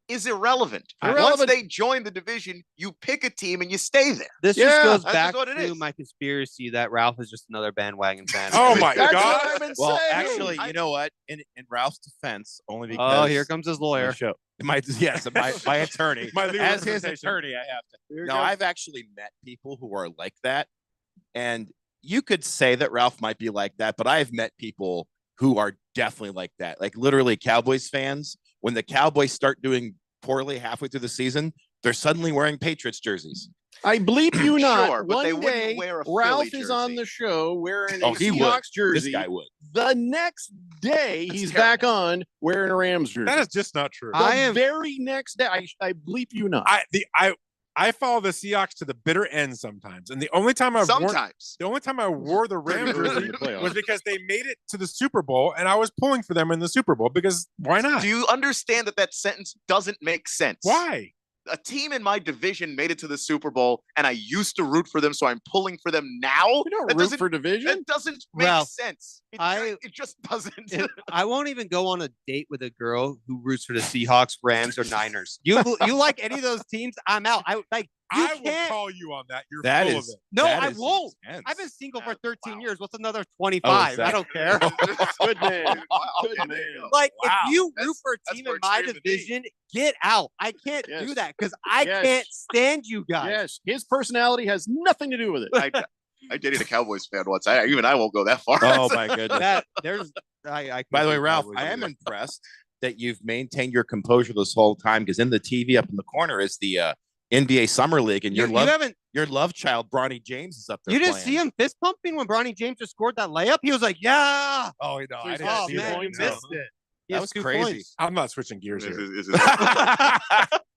is irrelevant. Once Irrelevant. they join the division, you pick a team and you stay there. This Yeah, just goes that's back just what it to is. my conspiracy that Ralph is just another bandwagon fan. Oh my That's God. what I've been Well, saying. actually, you know what? In Ralph's defense, only because Oh, here comes his lawyer. my attorney. My legal As his representation. attorney, I have to. Here No, goes. I've actually met people who are like that, and you could say that Ralph might be like that, but I've met people who are definitely like that. Like literally, Cowboys fans. When the Cowboys start doing poorly halfway through the season, they're suddenly wearing Patriots jerseys. I bleep you not. Sure, but they One wouldn't day, wear a Ralph Philly is on jersey. the show wearing Oh, a he would. Seahawks jersey. This guy would. The next day, That's he's terrible. back on wearing a Rams jersey. That is just not true. the very next day. I bleep you not. I follow the Seahawks to the bitter end sometimes, and the only time I wore the Rams jersey was because they made it to the Super Bowl, and I was pulling for them in the Super Bowl because why not? Do you understand that sentence doesn't make sense? Why? A team in my division made it to the Super Bowl, and I used to root for them, so I'm pulling for them now. You don't That root doesn't- for division. That doesn't make Ralph, sense. It just doesn't. I won't even go on a date with a girl who roots for the Seahawks, Rams, or Niners. You like any of those teams? I'm out. I will call you on that. You're That full is- of it. No, That I is won't. intense. I've been single for 13 years. What's another 25? that- I don't care. Good man. Wow, Good okay, man. there you go. Like, Wow. if you root That's- for a that's team more in my extreme than me. division, get out. I can't Yes. do that because I Yes. can't stand you guys. Yes, his personality has nothing to do with it. I dated a Cowboys fan once. I won't go that far. Oh my goodness. That there's. I By the way, can't Ralph, always I do am that. impressed that you've maintained your composure this whole time because in the TV up in the corner is the NBA Summer League, and You haven't. your love child, Bronny James, is up there. You didn't playing. see him fist pumping when Bronny James just scored that layup. He was like, "Yeah." Oh no, I didn't Oh see man, that. you No. missed it. He That has was 2 crazy. points. I'm not switching gears This here. is- this is-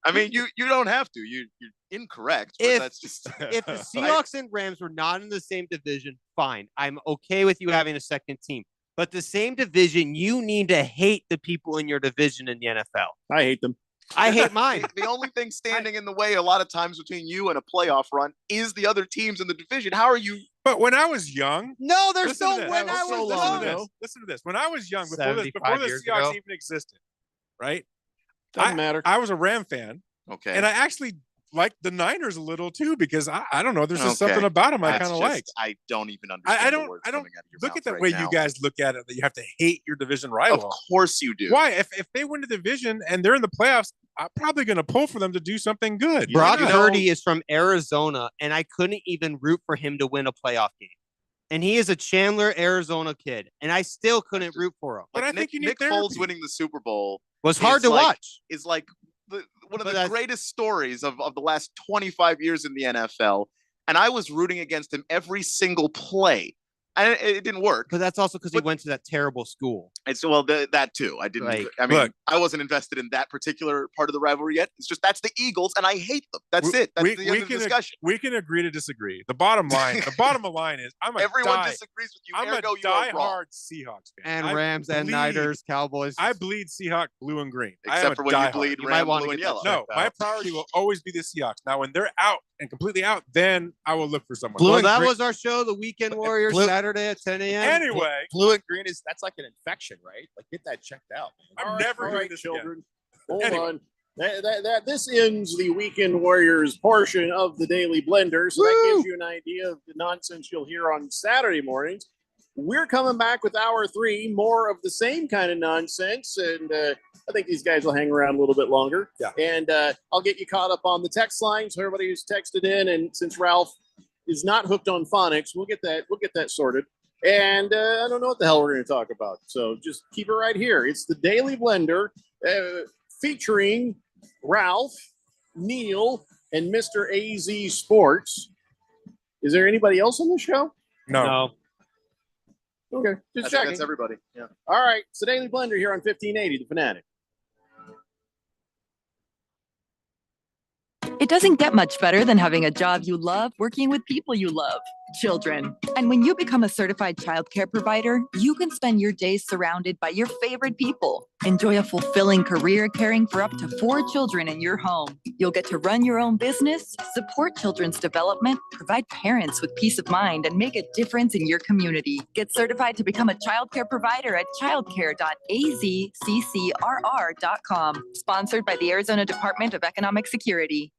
I mean, you don't have to. You're incorrect. But If- that's just If the Seahawks and Rams were not in the same division, fine. I'm okay with you having a second team. But the same division, you need to hate the people in your division in the NFL. I hate them. I hate mine. the only thing standing in the way a lot of times between you and a playoff run is the other teams in the division. How are you? But when I was young, No, there's listen to no this. when I was Listen to young. this. Listen to this. When I was young, before 75 the years Seahawks ago. even existed, right? Doesn't matter. I was a Ram fan, Okay. and I actually liked the Niners a little too because I don't know. There's just Okay. something about them I That's kind of just- like. I don't even understand. I the don't. words I don't coming out of your look mouth at the right way now. you guys look at it. That you have to hate your division rival. Of course you do. Why? If they win the division and they're in the playoffs, I'm probably going to pull for them to do something good. Brock Why not? Purdy is from Arizona, and I couldn't even root for him to win a playoff game. And he is a Chandler, Arizona kid, and I still couldn't root for him. But I Nick, think you need Nick Foles therapy. winning the Super Bowl Was hard is to like- watch. is like one of But the that's- greatest stories of the last 25 years in the NFL. And I was rooting against him every single play. And it didn't work. But that's also because he But- went to that terrible school. It's well that too. I didn't. Like, I mean, look. I wasn't invested in that particular part of the rivalry yet. It's just that's the Eagles, and I hate them. That's We- it. That's we- the we end of the can ag- discussion. We can agree to disagree. The bottom line is, I'm a Everyone die- disagrees with you. I'm ergo a you are wrong. diehard Seahawks fan. And I Rams and bleed- Niners, Cowboys. I bleed Seahawk blue and green. I am Except a for when you diehard. bleed You might ram, wanna blue, and get that yellow. No, checked my out. priority will always be the Seahawks. Now, when they're out and completely out, then I will look for someone. Blue Well, and that green- was our show, The Weekend Warriors, Blue- Saturday at 10 a.m. Anyway, Blue and green that's like an infection, right? Like get that checked out. I'm All never all doing right, this children. again. Hold Anyway. on. This ends the Weekend Warriors portion of the Daily Blender, so that gives you an idea of the nonsense you'll hear on Saturday mornings. We're coming back with hour 3, more of the same kind of nonsense, and I think these guys will hang around a little bit longer. Yeah. And I'll get you caught up on the text line, so everybody who's texted in, and since Ralph is not hooked on phonics, we'll get that sorted. And I don't know what the hell we're going to talk about, so just keep it right here. It's the Daily Blender, featuring Ralph, Neil, and Mr. AZ Sports. Is there anybody else on the show? No. Okay, just checking. That's everybody. Yeah. All right, it's the Daily Blender here on 1580, The Fanatic. It doesn't get much better than having a job you love working with people you love, children. And when you become a certified childcare provider, you can spend your days surrounded by your favorite people. Enjoy a fulfilling career caring for up to 4 children in your home. You'll get to run your own business, support children's development, provide parents with peace of mind, and make a difference in your community. Get certified to become a childcare provider at childcare.azccrr.com. Sponsored by the Arizona Department of Economic Security.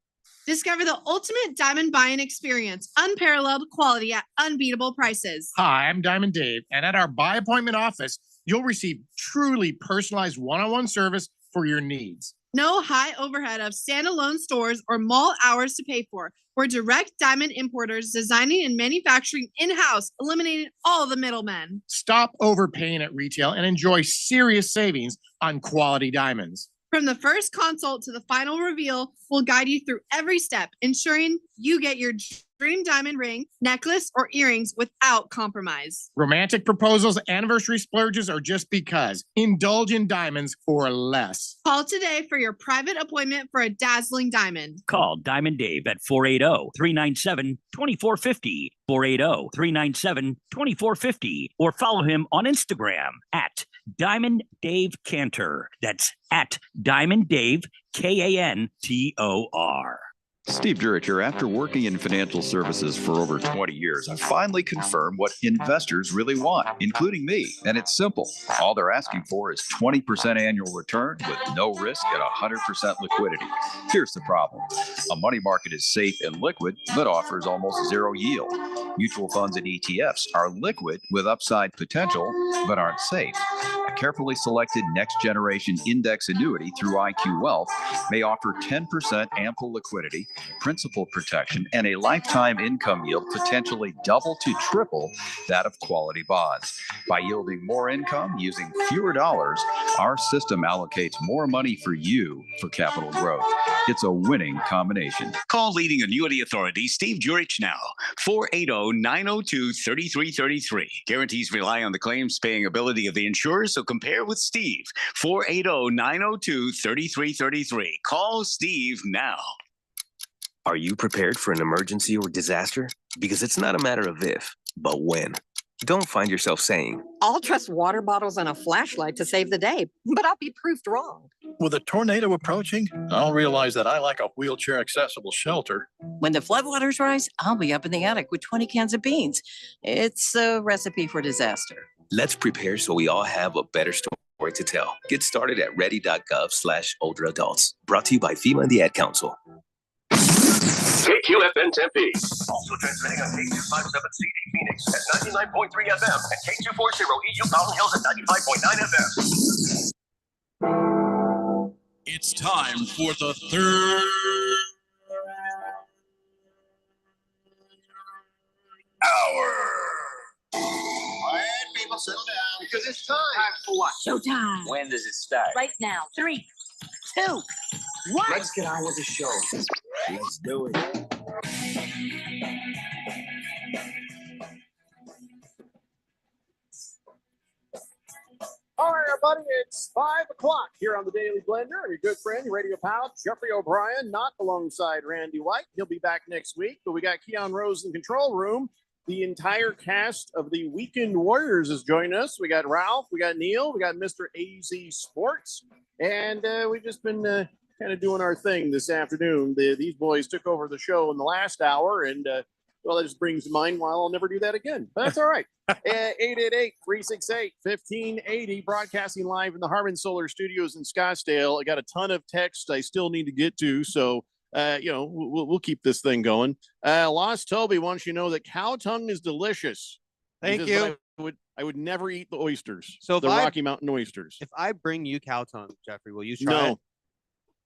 Discover the ultimate diamond buying experience, unparalleled quality at unbeatable prices. Hi, I'm Diamond Dave, and at our Buy Appointment office, you'll receive truly personalized one-on-one service for your needs. No high overhead of standalone stores or mall hours to pay for. We're direct diamond importers designing and manufacturing in-house, eliminating all the middlemen. Stop overpaying at retail and enjoy serious savings on quality diamonds. From the first consult to the final reveal, we'll guide you through every step, ensuring you get your dream diamond ring, necklace, or earrings without compromise. Romantic proposals, anniversary splurges, or just because. Indulge in diamonds for less. Call today for your private appointment for a dazzling diamond. Call Diamond Dave at 480-397-2450, 480-397-2450, or follow him on Instagram at Diamond Dave Cantor. That's at Diamond Dave, Kantor. Steve Jurich here. After working in financial services for over 20 years, I finally confirmed what investors really want, including me. And it's simple. All they're asking for is 20% annual return with no risk and 100% liquidity. Here's the problem. A money market is safe and liquid, but offers almost zero yield. Mutual funds and ETFs are liquid with upside potential, but aren't safe. A carefully selected next generation index annuity through IQ Wealth may offer 10% ample liquidity, principal protection, and a lifetime income yield potentially double to triple that of quality bonds. By yielding more income using fewer dollars, our system allocates more money for you for capital growth. It's a winning combination. Call leading annuity authority Steve Jurich now, 480-902-3333. Guarantees rely on the claims paying ability of the insurer, so compare with Steve, 480-902-3333. Call Steve now. Are you prepared for an emergency or disaster? Because it's not a matter of if, but when. Don't find yourself saying, I'll trust water bottles and a flashlight to save the day, but I'll be proved wrong. With a tornado approaching, I'll realize that I lack a wheelchair accessible shelter. When the floodwaters rise, I'll be up in the attic with 20 cans of beans. It's a recipe for disaster. let's prepare so we all have a better story to tell. Get started at ready.gov/older adults. Brought to you by FEMA and the Ad Council. KQFN Tempe. Also transmitting on K257CD Phoenix at 99.3 FM and K240 EU Mountain Hills at 95.9 FM. It's time for the third hour. Quiet, people, settle down because it's time. Time for what? Showtime. When does it start? Right now. 3, 2, 1. Let's get on with the show. Let's do it. All right, everybody, it's 5 o'clock here on the Daily Blender. I'm your good friend, your radio pal, Jeffrey O'Brien, not alongside Randy White. He'll be back next week, but we got Keon Rose in the control room. The entire cast of the Weekend Warriors is joining us. We got Ralph, we got Neil, we got Mr. AZ Sports, and we've just been kind of doing our thing this afternoon. These boys took over the show in the last hour, and Well, that just brings to mind why I'll never do that again. But that's all right. 888-368-1580, broadcasting live in the Harmon Solar Studios in Scottsdale. I got a ton of texts I still need to get to, so we'll keep this thing going. Lost Toby wants you to know that cow tongue is delicious. Thank He you. says, I would never eat the oysters. So if the I- Rocky Mountain oysters. If I bring you cow tongue, Jeffrey, will you try No. it?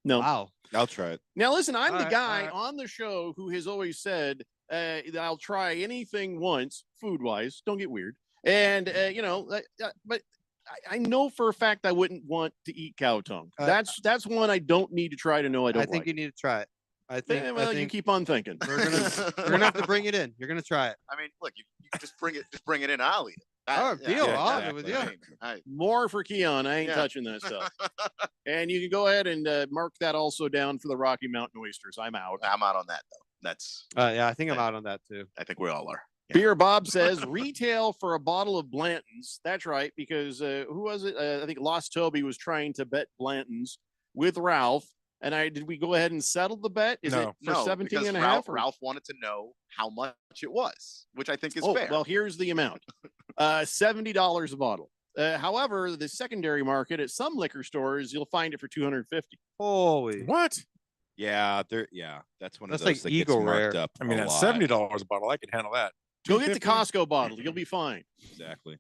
No. Wow. I'll try it. Now, listen, I'm All the right, guy all right. on the show who has always said that I'll try anything once, food wise. Don't get weird. And, but I know for a fact I wouldn't want to eat cow tongue. That's one I don't need to try to know I don't I think like. you need to try it. I think. Yeah, well, I you think keep on thinking. you're gonna have to bring it in. You're gonna try it. I mean, look, you can just bring it in. I'll eat it. All right, deal. I'll do it with you. More for Keon. I ain't Yeah. touching that stuff. And you can go ahead and mark that also down for the Rocky Mountain oysters. I'm out. I'm out on that though. That's. Yeah, I think I'm out on that too. I think we all are. Beer Bob says retail for a bottle of Blanton's. That's right, because who was it? I think Lost Toby was trying to bet Blanton's with Ralph. And did we go ahead and settle the bet? Is it for 17 because and a half? Ralph wanted to know how much it was, which I think is Oh, fair. well, here's the amount. $70 a bottle. However, the secondary market at some liquor stores, you'll find it for $250. Holy. What? Yeah, that's one That's of like those that Eagle gets marked Rare. up. I mean, a at lot. $70 a bottle, I could handle that. Go get the $250? Costco bottle. You'll be fine. Exactly.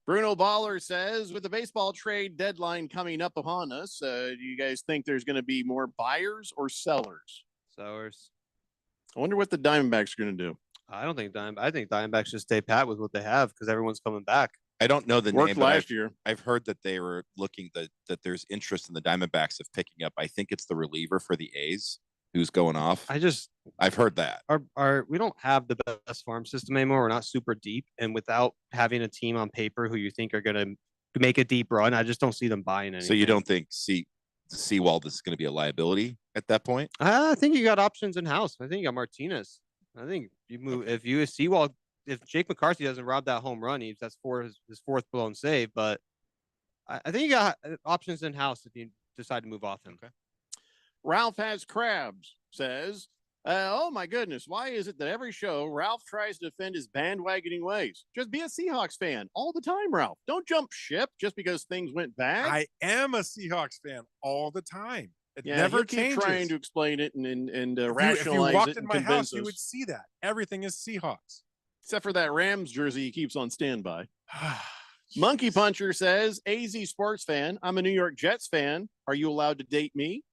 Bruno Baller says, with the baseball trade deadline coming up upon us, do you guys think there's going to be more buyers or sellers? Sellers. I wonder what the Diamondbacks are going to do. I don't think I think Diamondbacks should stay pat with what they have because everyone's coming back. I don't know the Worked name, but last year. I've heard that they were looking that there's interest in the Diamondbacks of picking up. I think it's the reliever for the A's who's going off. I've heard that. We don't have the best farm system anymore. We're not super deep, and without having a team on paper who you think are going to make a deep run, I just don't see them buying anything. So you don't think Seawald is going to be a liability at that point? I think you got options in house. I think you got Martinez. I think you move if you Seawald. If Jake McCarthy doesn't rob that home run, that's his fourth blown save. But I think you got options in house if you decide to move off him. Okay. Ralph Has Crabs says, oh my goodness, why is it that every show Ralph tries to defend his bandwagoning ways? Just be a Seahawks fan all the time, Ralph. Don't jump ship just because things went bad. I am a Seahawks fan all the time. It Yeah, never he'll keep changes. trying to explain it and If rationalize you walked it in and my convince house, you us. would see that everything is Seahawks. Except for that Rams jersey he keeps on standby. Monkey Puncher says, AZ sports fan. I'm a New York Jets fan. Are you allowed to date me?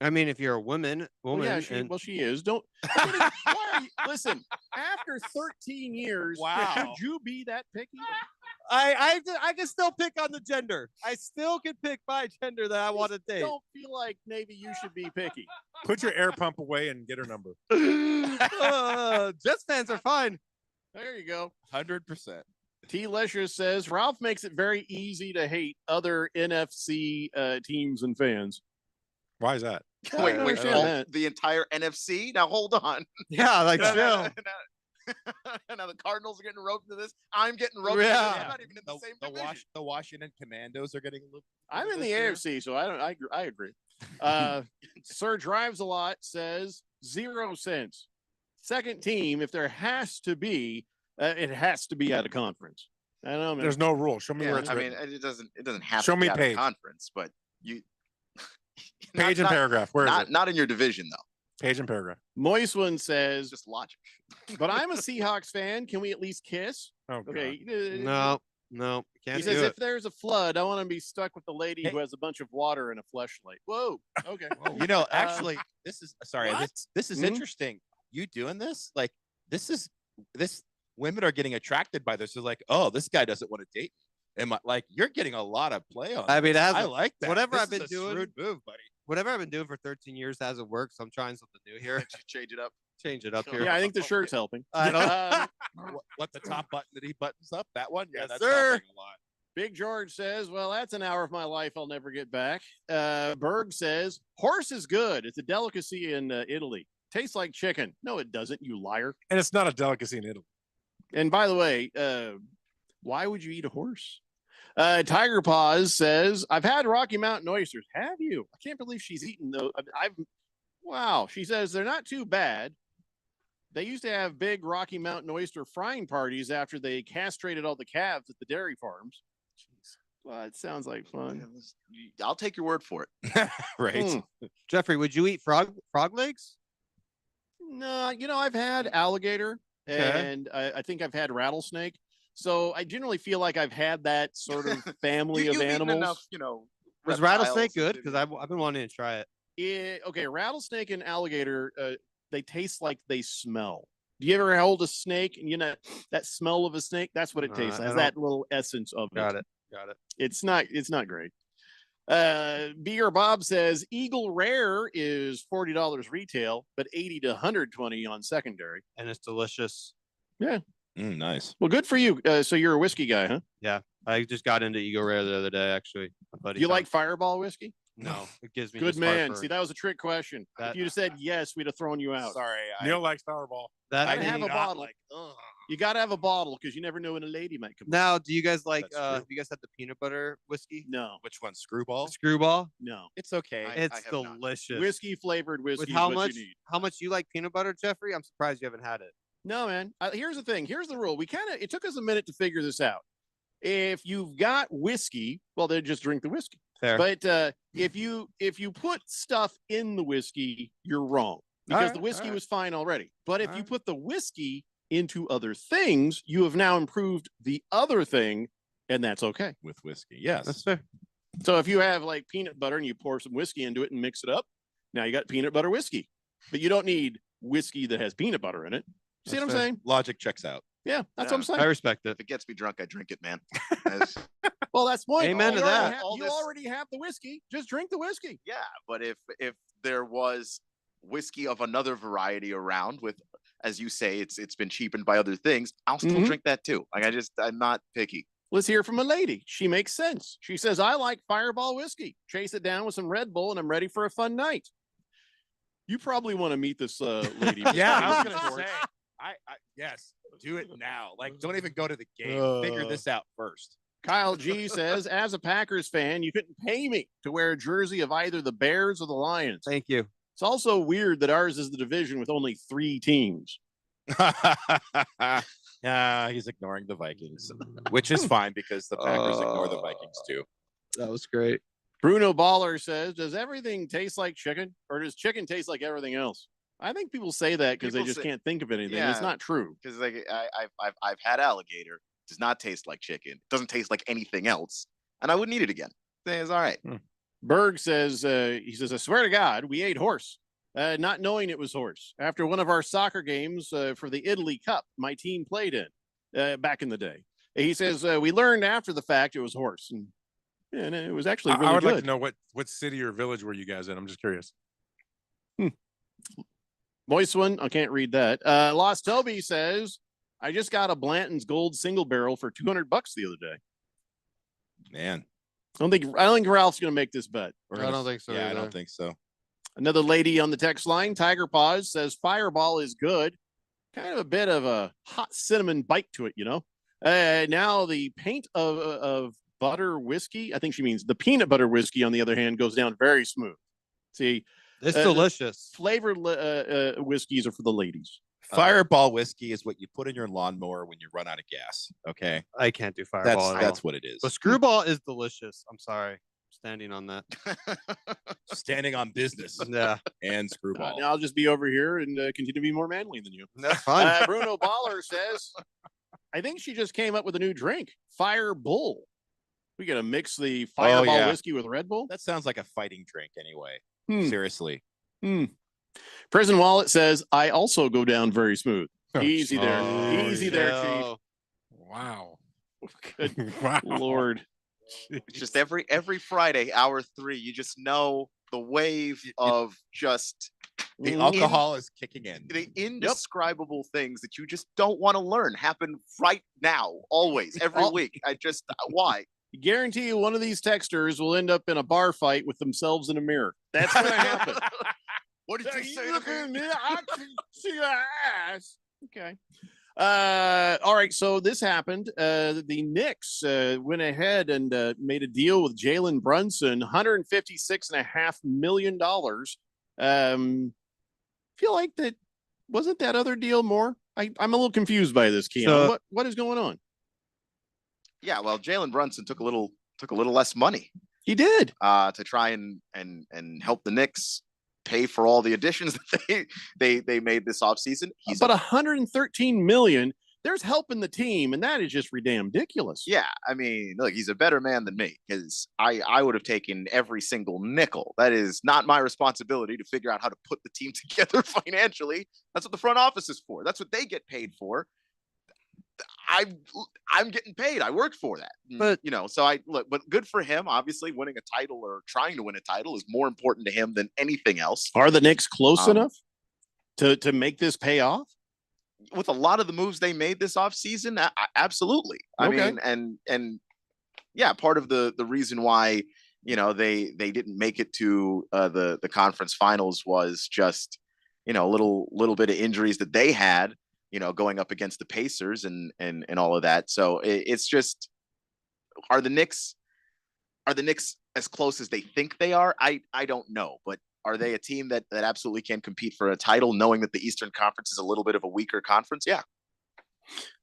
I mean, if you're a woman, Well, yeah, she is. Don't. Why are you, listen, after 13 years, should you be that picky? I can still pick on the gender. I still can pick my gender that I want to date. Don't feel like maybe you should be picky. Put your air pump away and get her number. Jets fans are fine. There you go. 100%. T. Lesher says Ralph makes it very easy to hate other NFC teams and fans. Why is that? Wait, understand all- that. the entire NFC? Now hold on. Yeah, like chill. Now the Cardinals are getting roped into this. I'm getting roped into this. I'm not even in the same division. The Washington Commandos are getting a little. I'm in the AFC, so I agree. Sir Drives a Lot says 0 cents. Second team, if there has to be, it has to be out of conference. I don't know, man. There's no rule. Show me Yeah, where it's I mean, written. it doesn't have Show to me be out page. of conference, but you Page and paragraph. Where is not, it? not in your division though. Page and paragraph. Moist One says, Just logic. but I'm a Seahawks fan. Can we at least kiss? Oh, God. Okay. No, He can't says, do if it. there's a flood, I want to be stuck with the lady who has a bunch of water and a fleshlight. Whoa. Okay. You know, actually, this is sorry. what? This is Mhm. interesting. You doing this? Like, this women are getting attracted by this. They're like, oh, this guy doesn't want to date me. And like, you're getting a lot of play on. I mean, this. it I hasn't- like that. whatever This I've been is a doing- shrewd move, buddy. Whatever I've been doing for 13 years hasn't worked, so I'm trying something new here. Change it up. Change it up here. Yeah, I think the shirt's helping. I don't. What the top button that he buttons up? That one? Yeah, Yes, that's sir. helping a lot. Big George says, well, that's an hour of my life I'll never get back. Berg says, horse is good. It's a delicacy in Italy. Tastes like chicken. No, it doesn't, you liar. And it's not a delicacy in Italy. And by the way, why would you eat a horse? Tiger Paws says, I've had Rocky Mountain oysters. Have you? I can't believe she's eaten those. Wow. She says they're not too bad. They used to have big Rocky Mountain oyster frying parties after they castrated all the calves at the dairy farms. Well, it sounds like fun. I'll take your word for it. Right. Jeffrey, would you eat frog legs? No, I've had alligator and I think I've had rattlesnake. So I generally feel like I've had that sort of family of You've eaten animals. enough, Was rattlesnake good? Because I've been wanting to try it. Okay, rattlesnake and alligator, they taste like they smell. Do you ever hold a snake and that smell of a snake? That's what it tastes like. That little essence of it. Got it. It's not great. Beer Bob says Eagle Rare is $40 retail, but $80 to $120 on secondary. And it's delicious. Yeah. Nice. Well, good for you. So you're a whiskey guy, huh? Yeah. I just got into Eagle Rare the other day, actually. Do you like Fireball whiskey? No, it gives me Good just man. heartburn. See, that was a trick question. If you'd have said yes, we'd have thrown you out. Sorry. Neil likes Fireball. That I have a not bottle. You got to have a bottle because you never know when a lady might come. Now, do you guys like? That's true. Have you guys had the peanut butter whiskey? No, Which one? Screwball? Screwball. no. It's okay. It's have not. delicious. Whiskey flavored whiskey. With is how what much? You need. How much you like peanut butter, Jeffrey? I'm surprised you haven't had it. No, man. Here's the thing. Here's the rule. It took us a minute to figure this out. If you've got whiskey, well, then just drink the whiskey. Fair. But if you put stuff in the whiskey, you're wrong because the whiskey was fine already. But if you put the whiskey into other things, you have now improved the other thing, and that's okay. With whiskey. Yes. That's fair. So if you have like peanut butter and you pour some whiskey into it and mix it up, now you got peanut butter whiskey. But you don't need whiskey that has peanut butter in it. See what I'm saying? Logic checks out. Yeah, that's what I'm saying. I respect it. If it gets me drunk, I drink it, man. Well, that's the point. Amen to that. You already have the whiskey. Just drink the whiskey. Yeah, but if there was whiskey of another variety around with, as you say, it's been cheapened by other things, I'll still drink that too. Like I'm not picky. Let's hear from a lady. She makes sense. She says, I like Fireball whiskey. Chase it down with some Red Bull and I'm ready for a fun night. You probably want to meet this lady. Yeah, I was gonna say. I yes, do it now. Like, don't even go to the game. Figure this out first. Kyle G says, as a Packers fan, you couldn't pay me to wear a jersey of either the Bears or the Lions. Thank you. It's also weird that ours is the division with only 3 teams. Yeah, he's ignoring the Vikings, which is fine because the Packers ignore the Vikings too. That was great. Bruno Baller says, does everything taste like chicken or does chicken taste like everything else? I think people say that because they People just say- can't think of anything. Yeah. It's not true. Because like I've had alligator. It does not taste like chicken. It doesn't taste like anything else, and I wouldn't eat it again. It's all right. Berg says, he says, I swear to God, we ate horse, not knowing it was horse. After one of our soccer games for the Italy Cup, my team played in back in the day. He says, we learned after the fact it was horse. And it was actually really I would good. like to know what city or village were you guys in? I'm just curious. Moist one, I can't read that. Lost Toby says, I just got a Blanton's Gold single barrel for $200 the other day. Man, I don't think Ralph's going to make this bet. I don't think so. yeah, I either. don't think so. Another lady on the text line, Tiger Paws, says Fireball is good. Kind of a bit of a hot cinnamon bite to it, you know. Now the paint of butter whiskey, I think she means the peanut butter whiskey, on the other hand, goes down very smooth. See, It's delicious. Flavored whiskeys are for the ladies. Fireball whiskey is what you put in your lawnmower when you run out of gas. Okay, I can't do Fireball. that's what it is. But Screwball is delicious. I'm sorry. I'm standing on that. Standing on business. Yeah. And Screwball. Now I'll just be over here and continue to be more manly than you. That's fine. Bruno Baller says, I think she just came up with a new drink, Fire Bull. We got to mix the Fireball yeah. whiskey with Red Bull. That sounds like a fighting drink anyway. Seriously. Prison Wallet says, I also go down very smooth. Easy there. Easy there, Chief. Wow. Good Wow. Lord. It's just every Friday, hour 3, you just know the wave of just The alcohol is kicking in. the indescribable things that you just don't want to learn happen right now, always, every week. I just why? Guarantee you one of these texters will end up in a bar fight with themselves in a mirror. That's going to happen. What did you say? Look at me. I can see your ass. Okay. All right. So this happened. The Knicks went ahead and made a deal with Jalen Brunson, $156.5 million. Feel like that Wasn't that other deal more? I'm a little confused by this, Keon. So- What is going on? Yeah, well, Jalen Brunson took a little less money He did. to try and help the Knicks pay for all the additions that they made this offseason. He's But 113 million. There's helping the team, and that is just damn ridiculous. Yeah, I mean, look, he's a better man than me because I would have taken every single nickel. That is not my responsibility to figure out how to put the team together financially. That's what the front office is for. That's what they get paid for. I'm getting paid. I work for that. But so I look, but good for him. Obviously, winning a title or trying to win a title is more important to him than anything else. Are the Knicks close enough to make this pay off? With a lot of the moves they made this offseason, absolutely. I mean, and yeah, part of the reason why they didn't make it to the conference finals was just a little bit of injuries that they had, going up against the Pacers and all of that. So it's just, are the Knicks as close as they think they are? I don't know, but are they a team that absolutely can compete for a title, knowing that the Eastern Conference is a little bit of a weaker conference? Yeah.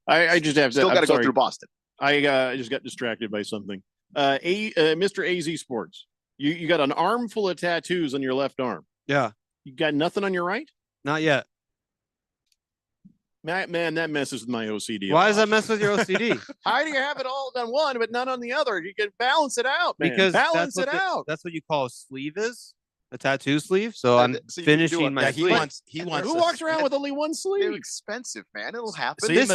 I just have to. Still got to go through Boston. I just got distracted by something. Mr. AZ Sports, you got an armful of tattoos on your left arm. Yeah. You got nothing on your right? Not yet. Man, that messes with my OCD. Why does that mess with your OCD? How do you have it all on one but none on the other? You can balance it out, man. Because balance it out. That's what you call a sleeve is. A tattoo sleeve. So I'm finishing my sleeve. He wants. Who walks around with only one sleeve? They're expensive, man. It'll happen. This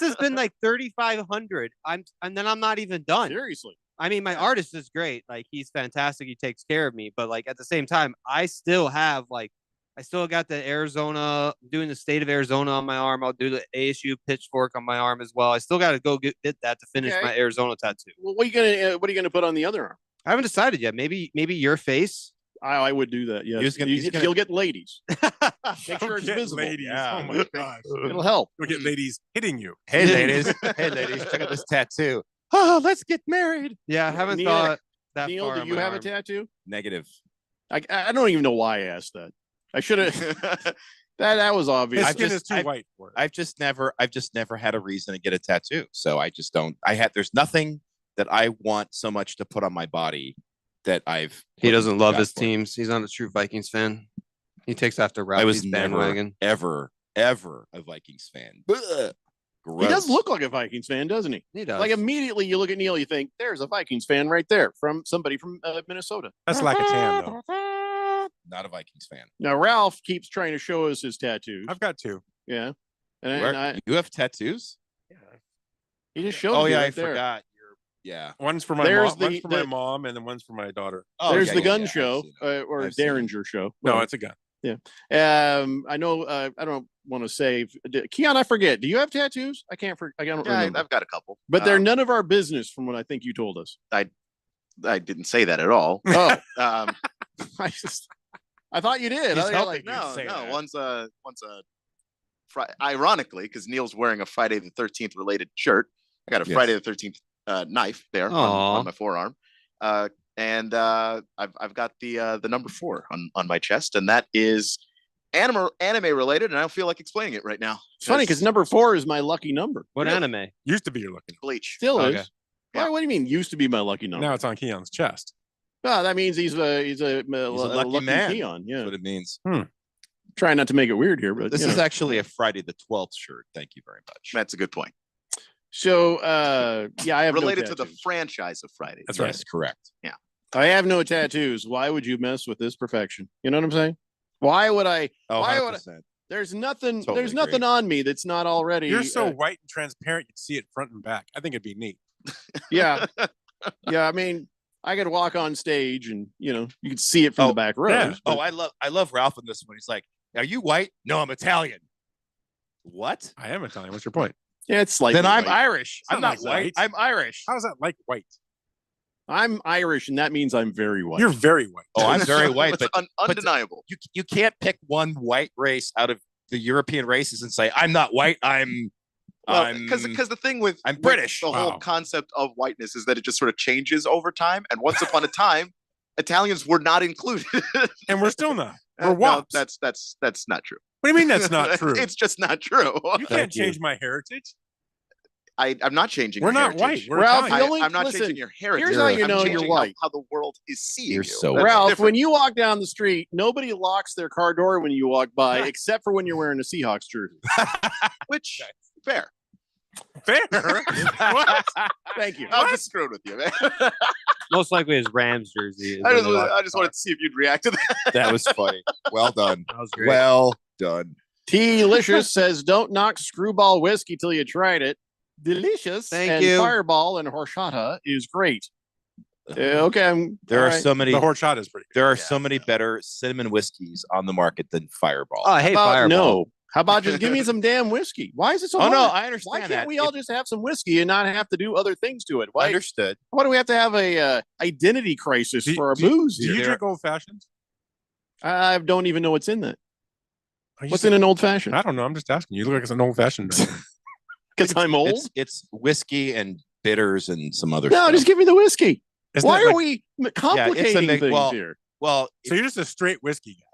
has been like 3,500. And then I'm not even done. Seriously. I mean, my artist is great. Like he's fantastic. He takes care of me. But like at the same time, I still got the Arizona, doing the state of Arizona on my arm. I'll do the ASU pitchfork on my arm as well. I still got to go get that to finish my Arizona tattoo. Well, what are you gonna put on the other arm? I haven't decided yet. Maybe your face. I would do that. Yeah, you'll get ladies. Make sure it's visible. Ladies. Oh my gosh. It'll help. You'll get ladies hitting you. Hey, ladies. Hey, ladies. Check out this tattoo. Oh, let's get married. Yeah, I haven't thought that Neil, far. do you have a tattoo? Negative. I don't even know why I asked that. I should have. that was obvious. His skin is too white for it. I've just never had a reason to get a tattoo. So I just don't. There's nothing that I want so much to put on my body that He doesn't love his teams. He's not a true Vikings fan. He takes after Ralphie's I was bandwagon. never a Vikings fan. Ugh, he does look like a Vikings fan, doesn't he? He does. Like immediately you look at Neil, you think there's a Vikings fan right there from somebody from Minnesota. That's like a tan, though. Not a Vikings fan. Now Ralph keeps trying to show us his tattoos. I've got two. Yeah, You have tattoos? he just showed. Oh me yeah, right I there. forgot. Yeah. One's for my There's mom, one's the- for my the- mom, and then one's for my daughter. Oh, There's yeah, the yeah, gun yeah, show I've seen it. or I've seen it. Derringer show. No, it's a gun. Yeah. I know. I don't want to say, Keon. I forget. Do you have tattoos? I don't remember. I've got a couple, But they're none of our business, from what I think you told us. I didn't say that at all. Oh, Um, I thought you did. He's I helping like, you no, say no. that. One's a ironically, because Neil's wearing a Friday the 13th related shirt. I got a Yes. Friday the 13th knife there Aw. on my forearm. And I've got the number 4 on my chest, and that is anime related, and I don't feel like explaining it right now. It's funny because number 4 is my lucky number. What anime? Used to be your lucky. Bleach. Still Okay. is. Why, what do you mean? Used to be my lucky number. Now it's on Keon's chest. Oh, that means he's a lucky man. Keon. Yeah. That's what it means. Trying not to make it weird here, but This you is know. actually a Friday the 12th shirt. Thank you very much. That's a good point. So yeah, I have Related no to the tattoos. franchise of Friday. That's right. Yes, correct. Yeah. I have no tattoos. Why would you mess with this perfection? You know what I'm saying? Why would I? Oh, why would I? 100%. There's nothing. Totally there's nothing agree. on me that's not already. You're so white and transparent, you'd see it front and back. I think it'd be neat. yeah, yeah. I mean, I could walk on stage and you could see it from the back rows. yeah. but- Oh, I love Ralph in this one. He's like, "Are you white? No, I'm Italian." What? I am Italian. What's your point? yeah, it's slightly. Then I'm white. Irish. It's I'm not not like white. white. I'm Irish. How is that like white? I'm Irish, and that means I'm very white. You're very white. Oh, I'm very white, It's but undeniable. you can't pick one white race out of the European races and say I'm not white. I'm Because the thing with I'm with British. the whole Wow. concept of whiteness is that it just sort of changes over time. And once upon a time, Italians were not included. And we're still not. We're No, wops. that's not true. What do you mean that's not true? It's just not true. You can't change my heritage. I'm not changing. We're your not heritage. white. We're Ralph, Italian. I'm not listen, changing your heritage. here's how you I'm know you're changing white. How the world is seeing You're you. so That's Ralph, different. when you walk down the street, nobody locks their car door when you walk by, except for when you're wearing a Seahawks jersey. Which fair. Fair. What? Thank you. I'm just screwing with you, man. Most likely his Rams jersey. is I when just, they lost I the just car. wanted to see if you'd react to that. That was funny. Well done. That was great. Well done. T-licious says, don't knock Screwball whiskey till you tried it. Delicious. Thank and you. Fireball and Horchata is great. Okay. There all are right. so many. The horchata is pretty good. There are so many better cinnamon whiskeys on the market than Fireball. Oh, I hate How about Fireball. no? How about just give me some damn whiskey? Why is it so Oh, hard? no, I Why understand can't that. we all just have some whiskey and not have to do other things to it? Why, Understood. why do we have to have a identity crisis Do- for our do- booze? Do you here? drink old fashions? I don't even know what's in that. What's in an old fashioned? I don't know. I'm just asking. You look like it's an old fashioned. Because I'm old. It's whiskey and bitters and some other No, stuff. just give me the whiskey. Isn't Why it are like- we complicating mix- things well, here? Well, So you're just a straight whiskey guy.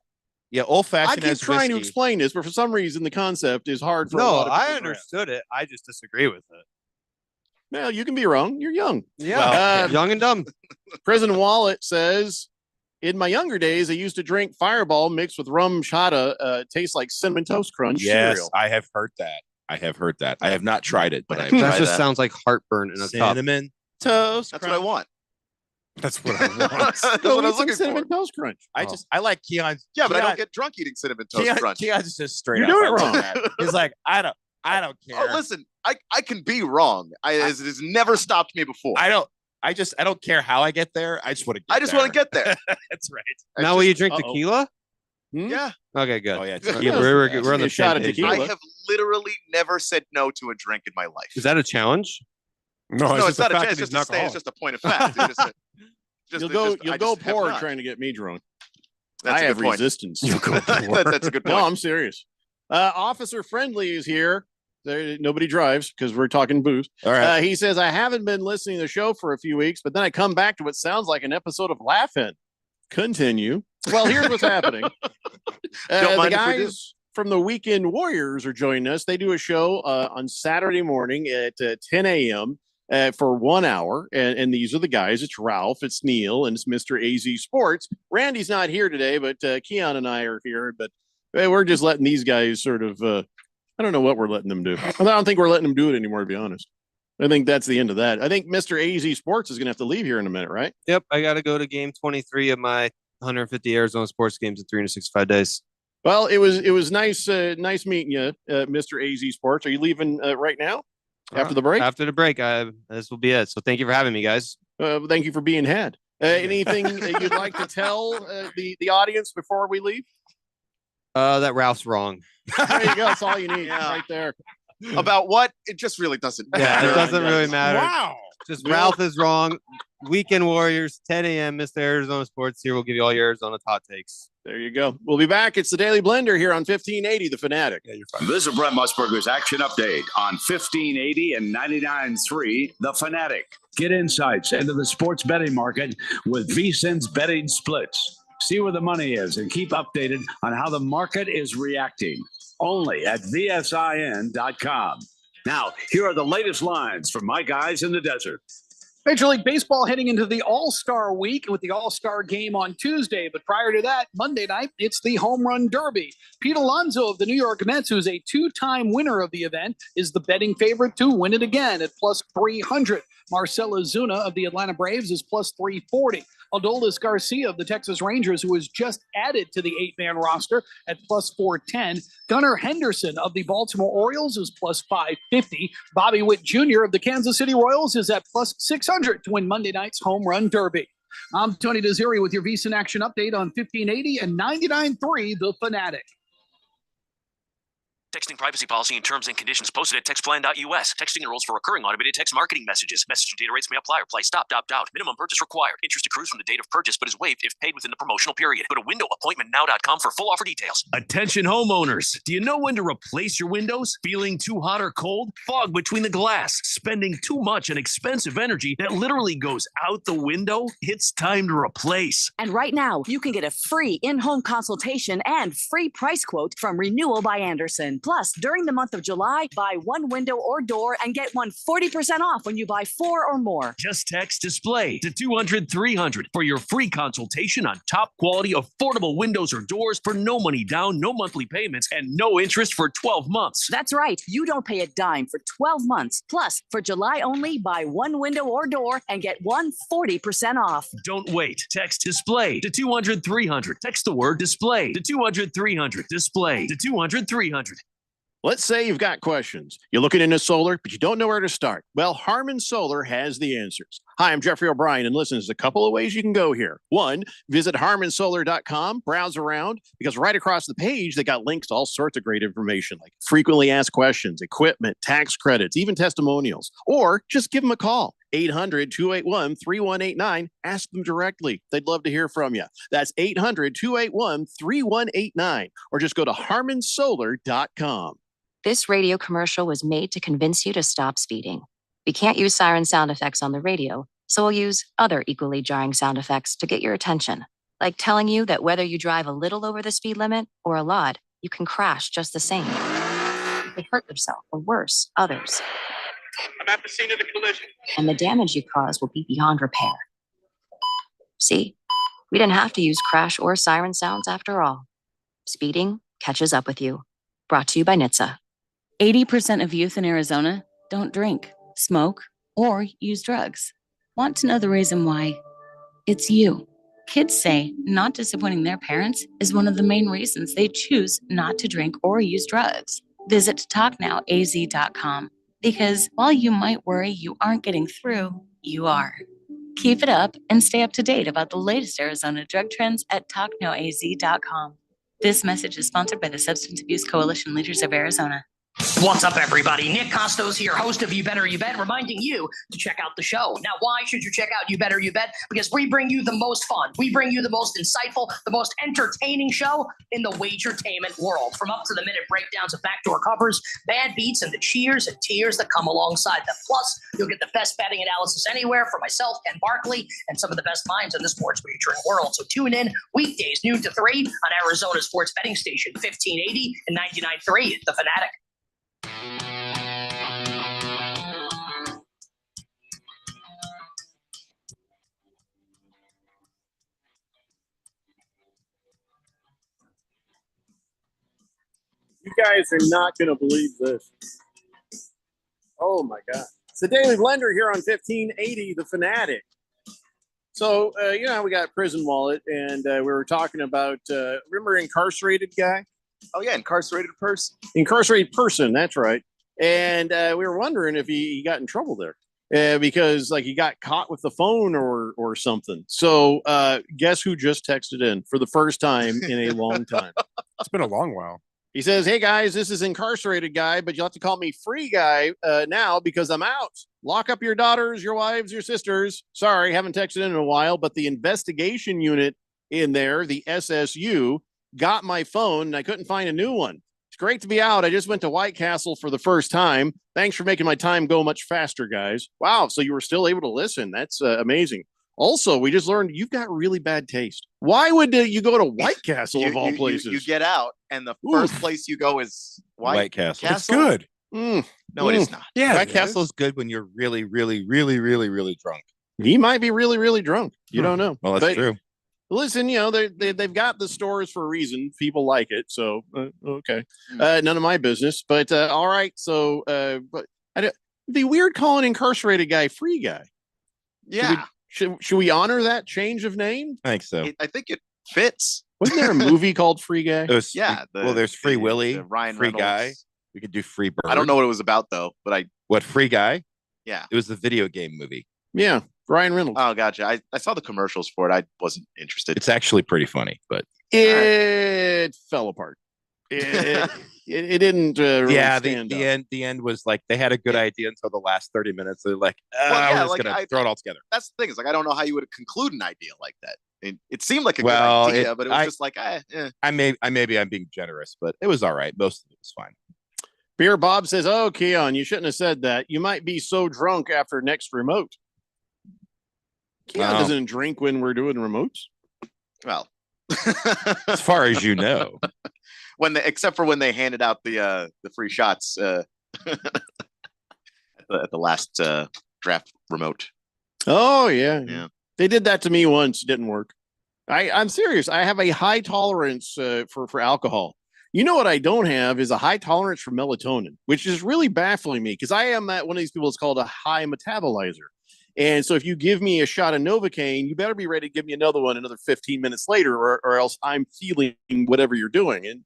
yeah, old I fashioned keep has trying to whiskey. explain this, but for some reason the concept is hard for a No, lot of I people to grasp. understood it. I just disagree with it. Well, you can be wrong. You're young. Yeah, young and dumb. Prison Wallet says, in my younger days, I used to drink Fireball mixed with rum shata. Tastes like Cinnamon Toast Crunch Yes, cereal. I have heard that. I have heard that. I have not tried it, but I've That tried just that. sounds like heartburn in a cup. Cinnamon toast. That's what I want. That's what I want. That's what Go I eat was some looking Cinnamon for. Toast Crunch. I like Keon's. Yeah, but I Keon- don't get drunk eating cinnamon toast Keon, crunch. Keon's just straight You're up. doing I it love wrong. that. He's like, I don't care. Oh, listen, I can be wrong. It has never stopped me before. I don't care how I get there. I just want to. I just want to get there. That's right. Now, will you drink tequila? Yeah. Okay, good. Oh yeah, We're, tequila. we're on the A shot same of page. tequila. I have literally never said no to a drink in my life. Is that a challenge? No, no, it's it's just not the a fact chance. that It's he's just an a point of fact. It's You'll go I go just have poor not. trying to get me drunk. That's I a have good point. resistance. That's a good point. No, I'm serious. Officer Friendly is here. Nobody drives because we're talking booze. All right. He says, I haven't been listening to the show for a few weeks, but then I come back to what sounds like an episode of Laugh-In. Continue. Well, here's what's happening. Don't The mind if we do. guys from the Weekend Warriors are joining us. They do a show on Saturday morning at 10 a.m. For 1 hour. And these are the guys. It's Ralph, it's Neil, and it's Mr. AZ Sports. Randy's not here today, but Keon and I are here. But we're just letting these guys sort of, I don't know what we're letting them do. I don't think we're letting them do it anymore, to be honest. I think that's the end of that. I think Mr. AZ Sports is going to have to leave here in a minute, right? Yep, I got to go to game 23 of my 150 Arizona sports games in 365 days. Well, it was nice nice meeting you, Mr. AZ Sports. Are you leaving right now after the break? After the break, this will be it. So thank you for having me, guys. Thank you for being had. Anything you'd like to tell the audience before we leave? That Ralph's wrong. There you go. That's all you need right there. About what? It just really doesn't matter. Yeah, it doesn't really matter. Wow. Just Ralph is wrong. Weekend Warriors, 10 a.m. Mr. Arizona Sports here. We'll give you all your Arizona hot takes. There you go. We'll be back. It's the Daily Blender here on 1580 The Fanatic. Yeah, you're fine. This is Brent Musburger's Action Update on 1580 and 99.3 The Fanatic. Get insights into the sports betting market with VSiN's betting splits. See where the money is and keep updated on how the market is reacting. Only at VSIN.com. Now, here are the latest lines from my guys in the desert. Major League Baseball heading into the All-Star week with the All-Star game on Tuesday. But prior to that, Monday night, it's the Home Run Derby. Pete Alonso of the New York Mets, who's a two-time winner of the event, is the betting favorite to win it again at plus 300. Marcell Ozuna of the Atlanta Braves is plus 340. Adolis Garcia of the Texas Rangers, who was just added to the 8-man roster at plus 410. Gunnar Henderson of the Baltimore Orioles is plus 550. Bobby Witt Jr. of the Kansas City Royals is at plus 600 to win Monday night's Home Run Derby. I'm Tony Desiri with your VSiN Action Update on 1580 and 99.3 The Fanatic. Texting privacy policy and terms and conditions posted at textplan.us. Texting enrolls for recurring automated text marketing messages. Message and data rates may apply. Reply stop, opt out. Minimum purchase required. Interest accrues from the date of purchase but is waived if paid within the promotional period. Go to windowappointmentnow.com for full offer details. Attention homeowners. Do you know when to replace your windows? Feeling too hot or cold? Fog between the glass? Spending too much on expensive energy that literally goes out the window? It's time to replace. And right now, you can get a free in-home consultation and free price quote from Renewal by Andersen. Plus, during the month of July, buy one window or door and get one 40% off when you buy 4 or more. Just text display to 200-300 for your free consultation on top quality, affordable windows or doors for no money down, no monthly payments, and no interest for 12 months. That's right. You don't pay a dime for 12 months. Plus, for July only, buy one window or door and get one 40% off. Don't wait. Text display to 200-300. Text the word display to 200-300. Display to 200-300. Let's say you've got questions. You're looking into solar, but you don't know where to start. Well, Harmon Solar has the answers. Hi, I'm Jeffrey O'Brien, and listen, there's a couple of ways you can go here. One, visit harmonsolar.com, browse around, because right across the page, they got links to all sorts of great information, like frequently asked questions, equipment, tax credits, even testimonials. Or just give them a call, 800-281-3189. Ask them directly. They'd love to hear from you. That's 800-281-3189. Or just go to harmonsolar.com. This radio commercial was made to convince you to stop speeding. We can't use siren sound effects on the radio, so we'll use other equally jarring sound effects to get your attention, like telling you that whether you drive a little over the speed limit or a lot, you can crash just the same. You could hurt yourself, or worse, others. I'm at the scene of the collision. And the damage you cause will be beyond repair. See, we didn't have to use crash or siren sounds after all. Speeding catches up with you. Brought to you by NHTSA. 80% of youth in Arizona don't drink, smoke, or use drugs. Want to know the reason why? It's you. Kids say not disappointing their parents is one of the main reasons they choose not to drink or use drugs. Visit talknowaz.com because while you might worry you aren't getting through, you are. Keep it up and stay up to date about the latest Arizona drug trends at talknowaz.com. This message is sponsored by the Substance Abuse Coalition Leaders of Arizona. What's up, everybody? Nick Costos here, host of You Better You Bet, reminding you to check out the show. Now, why should you check out You Better You Bet? Because we bring you the most fun. We bring you the most insightful, the most entertaining show in the wagertainment world. From up-to-the-minute breakdowns of backdoor covers, bad beats, and the cheers and tears that come alongside them. Plus, you'll get the best betting analysis anywhere from myself, Ken Barkley, and some of the best minds in the sports wagering world. So tune in weekdays, noon to 3 on Arizona's sports betting station, 1580 and 99.3 The Fanatic. You guys are not going to believe this. Oh, my God. It's the Daily Blender here on 1580 The Fanatic. So, you know, we got Prison Wallet, and we were talking about, remember Incarcerated Guy? Oh, yeah, Incarcerated Person. Incarcerated Person, that's right. And we were wondering if he got in trouble there. Because like he got caught with the phone or something. So guess who just texted in for the first time in a long time? It's been a long while. He says, "Hey guys, this is Incarcerated Guy, but you'll have to call me Free Guy now because I'm out. Lock up your daughters, your wives, your sisters. Sorry, haven't texted in a while, but the investigation unit in there, the SSU, got my phone and I couldn't find a new one. It's great to be out. I just went to White Castle for the first time. Thanks for making my time go much faster, guys." Wow, so you were still able to listen. That's amazing. Also, we just learned you've got really bad taste. Why would you go to White Castle of all places? You get out, and the first place you go is White Castle. It's good. No, it is not. Yeah, White it Castle is good when you're really, really, really, really, really drunk. He might be really, really drunk. You don't know. Well, that's But true. Listen, you know, they've got the stores for a reason. People like it. So, okay. None of my business. But all right. So, but it'd be weird calling Incarcerated Guy Free Guy. Yeah. Should we honor that change of name? I think so. I think it fits. Wasn't there a movie called Free Guy? Yeah. Well, there's Free Willy, Ryan Free Guy. Reynolds. We could do Free Bird. I don't know what it was about though, but What, Free Guy? Yeah. It was the video game movie. Yeah. Ryan Reynolds. Oh, gotcha. I saw the commercials for it. I wasn't interested. It's actually pretty funny, but It fell apart. it didn't. Really Yeah, stand the up. end. The end was like they had a good idea until the last 30 minutes. They're like, yeah, we're just like, gonna throw it all together. That's the thing. Is like I don't know how you would conclude an idea like that. It seemed like a Well, good idea, but it was just like, maybe I'm being generous, but it was all right. Most of it was fine. Beer Bob says, "Oh, Keon, you shouldn't have said that. You might be so drunk after next remote." Keon doesn't drink when we're doing remotes. Well, as far as you know, except for when they handed out the free shots at the last draft remote. Oh yeah. They did that to me once. It didn't work. I'm serious. I have a high tolerance for alcohol. You know what I don't have is a high tolerance for melatonin, which is really baffling me because I am one of these people that's called a high metabolizer. And so if you give me a shot of Novocaine, you better be ready to give me another one another 15 minutes later, or else I'm feeling whatever you're doing. And,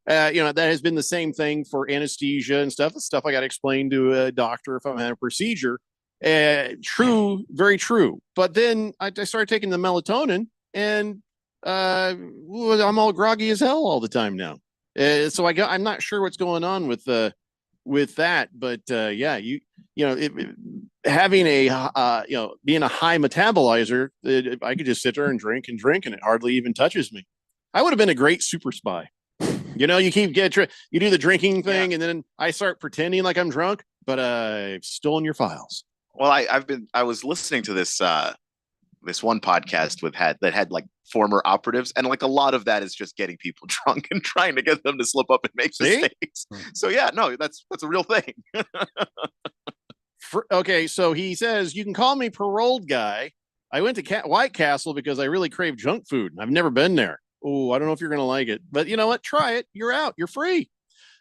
that has been the same thing for anesthesia and stuff. The stuff I got to explain to a doctor if I'm having a procedure. True, very true. But then I started taking the melatonin and I'm all groggy as hell all the time now. So I'm not sure what's going on with that, but having being a high metabolizer, I could just sit there and drink, and it hardly even touches me. I would have been a great super spy. You do the drinking thing, and then I start pretending like I'm drunk, but I've stolen your files. Well, I was listening to this one podcast that had like former operatives, and like a lot of that is just getting people drunk and trying to get them to slip up and make mistakes. So yeah, no, that's a real thing. Okay, so he says you can call me paroled guy. I went to White Castle because I really crave junk food. I've never been there. Oh, I don't know if you're gonna like it, but you know what? Try it. You're out. You're free.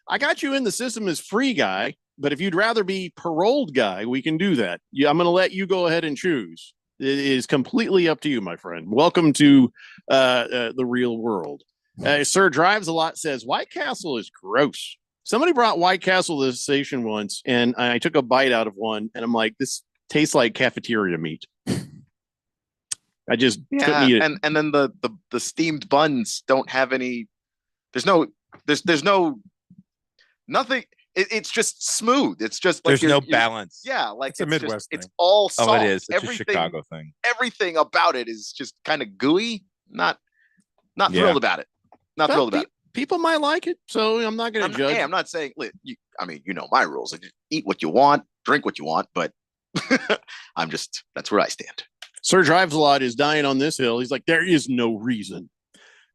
I got you in the system as free guy, but if you'd rather be paroled guy, we can do that. I'm gonna let you go ahead and choose. It is completely up to you, my friend. Welcome to the real world. Sir Drives a Lot says White Castle is gross. Somebody brought White Castle to the station once, and I took a bite out of one, and I'm like, this tastes like cafeteria meat. I just couldn't eat it. And then the steamed buns don't have any. There's no nothing. It's just smooth. It's just like there's no balance. Yeah, like it's a Midwest thing. It's all salt. Oh, it is. It's everything, a Chicago thing. Everything about it is just kind of gooey. Not thrilled about it. Not thrilled about it. People might like it, so I'm not going to judge. Hey, I'm not saying. You know my rules. I just eat what you want, drink what you want, but that's where I stand. Sir Drives a Lot is dying on this hill. He's like, there is no reason.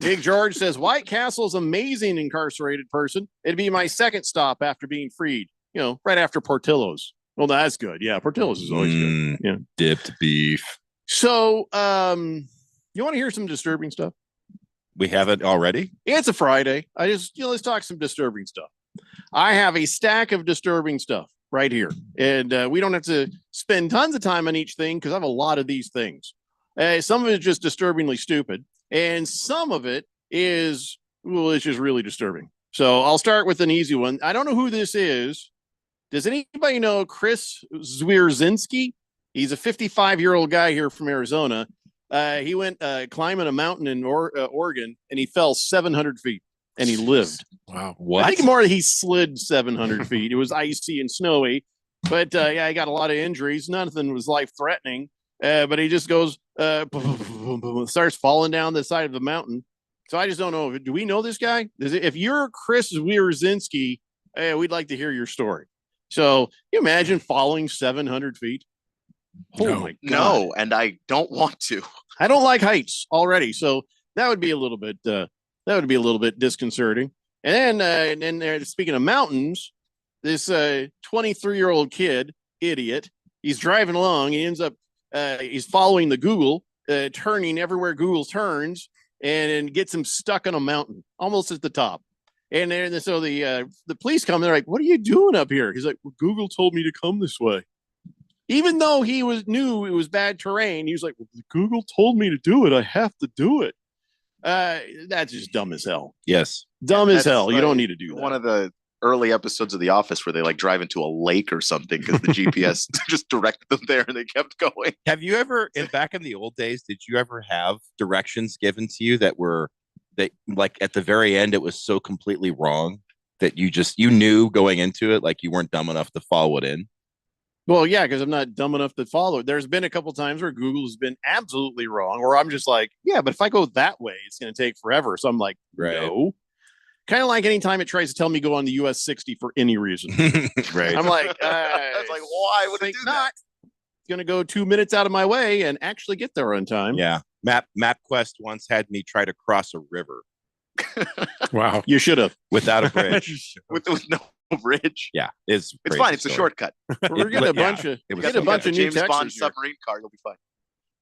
Big George says White Castle's amazing incarcerated person. It'd be my second stop after being freed. Right after Portillo's. Well, that's good. Yeah, Portillo's is always good. Yeah, dipped beef. So, you want to hear some disturbing stuff? We have it already. Yeah, it's a Friday. Let's talk some disturbing stuff. I have a stack of disturbing stuff right here, and we don't have to spend tons of time on each thing because I have a lot of these things. Some of it is just disturbingly stupid, and some of it is it's just really disturbing. So I'll start with an easy one. I don't know who this is. Does anybody know Chris Zwierzinski? He's a 55-year-old guy here from Arizona. He went climbing a mountain in Oregon, and he fell 700 feet, and he lived. Wow. What? I think more he slid 700 feet. It was icy and snowy, but he got a lot of injuries. Nothing was life-threatening, but he just goes, starts falling down the side of the mountain. So I just don't know. Do we know this guy? If you're Chris Zwierzinski, we'd like to hear your story. So you imagine falling 700 feet? Oh my God. No, and I don't want to. I don't like heights already, so that would be a little bit disconcerting. And then speaking of mountains, this 23-year-old kid, idiot, he's driving along. He ends up he's following the Google, turning everywhere Google turns, and gets him stuck on a mountain, almost at the top. And then so the police come. They're like, "What are you doing up here?" He's like, well, "Google told me to come this way." Even though he knew it was bad terrain, he was like, well, Google told me to do it. I have to do it. That's just dumb as hell. Yes. Dumb as hell. You don't need to do that. One of the early episodes of The Office where they like drive into a lake or something because the GPS just directed them there and they kept going. Have you ever, back in the old days, did you ever have directions given to you that like at the very end, it was so completely wrong that you knew going into it, like you weren't dumb enough to follow it in? Well, yeah, because I'm not dumb enough to follow it. There's been a couple times where Google has been absolutely wrong, where I'm just like, yeah, but if I go that way, it's going to take forever. So I'm like, no. Kind of like anytime it tries to tell me go on the US 60 for any reason. Right. I'm like, It's like, why would it do that? It's going to go 2 minutes out of my way and actually get there on time. Yeah. MapQuest once had me try to cross a river. Wow. You should have. Without a bridge. with no bridge. Yeah. It's fine. It's a shortcut. We're getting a bunch of new James Bond texters here. submarine car. You'll be fine.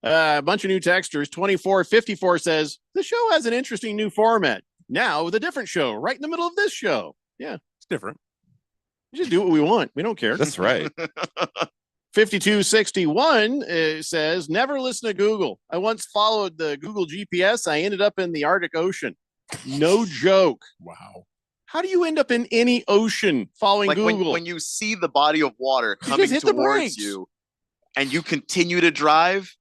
A bunch of new texters. 2454 says the show has an interesting new format now with a different show right in the middle of this show. Yeah, it's different. We just do what we want. We don't care. That's right. 5261 says never listen to Google. I once followed the Google GPS. I ended up in the Arctic Ocean. No joke. Wow. How do you end up in any ocean following Like Google? when you see the body of water You coming just hit the towards brakes. you and you continue to drive.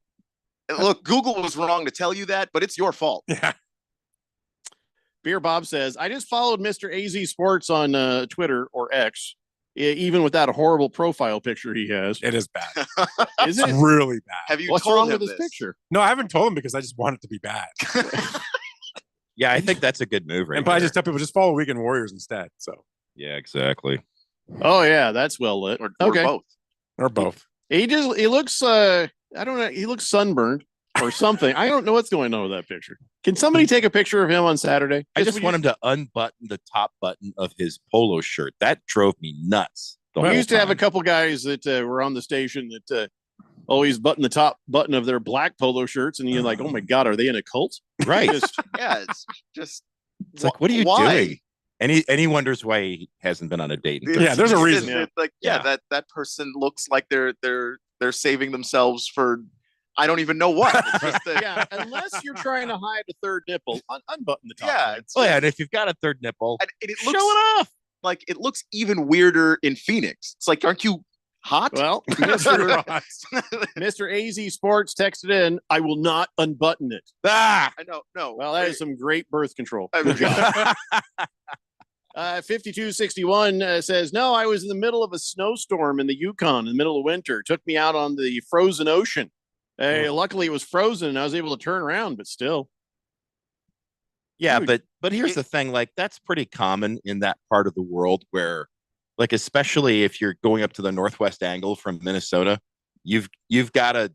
Look, Google was wrong to tell you that, but it's your fault. Yeah. Beer Bob says, I just followed Mr. AZ Sports on Twitter or X, even with that horrible profile picture he has. It is bad. Is It's it? really bad. Have you What's told wrong him with his this? picture? No, I haven't told him because I just want it to be bad. Yeah, I think that's a good move, right? And but I there. just tell people just follow Weekend Warriors instead. So Yeah, exactly. Oh, yeah, that's well lit. Or Okay. both. or both. He looks, I don't know, he looks sunburned or something. I don't know what's going on with that picture. Can somebody take a picture of him on Saturday? I just want him to unbutton the top button of his polo shirt. That drove me nuts. We used to have a couple guys that were on the station that always button the top button of their black polo shirts, and you're like, oh my god, are they in a cult? Right. Yeah, it's just. It's like, what are you why? doing? And he wonders why he hasn't been on a date. in Yeah, there's a reason. It's like, that person looks like they're saving themselves for I don't even know what. It's just that- Yeah, unless you're trying to hide a third nipple, unbutton the top. yeah, line. it's Oh yeah, and if you've got a third nipple, and it show looks it off. like it looks even weirder in Phoenix. It's like, aren't you hot? Well, Mr. AZ Sports texted in, I will not unbutton it. Ah, I know. No. Well, that is some great birth control. I mean- Good job. 5261 says, no, I was in the middle of a snowstorm in the Yukon in the middle of winter. It took me out on the frozen ocean. Luckily, it was frozen and I was able to turn around, but still. yeah, Dude, but here's the thing. Like that's pretty common in that part of the world where, like, especially if you're going up to the northwest angle from Minnesota, you've got to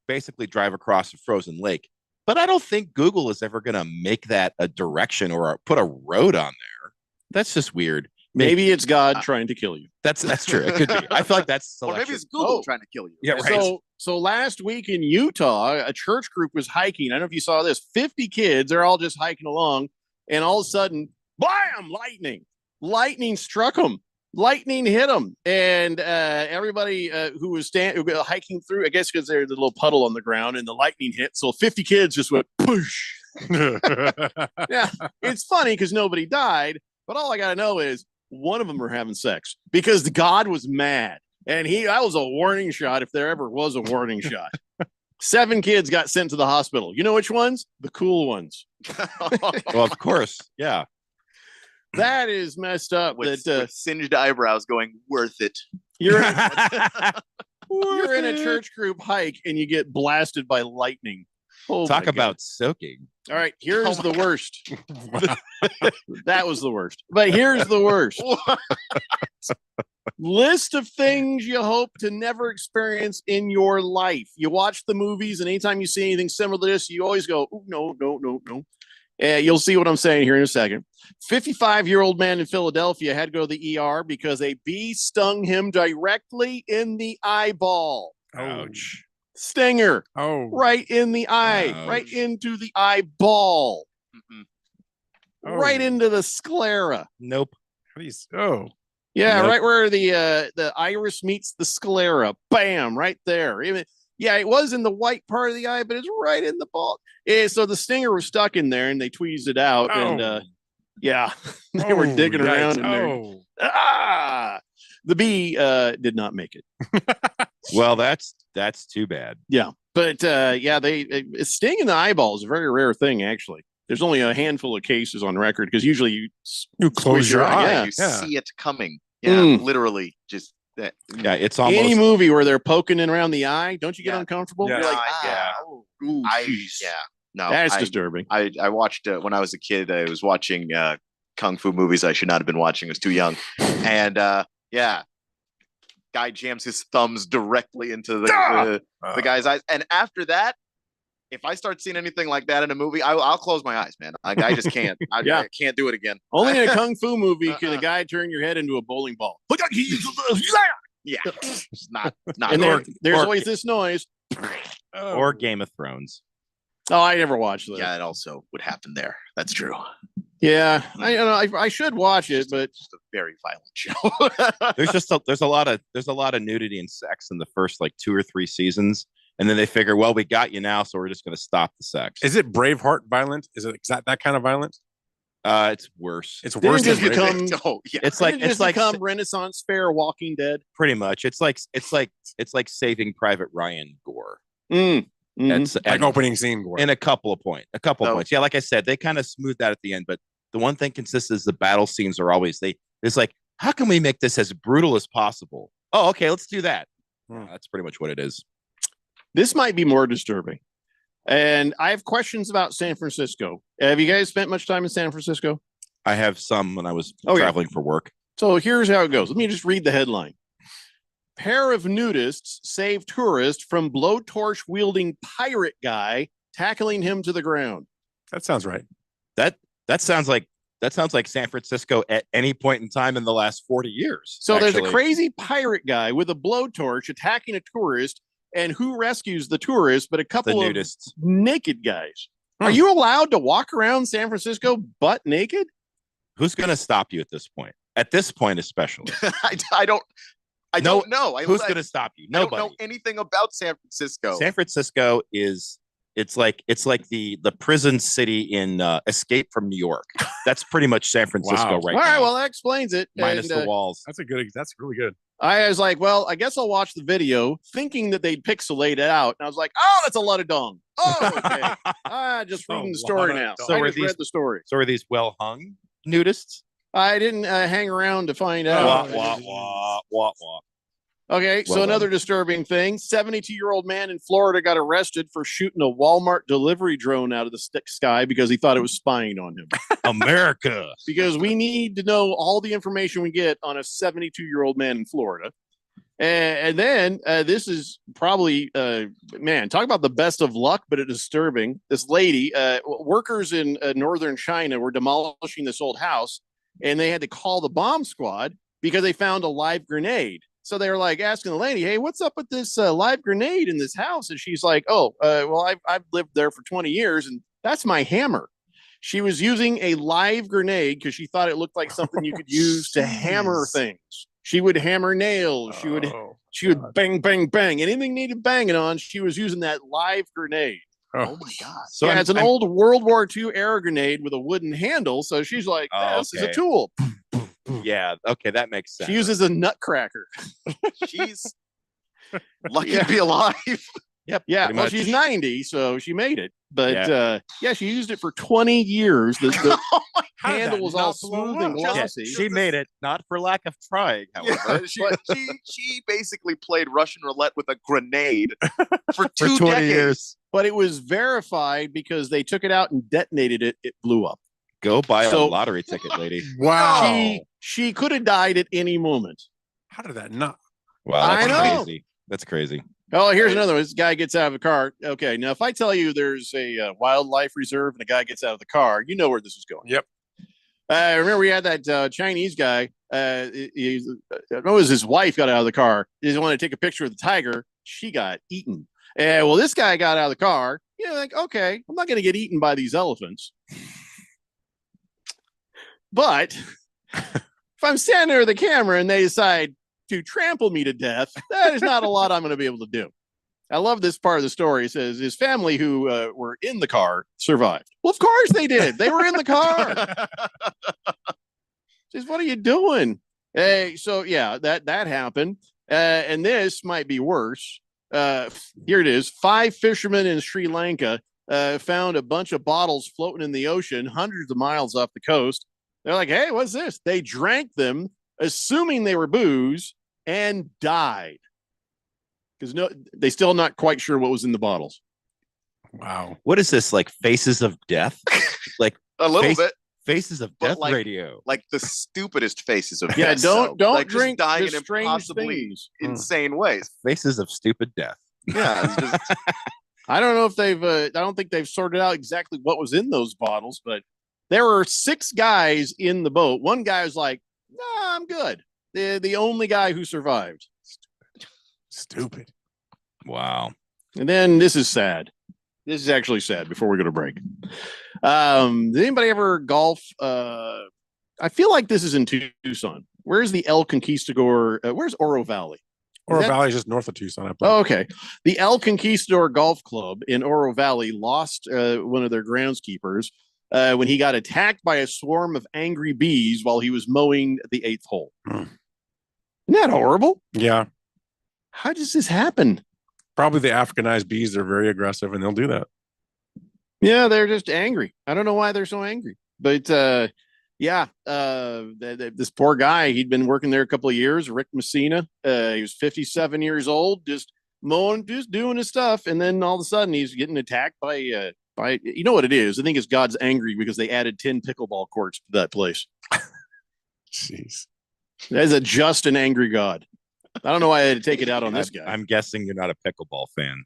basically drive across a frozen lake. But I don't think Google is ever going to make that a direction or put a road on there. That's just weird. Maybe it's God trying to kill you. That's true. It could be. I feel like that's Or maybe selection. it's Google Oh. trying to kill you. Yeah, right. So last week in Utah, a church group was hiking. I don't know if you saw this. 50 kids, they're all just hiking along, and all of a sudden, bam, lightning. Lightning struck them. Lightning hit them. And everybody who was hiking through, I guess because there's a little puddle on the ground and the lightning hit. So 50 kids just went push. Yeah, it's funny because nobody died. But all I got to know is one of them were having sex because God was mad. And that was a warning shot if there ever was a warning shot. 7 kids got sent to the hospital. You know which ones? The cool ones. Well, of course. Yeah. That is messed up. With That singed eyebrows going, worth it. you're in a church group hike and you get blasted by lightning. Oh Talk my about soaking. God. All right, here's Oh the my worst. That was the worst. But here's the worst. List of things you hope to never experience in your life. You watch the movies, and anytime you see anything similar to this, you always go, "Ooh, no, no, no, no." You'll see what I'm saying here in a second. 55-year-old man in Philadelphia had to go to the ER because a bee stung him directly in the eyeball. Ouch. Stinger. Oh, Right in the eye. Ouch. Right into the eyeball. Mm-mm. Oh. Right into the sclera. Nope. Please. Oh, Yeah, Nope. right where the iris meets the sclera. Bam, right there. Yeah, it was in the white part of the eye, but it's right in the ball. So the stinger was stuck in there, and they tweezed it out, and Oh. yeah, they were Oh, digging around yikes. in there. Oh. Ah, the bee did not make it. Well, that's too bad. Yeah, but yeah, a sting in the eyeball is a very rare thing, actually. There's only a handful of cases on record because usually you close squeeze your eye. Yeah. You Yeah. see it coming. Yeah, Mm. literally just that. Yeah, it's almost Any movie where they're poking in around the eye, don't you get Yeah. uncomfortable? Yes. You're like, Yeah. ooh, I jeez. yeah. No, That's I, disturbing. I watched when I was a kid. I was watching kung fu movies I should not have been watching. I was too young, and yeah, guy jams his thumbs directly into the guy's eyes, and after that, if I start seeing anything like that in a movie, I'll close my eyes, man. I just can't. Yeah. I can't do it again. Only in a kung fu movie can a guy turn your head into a bowling ball. Yeah, it's not. And good. there's or- always this noise. or Game of Thrones. Oh, I never watched that. Yeah, it also would happen there. That's true. Yeah, I should watch it, but Just a very violent show. There's a lot of nudity and sex in the first like 2 or 3 seasons, and then they figure, well, we got you now, so we're just going to stop the sex. Is it Braveheart violent? Is it that kind of violent? It's worse. It's Didn't worse it than just Braveheart. become Oh yeah. It's like didn't it just become Renaissance Fair Walking Dead. pretty much. It's like Saving Private Ryan gore. Mm. Mhm. It's Like and opening scene gore. in a couple of points. Oh. Yeah, like I said, they kind of smooth that at the end, but the one thing consistent is the battle scenes are always it's like, how can we make this as brutal as possible? Oh, okay, let's do that. That's pretty much what it is. This might be more disturbing. And I have questions about San Francisco. Have you guys spent much time in San Francisco? I have some when I was Okay. traveling for work. So here's how it goes. Let me just read the headline. Pair of nudists save tourist from blowtorch wielding pirate guy tackling him to the ground. That sounds right. That sounds like San Francisco at any point in time in the last 40 years. So there's a actually. crazy pirate guy with a blowtorch attacking a tourist, and who rescues the tourist but a the couple of nudists. naked guys. Are you allowed to walk around San Francisco butt naked? Who's going to stop you at this point? At this point, especially. I don't know. Who's going to stop you? I don't Nobody. know anything about San Francisco. San Francisco it's like the prison city in Escape from New York. That's pretty much San Francisco Wow. right All right, now. well, that explains it. Minus And, the walls. That's really good. I was like, well, I guess I'll watch the video, thinking that they'd pixelate it out. And I was like, oh, that's a lot of dong. Oh, okay. Just reading the story now. So So I are just these- read the story. So are these well hung nudists? I didn't hang around to find out. Wah. Okay, so Well another done. disturbing thing: 72-year-old man in Florida got arrested for shooting a Walmart delivery drone out of the sky because he thought it was spying on him. America. Because we need to know all the information we get on a 72-year-old man in Florida. And then this is probably, man, talk about the best of luck, but it's disturbing. This lady, workers in northern China were demolishing this old house, and they had to call the bomb squad because they found a live grenade. So they were like asking the lady, hey, what's up with this live grenade in this house? And she's like, oh, well, I've lived there for 20 years, and that's my hammer. She was using a live grenade because she thought it looked like something you could use to hammer things. She would hammer nails. She would bang, bang, bang. Anything needed banging on, she was using that live grenade. Oh my God. So yeah, I'm- it's an I'm- old World War II air grenade with a wooden handle. So she's like, Oh, this is a okay. tool. Yeah. Okay, that makes sense. She uses a nutcracker. She's lucky to be alive. Yep. Yeah, pretty well, much. she's 90, so she made it. But Yeah. yeah, she used it for 20 years. The How did handle that was all not blow smooth and up? Yeah, glossy. she made it not for lack of trying, however. Yeah, she basically played Russian roulette with a grenade for For 2 20 decades. years. But it was verified because they took it out and detonated it. It blew up. Go buy a So- lottery ticket, lady. Wow. She could have died at any moment. How did that not? Wow, that's I know. crazy. That's crazy. Oh, here's another one. This guy gets out of the car. Okay, now if I tell you there's a wildlife reserve and a guy gets out of the car, you know where this is going. Yep. Remember we had that Chinese guy. It was his wife got out of the car. He didn't want to take a picture of the tiger. She got eaten. Well, this guy got out of the car. Like, okay, I'm not going to get eaten by these elephants. But if I'm standing there with the camera and they decide to trample me to death, that is not a lot I'm going to be able to do. I love this part of the story. It says his family who were in the car survived. Well, of course they did. They were in the car. Says, what are you doing? So yeah, that happened. And this might be worse. Here it is. 5 fishermen in Sri Lanka found a bunch of bottles floating in the ocean, hundreds of miles off the coast. They're like, hey, what's this? They drank them, assuming they were booze, and died. Because they still not quite sure what was in the bottles. Wow. What is this, like Faces of Death? Like a little bit. Faces of But Death like- radio. Like the stupidest faces of Yeah, death. don't like just drink dying the in strange impossibly things. insane ways. Faces of Stupid Death. Yeah, it's just, I don't know if they've. I don't think they've sorted out exactly what was in those bottles, but there were 6 guys in the boat. One guy was like, "Nah, I'm good." The only guy who survived. Stupid. Wow. And then this is sad. This is actually sad. Before we go to break, did anybody ever golf? I feel like this is in Tucson. Where's the El Conquistador? Where's Oro Valley? Oro Valley is just north of Tucson. I believe. Oh, okay. The El Conquistador Golf Club in Oro Valley lost one of their groundskeepers when he got attacked by a swarm of angry bees while he was mowing the 8th hole. Isn't that horrible? Yeah. How does this happen? Probably the Africanized bees. They're very aggressive and they'll do that. Yeah, they're just angry. I don't know why they're so angry, but this poor guy, he'd been working there a couple of years. Rick Messina, he was 57 years old, just mowing, just doing his stuff, and then all of a sudden he's getting attacked by you know what it is? I think it's God's angry because they added 10 pickleball courts to that place. Jeez, that is a just and angry God. I don't know why I had to take it out on this guy. I'm guessing you're not a pickleball fan.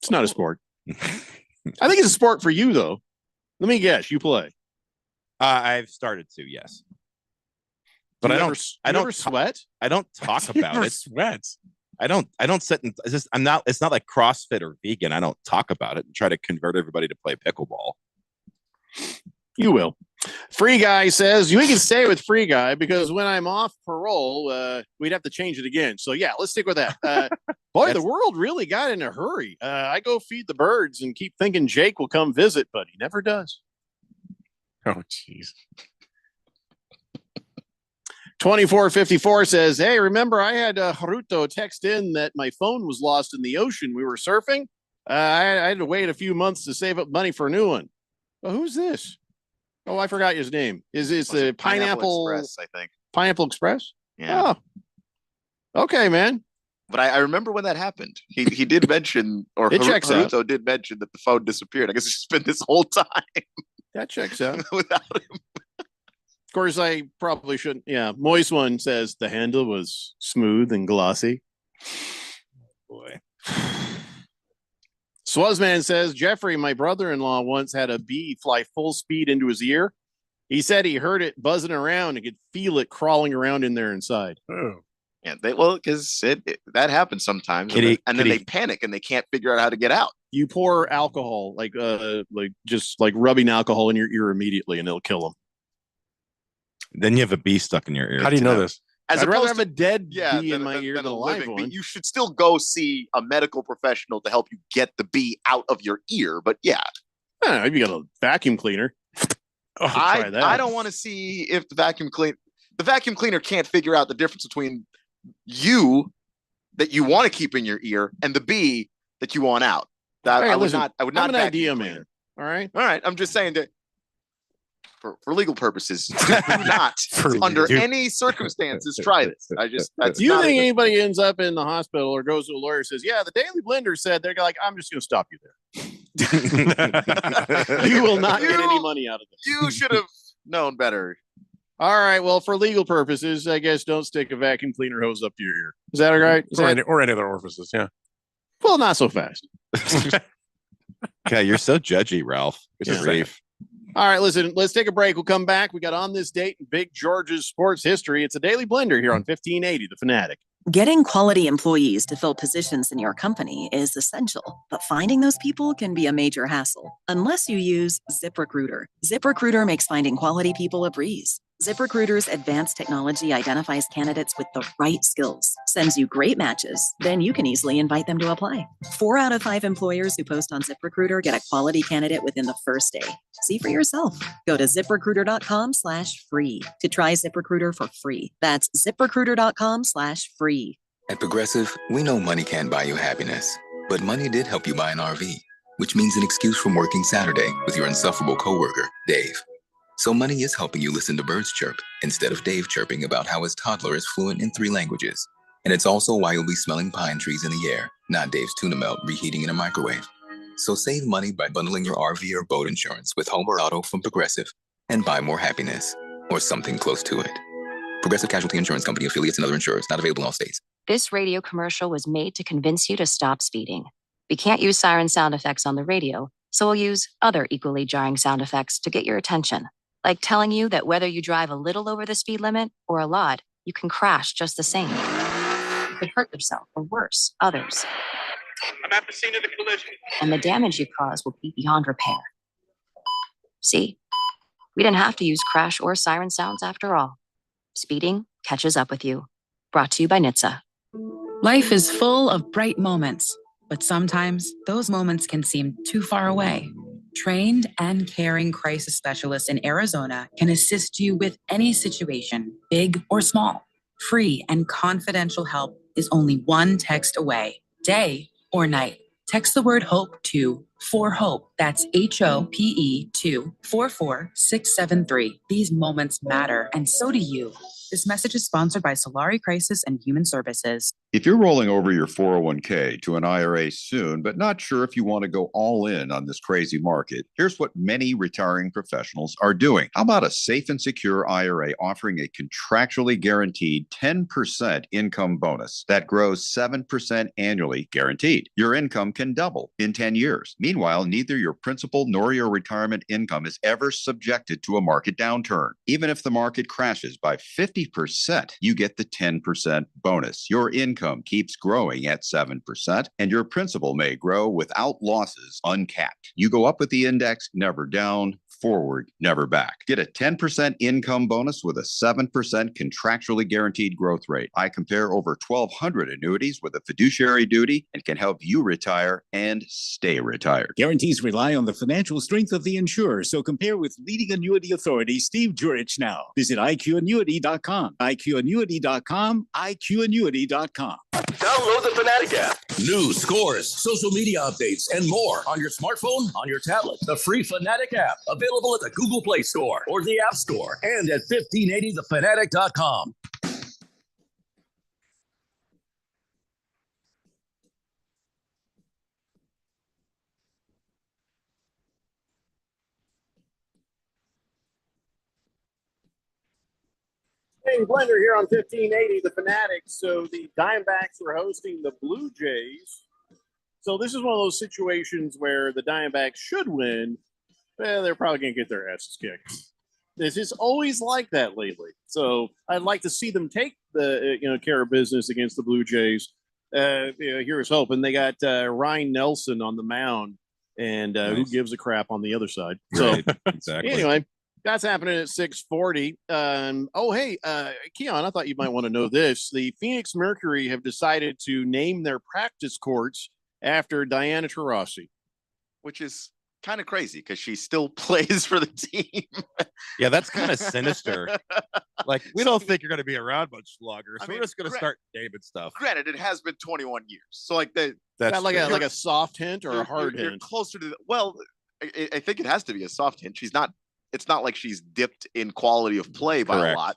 It's not a sport. I think it's a sport for you, though. Let me guess, you play. I've started to, yes, but I don't sweat. I don't talk about it. Sweat. I don't sit and it's just, it's not like CrossFit or vegan. I don't talk about it and try to convert everybody to play pickleball. You will. Free Guy says we can stay with Free Guy because when I'm off parole, we'd have to change it again. So yeah, let's stick with that. Boy, the world really got in a hurry. I go feed the birds and keep thinking Jake will come visit, but he never does. Oh, jeez. 2454 says, hey, remember I had Haruto text in that my phone was lost in the ocean. We were surfing. I had to wait a few months to save up money for a new one. Well, who's this? Oh, I forgot his name. It's the Pineapple Express, I think. Pineapple Express? Yeah. Oh. Okay, man. But I remember when that happened. He did mention, or It checks out. Haruto did mention that the phone disappeared. I guess it's just been this whole time That checks out. without him. Of course, I probably shouldn't. Yeah. Moist One says the handle was smooth and glossy. Boy. Swazman says, Jeffrey, my brother-in-law, once had a bee fly full speed into his ear. He said he heard it buzzing around and could feel it crawling around in there inside. Oh. Yeah, because that happens sometimes, and then they panic and they can't figure out how to get out. You pour alcohol, like just like rubbing alcohol in your ear immediately, and it'll kill them. Then you have a bee stuck in your ear. How do you know this? As I'd rather opposed have a dead Yeah, bee in than- my than- ear than than a a live living one. bee. You should still go see a medical professional to help you get the bee out of your ear. But yeah, Maybe you got a vacuum cleaner. Oh, try that. I don't want to see if the vacuum cleaner can't figure out the difference between you that you want to keep in your ear and the bee that you want out. That Hey, I would listen, not. I would not. I'm an vacuum idea cleaner. man. All right. All right. I'm just saying that for legal purposes, do not For under legal- any circumstances try this. That's Do you not think a- anybody ends up in the hospital or goes to a lawyer and says, yeah, the Daily Blender said, they're like, I'm just going to stop you there. You will not get any money out of this. You should have known better. All right. Well, for legal purposes, I guess don't stick a vacuum cleaner hose up your ear. Is that all right? Is Or that- any, or any other orifices, yeah. well, not so fast. Okay, you're so judgy, Ralph. Good Yeah. grief. All right, listen, let's take a break. We'll come back. We got on this date in Big George's sports history. It's a Daily Blender here on 1580, The Fanatic. Getting quality employees to fill positions in your company is essential, but finding those people can be a major hassle unless you use ZipRecruiter. ZipRecruiter makes finding quality people a breeze. ZipRecruiter's advanced technology identifies candidates with the right skills, sends you great matches, then you can easily invite them to apply. 4 out of 5 employers who post on ZipRecruiter get a quality candidate within the first day. See for yourself. Go to ZipRecruiter.com/free to try ZipRecruiter for free. That's ZipRecruiter.com/free. At Progressive, we know money can't buy you happiness, but money did help you buy an RV. which means an excuse from working Saturday with your insufferable coworker, Dave. So money is helping you listen to birds chirp instead of Dave chirping about how his toddler is fluent in 3 languages. And it's also why you'll be smelling pine trees in the air, not Dave's tuna melt reheating in a microwave. So save money by bundling your RV or boat insurance with home or auto from Progressive and buy more happiness, or something close to it. Progressive Casualty Insurance Company, affiliates, and other insurers. Not available in all states. This radio commercial was made to convince you to stop speeding. We can't use siren sound effects on the radio, so we'll use other equally jarring sound effects to get your attention, like telling you that whether you drive a little over the speed limit or a lot, you can crash just the same. You could hurt yourself, or worse, others. I'm at the scene of the collision. And the damage you cause will be beyond repair. See? We didn't have to use crash or siren sounds after all. Speeding catches up with you. Brought to you by NHTSA. Life is full of bright moments, but sometimes those moments can seem too far away. Trained and caring crisis specialists in Arizona can assist you with any situation, big or small. Free and confidential help is only one text away, day or night. Text the word HOPE to 4HOPE. That's HOPE to 44673. These moments matter, and so do you. This message is sponsored by Solari Crisis and Human Services. If you're rolling over your 401k to an IRA soon, but not sure if you want to go all in on this crazy market, here's what many retiring professionals are doing. How about a safe and secure IRA offering a contractually guaranteed 10% income bonus that grows 7% annually guaranteed? Your income can double in 10 years. Meanwhile, neither your principal nor your retirement income is ever subjected to a market downturn. Even if the market crashes by 50%, you get the 10% bonus. Your income keeps growing at 7%, and your principal may grow without losses uncapped. You go up with the index, never down. Forward, never back. Get a 10% income bonus with a 7% contractually guaranteed growth rate. I compare over 1,200 annuities with a fiduciary duty and can help you retire and stay retired. Guarantees rely on the financial strength of the insurer, so compare with leading annuity authority Steve Jurich now. Visit IQannuity.com, IQannuity.com, IQannuity.com. Download the Fanatic app. News, scores, social media updates, and more on your smartphone, on your tablet. The free Fanatic app, available at the Google Play Store or the App Store and at 1580thefanatic.com. Hey, Blender here on 1580, the Fanatics. So the Diamondbacks are hosting the Blue Jays. So this is one of those situations where the Diamondbacks should win. Well, they're probably going to get their asses kicked. This is always like that lately. So I'd like to see them take the care of business against the Blue Jays. Here's hoping. They got Ryan Nelson on the mound, and who gives a crap on the other side? So Exactly. anyway. That's happening at 6:40. Keon, I thought you might want to know this. The Phoenix Mercury have decided to name their practice courts after Diana Taurasi. Which is kind of crazy because she still plays for the team. Yeah, that's kind of sinister. Like, we don't think you're going to be around much longer, so we're just going to start naming stuff. Granted, it has been 21 years. So like that's like a soft hint or a hard hint? You're closer to I think it has to be a soft hint. It's not like she's dipped in quality of play by a lot.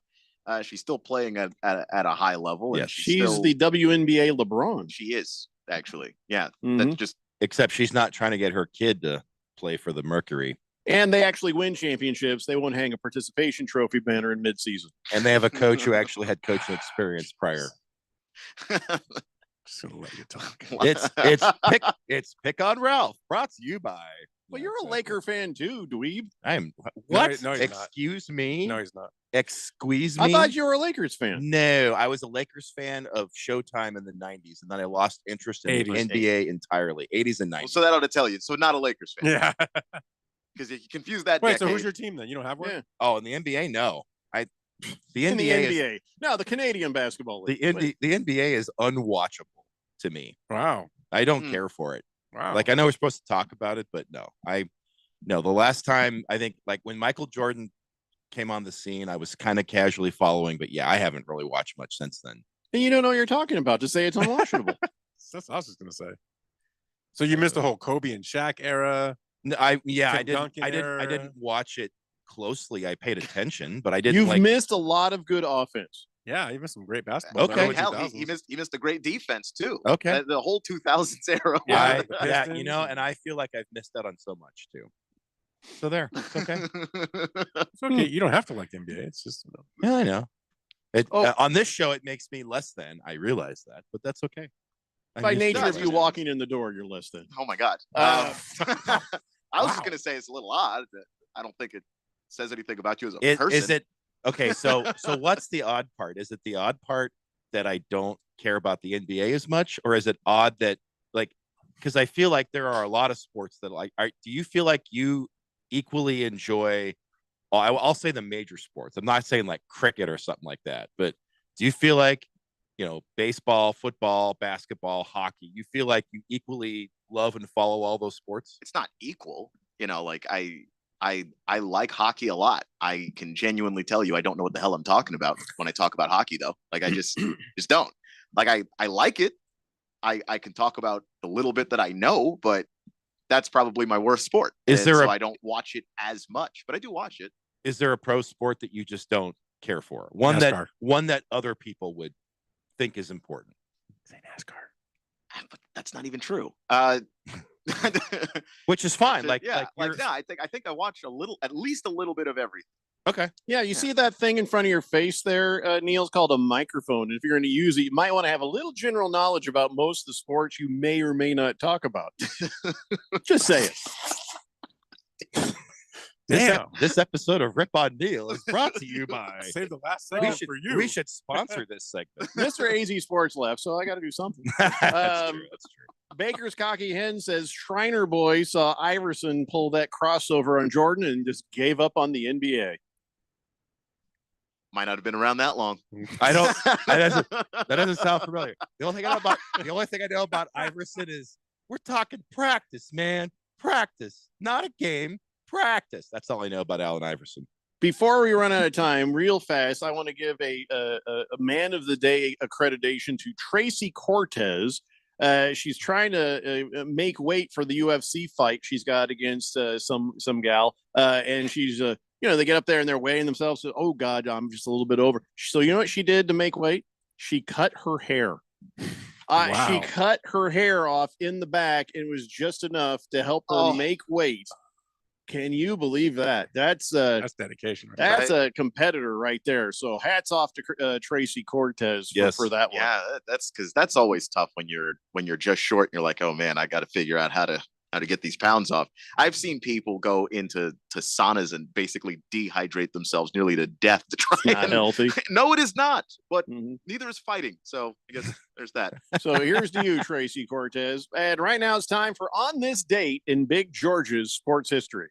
She's still playing at a high level. Yeah, and she's the WNBA LeBron. She is, actually. Yeah. Mhm. That's just Except she's not trying to get her kid to play for the Mercury. And they actually win championships. They won't hang a participation trophy banner in midseason. And they have a coach who actually had coaching experience prior. Just gonna let you talk. It's pick on Ralph. Brought to you by. Well, you're a Laker fan too, dweeb. I am. What? No, he's not. Excuse me. No, he's not. Excuse me. I thought you were a Lakers fan. No, I was a Lakers fan of Showtime in the 90s, and then I lost interest in the 80s. NBA entirely. 80s and 90s. so that ought to tell you. So not a Lakers fan. Yeah. Because you confuse that. Wait, so decade. who's your team then? You don't have one? Yeah. Oh, in the NBA, no. The In the NBA NBA. No, the Canadian Basketball League. the NBA is unwatchable to me. Wow. I don't care for it. Wow. Like, I know we're supposed to talk about it, but no. The last time, I think, like, when Michael Jordan came on the scene, I was kind of casually following, but yeah, I haven't really watched much since then. And you don't know what you're talking about. Just say it's unwatchable. That's what I was just gonna say. So you missed the whole Kobe and Shaq era. No, I Tim didn't. Duncan I era. didn't watch it closely. I paid attention, but I didn't. You've like, missed a lot of good offense. Yeah, you missed some great basketball. in the Okay. early Hell, 2000s. he missed a great defense too. Okay. The whole 2000s era. Yeah, the yeah, Pistons and I feel like I've missed out on so much too. So there, it's okay. It's okay. You don't have to like the NBA. It's just Yeah, I know. Oh. On this show, it makes me less than. I realize that, but that's okay. I'm By used to nature it. of you walking in the door, you're less than. Oh my God. Uh, I was just gonna say it's a little odd. That I don't think it says anything about you as a person. Is it okay? So what's the odd part? Is it the odd part that I don't care about the NBA as much, or is it odd that like because I feel like there are a lot of sports that like. Do you feel like you equally enjoy? I'll say the major sports. I'm not saying like cricket or something like that, but do you feel like baseball, football, basketball, hockey? You feel like you equally love and follow all those sports? It's not equal. Like I like hockey a lot. I can genuinely tell you I don't know what the hell I'm talking about when I talk about hockey though. Like I just don't. Like I like it. I can talk about the little bit that I know, but that's probably my worst sport. So I don't watch it as much, but I do watch it. Is there a pro sport that you just don't care for? One that other people would think is important. Say NASCAR. But that's not even true. Which is fine. No, I think I watch at least a little bit of everything. Okay. Yeah, you see that thing in front of your face there, Neil? It's called a microphone. And if you're going to use it, you might want to have a little general knowledge about most of the sports you may or may not talk about. Just say it. This episode of Rip on Neil is brought to you by. Save the last segment for you. We should sponsor this segment. Mr. AZ Sports left, so I got to do something. That's true. Baker's Cocky Hen says Shriner Boy saw Iverson pull that crossover on Jordan and just gave up on the NBA. Might not have been around that long. I don't. That doesn't sound familiar. The only thing I know about Iverson is we're talking practice, man. Practice, not a game. Practice. That's all I know about Allen Iverson. Before we run out of time, real fast, I want to give a man of the day accreditation to Tracy Cortez. She's trying to make weight for the UFC fight she's got against some gal, and she's they get up there and they're weighing themselves. So, oh God, I'm just a little bit over. So you know what she did to make weight? She cut her hair. Wow. She cut her hair off in the back, and it was just enough to help her make weight. Can you believe that? That's dedication. Right? That's a competitor right there. So hats off to Tracy Cortez for that one. Yeah, that's because that's always tough when you're just short and you're like, oh man, I got to figure out how to get these pounds off. I've seen people go into saunas and basically dehydrate themselves nearly to death to try. Not healthy. No, it is not. But neither is fighting. So I guess there's that. So here's to you, Tracy Cortez. And right now it's time for On This Date in Big George's sports history.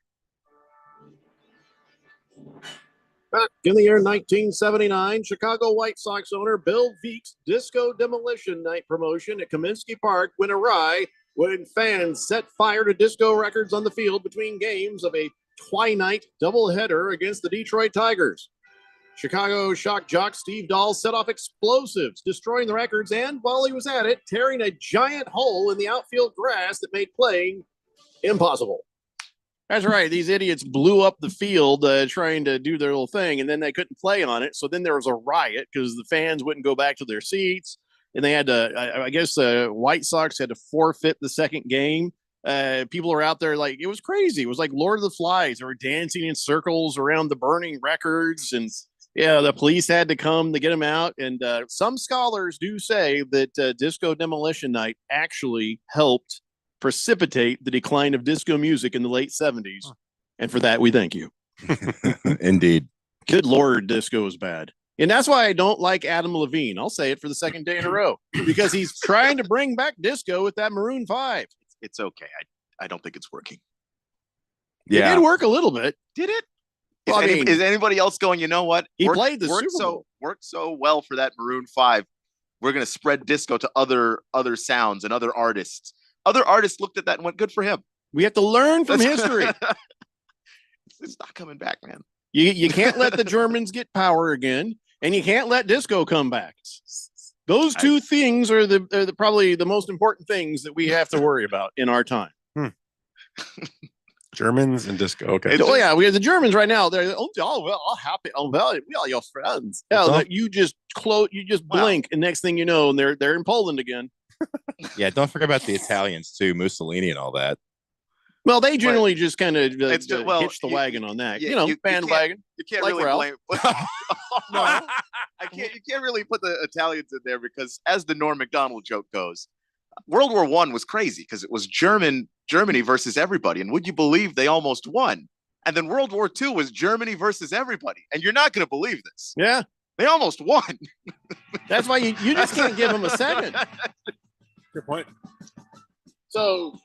Back in the year 1979, Chicago White Sox owner Bill Veek's Disco Demolition Night promotion at Kaminsky Park went awry when fans set fire to disco records on the field between games of a twilight doubleheader against the Detroit Tigers. Chicago shock jock Steve Dahl set off explosives, destroying the records, and while he was at it, tearing a giant hole in the outfield grass that made playing impossible. That's right. These idiots blew up the field trying to do their little thing, and then they couldn't play on it. So then there was a riot because the fans wouldn't go back to their seats, and they had to, I guess, White Sox had to forfeit the second game. People are out there like, it was crazy. It was like Lord of the Flies. They were dancing in circles around the burning records, and the police had to come to get them out. And some scholars do say that Disco Demolition Night actually helped precipitate the decline of disco music in the late 70s. And for that, we thank you. Indeed. Good Lord, disco is bad. And that's why I don't like Adam Levine. I'll say it for the second day in a row, because he's trying to bring back disco with that Maroon 5. It's okay. I don't think it's working. It did work a little bit. Did it? Well, is anybody else going, you know what? He played the Super Bowl. Worked so well for that Maroon 5. We're going to spread disco to other sounds and other artists. Other artists looked at that and went, good for him. We have to learn from history. It's not coming back, man. You can't let the Germans get power again, and you can't let disco come back. Those two things are the probably the most important things that we have to worry about in our time. Germans and disco. Okay. Oh yeah, we have the Germans right now. They're well, all happy. Oh well, we are your friends. Yeah, that you just blink, and next thing you know, and they're in Poland again. Yeah, don't forget about the Italians too, Mussolini and all that. Well, they generally just kind of hitch the wagon on that. Bandwagon. You can't like really Ralph. blame. No, I can't. You can't really put the Italians in there because, as the Norm Macdonald joke goes, World War I was crazy because it was Germany versus everybody, and would you believe they almost won? And then World War II was Germany versus everybody, and you're not going to believe this. Yeah, they almost won. That's why you just can't give them a second. Good point. So,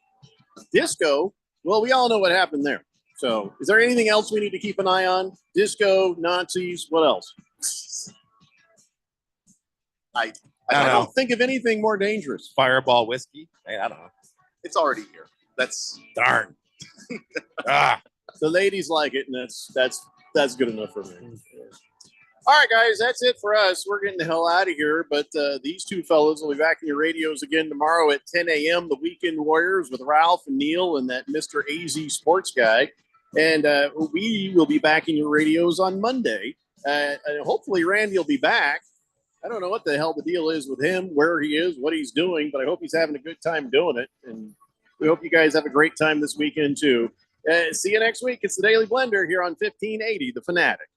disco. Well, we all know what happened there. So, is there anything else we need to keep an eye on? Disco, Nazis, what else? I don't think of anything more dangerous. Fireball whiskey. Hey, I don't know. It's already here. That's darn. The ladies like it, and that's good enough for me. All right, guys, that's it for us. We're getting the hell out of here, but these two fellas will be back in your radios again tomorrow at 10 a.m. The Weekend Warriors with Ralph and Neil and that Mr. AZ Sports guy. And we will be back in your radios on Monday. And hopefully Randy will be back. I don't know what the hell the deal is with him, where he is, what he's doing, but I hope he's having a good time doing it. And we hope you guys have a great time this weekend, too. See you next week. It's the Daily Blender here on 1580, The Fanatic.